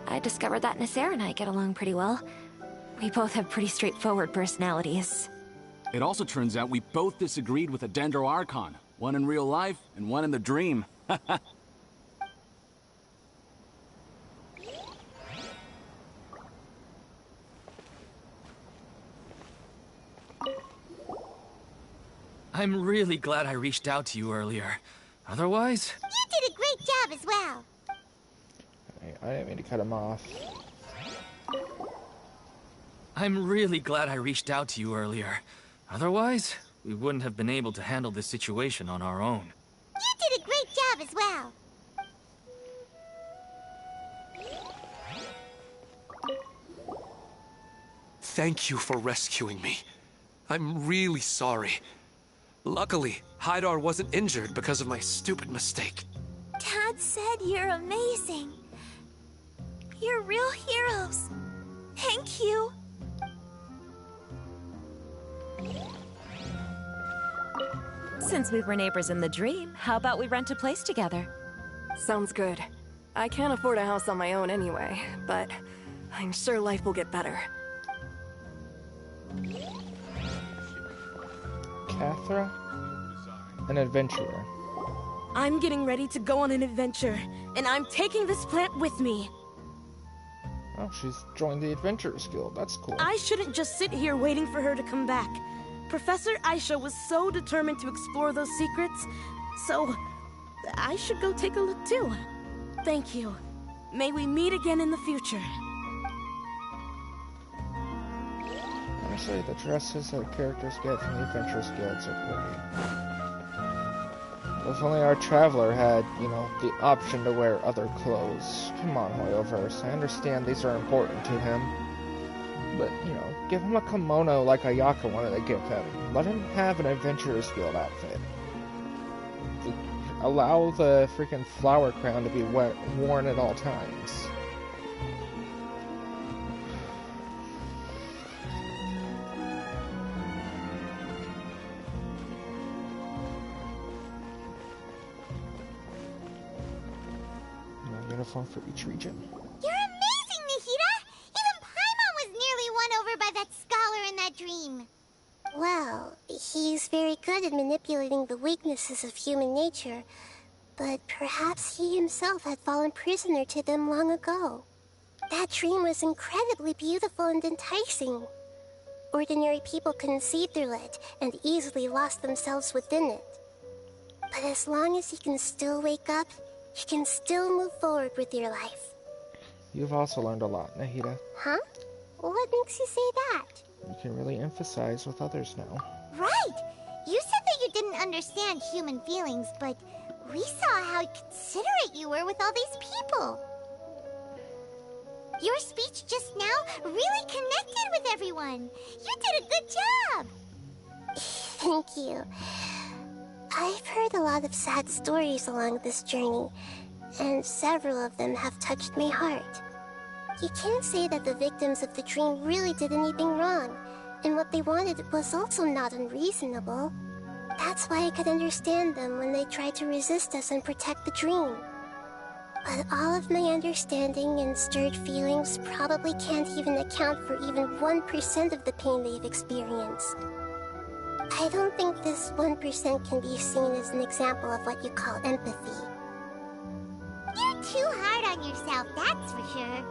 I discovered that Nasser and I get along pretty well. We both have pretty straightforward personalities. It also turns out we both disagreed with a Dendro Archon. One in real life, and one in the dream. I'm really glad I reached out to you earlier. Otherwise... You did a great job as well. I didn't mean to cut him off. I'm really glad I reached out to you earlier. Otherwise, we wouldn't have been able to handle this situation on our own. You did a great job as well. Thank you for rescuing me. I'm really sorry. Luckily, Haidar wasn't injured because of my stupid mistake. Dad said you're amazing. You're real heroes. Thank you. Since we were neighbors in the dream, how about we rent a place together? Sounds good. I can't afford a house on my own anyway, but I'm sure life will get better. Cathra? An adventurer. I'm getting ready to go on an adventure, and I'm taking this plant with me. Oh, she's joined the Adventurers Guild. That's cool. I shouldn't just sit here waiting for her to come back. Professor Aisha was so determined to explore those secrets, so I should go take a look too. Thank you. May we meet again in the future. Honestly, the dresses that characters get from the Adventurers Guilds are pretty. If only our traveler had, you know, the option to wear other clothes. Come on, Hoyoverse. I understand these are important to him. But, you know, give him a kimono like Ayaka wanted to give him. Let him have an Adventurers Guild outfit. Allow the freaking flower crown to be worn at all times. Uniform for each region. You're amazing, Nahida! Even Paimon was nearly won over by that scholar in that dream. Well, he's very good at manipulating the weaknesses of human nature, But perhaps he himself had fallen prisoner to them long ago. That dream was incredibly beautiful and enticing. Ordinary people couldn't see through it and easily lost themselves within it. But as long as you can still wake up, you can still move forward with your life. You've also learned a lot, Nahida. Huh? What makes you say that? You can really empathize with others now. Right! You said that you didn't understand human feelings, but we saw how considerate you were with all these people. Your speech just now really connected with everyone. You did a good job. Thank you. I've heard a lot of sad stories along this journey, and several of them have touched my heart. You can't say that the victims of the dream really did anything wrong, and what they wanted was also not unreasonable. That's why I could understand them when they tried to resist us and protect the dream. But all of my understanding and stirred feelings probably can't even account for even 1% of the pain they've experienced. I don't think this 1% can be seen as an example of what you call empathy. You're too hard on yourself, that's for sure.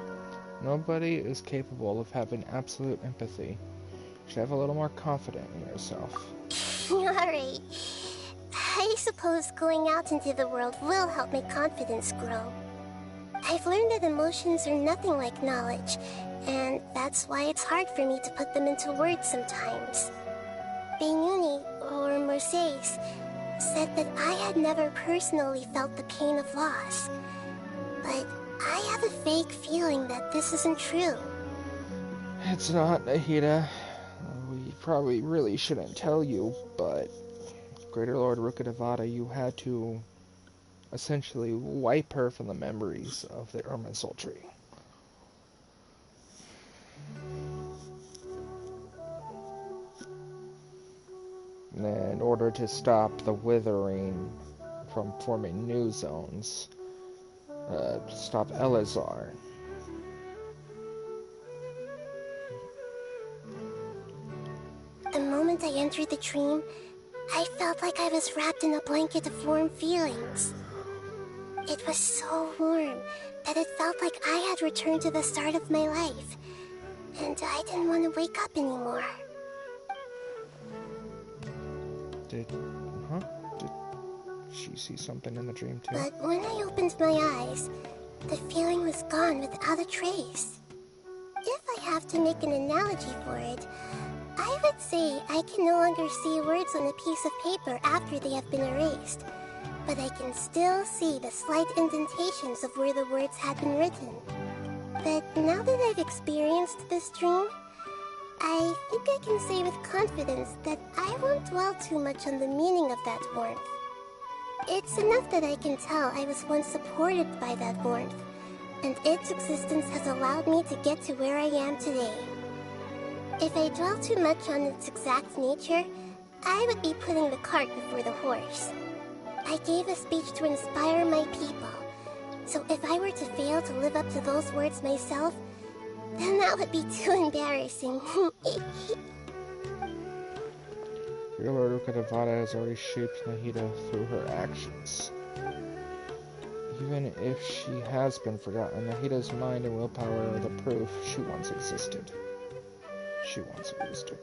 Nobody is capable of having absolute empathy. You should have a little more confidence in yourself. Alright. I suppose going out into the world will help my confidence grow. I've learned that emotions are nothing like knowledge, and that's why it's hard for me to put them into words sometimes. Benuni, or Mercedes, said that I had never personally felt the pain of loss. But I have a vague feeling that this isn't true. It's not, Nahida. We probably really shouldn't tell you, but Greater Lord Rukkhadevata, you had to essentially wipe her from the memories of the Irminsul tree. In order to stop the withering from forming new zones, stop Elazar. The moment I entered the dream, I felt like I was wrapped in a blanket of warm feelings. It was so warm that it felt like I had returned to the start of my life, and I didn't want to wake up anymore. Did she see something in the dream too? But when I opened my eyes, the feeling was gone without a trace. If I have to make an analogy for it, I would say I can no longer see words on a piece of paper after they have been erased, but I can still see the slight indentations of where the words had been written. But now that I've experienced this dream, I think I can say with confidence that I won't dwell too much on the meaning of that warmth. It's enough that I can tell I was once supported by that warmth, and its existence has allowed me to get to where I am today. If I dwell too much on its exact nature, I would be putting the cart before the horse. I gave a speech to inspire my people, so if I were to fail to live up to those words myself, then that would be too embarrassing. Your Lord Rukkhadevata has already shaped Nahida through her actions. Even if she has been forgotten, Nahida's mind and willpower are the proof she once existed. She once existed.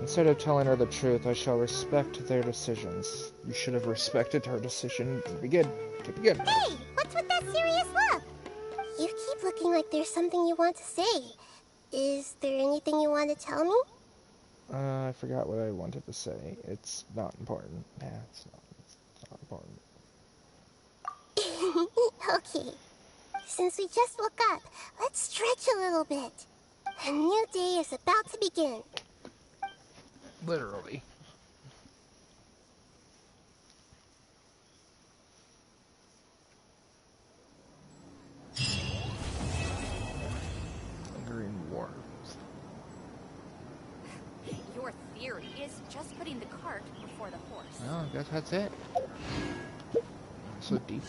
Instead of telling her the truth, I shall respect their decisions. You should have respected her decision to begin. Hey, what's with that serious look? You keep looking like there's something you want to say. Is there anything you want to tell me? I forgot what I wanted to say. It's not important. Yeah, it's not important. Okay. Since we just woke up, let's stretch a little bit. A new day is about to begin. Literally. Green warmth. Your theory is just putting the cart before the horse. No, I guess that's it. So deep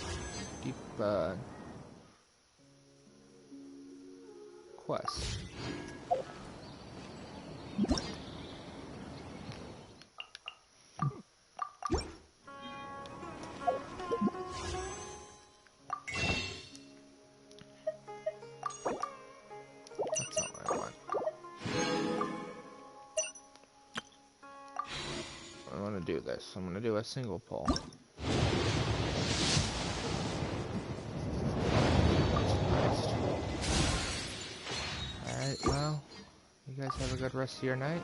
quest. do this. I'm gonna do a single pull. Alright, well, you guys have a good rest of your night.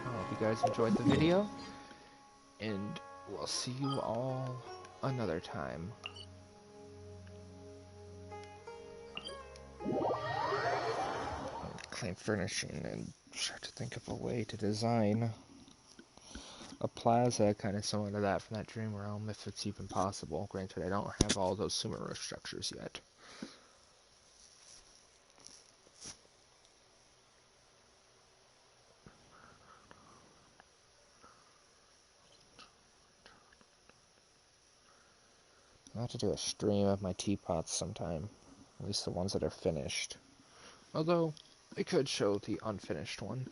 I hope you guys enjoyed the video, and we'll see you all another time. Claim furnishing and try to think of a way to design a plaza kind of similar to that from that dream realm, if it's even possible. Granted, I don't have all those Sumeru structures yet. I'll have to do a stream of my teapots sometime, at least the ones that are finished. Although, I could show the unfinished one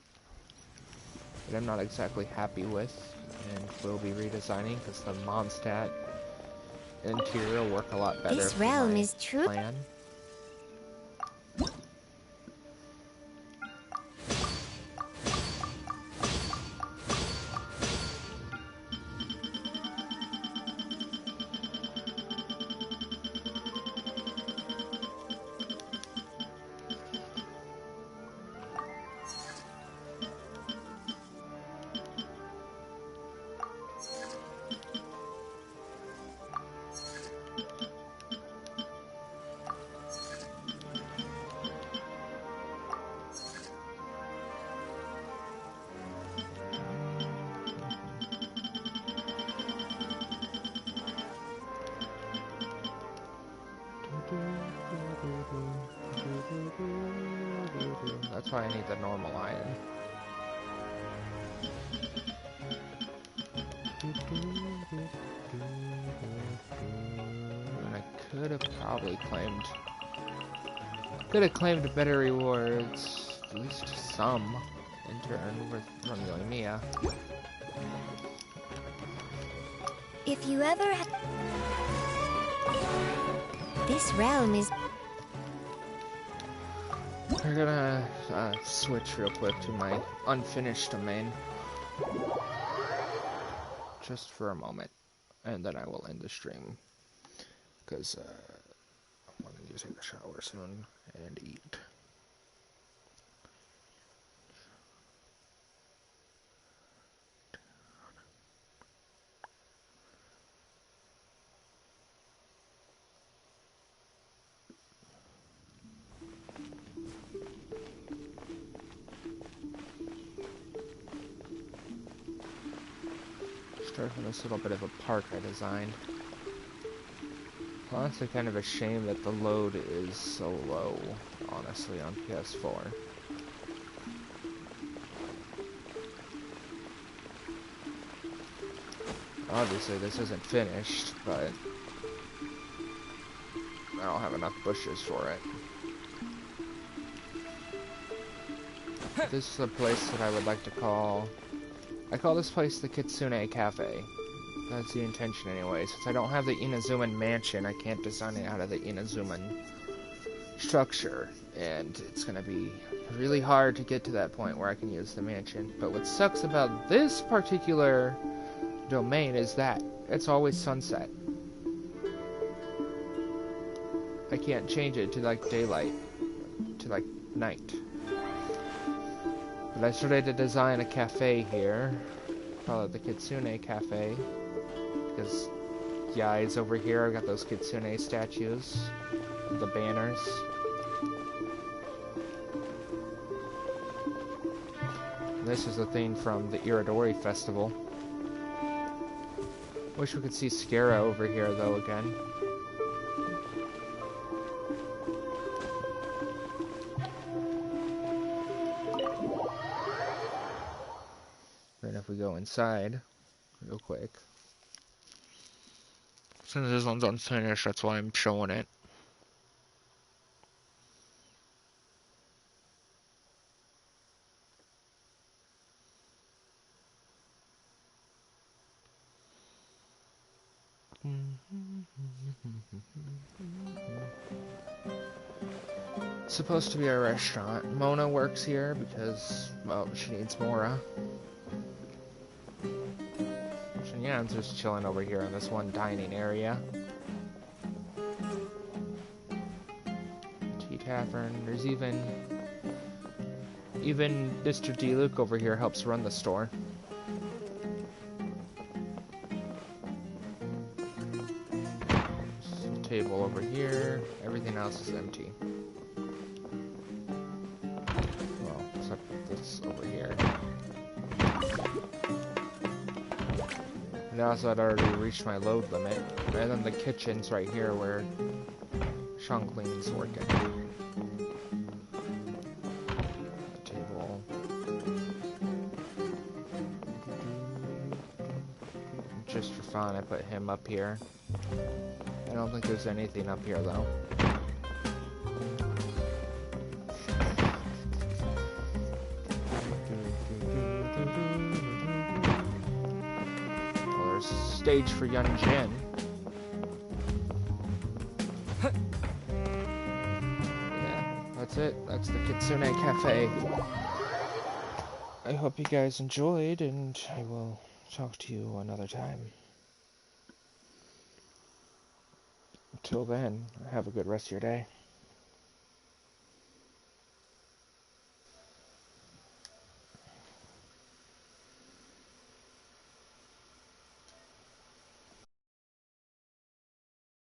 that I'm not exactly happy with, and will be redesigning because the Mondstadt interior will work a lot better. This realm is true. Plan. That's why I need the normal iron. And I could have probably claimed better rewards, at least some, in turn from Yoimiya. If you ever had... This realm is... We're gonna switch real quick to my unfinished domain. Just for a moment. And then I will end the stream. Because I'm gonna take a shower soon and eat. Start from this little bit of a park I designed. Honestly, kind of a shame that the load is so low, honestly, on PS4. Obviously, this isn't finished, but I don't have enough bushes for it. This is a place that I would like to call... I call this place the Kitsune Cafe. That's the intention anyway. Since I don't have the Inazuman mansion, I can't design it out of the Inazuman structure. And it's going to be really hard to get to that point where I can use the mansion. But what sucks about this particular domain is that it's always sunset. I can't change it to like daylight, to like night. But I started to design a cafe here, call it the Kitsune Cafe, because Yai's over here. I got those Kitsune statues, the banners. This is the thing from the Iridori Festival. Wish we could see Scara over here though again. Then if we go inside, real quick. Since this one's unfinished, that's why I'm showing it. It's supposed to be a restaurant. Mona works here because, well, she needs Mora. She Yeah, I'm just chilling over here in this one dining area. Tea tavern. There's even Mr. D. Luke over here helps run the store. Table over here. Everything else is empty. Well, except this over here. And also, I'd already reached my load limit. And then the kitchen's right here where Shangling's working. Table. Just for fun, I put him up here. I don't think there's anything up here, though. Well, there's a stage for young Jin. Yeah, that's it. That's the Kitsune Cafe. I hope you guys enjoyed, and I will talk to you another time. Until then, have a good rest of your day.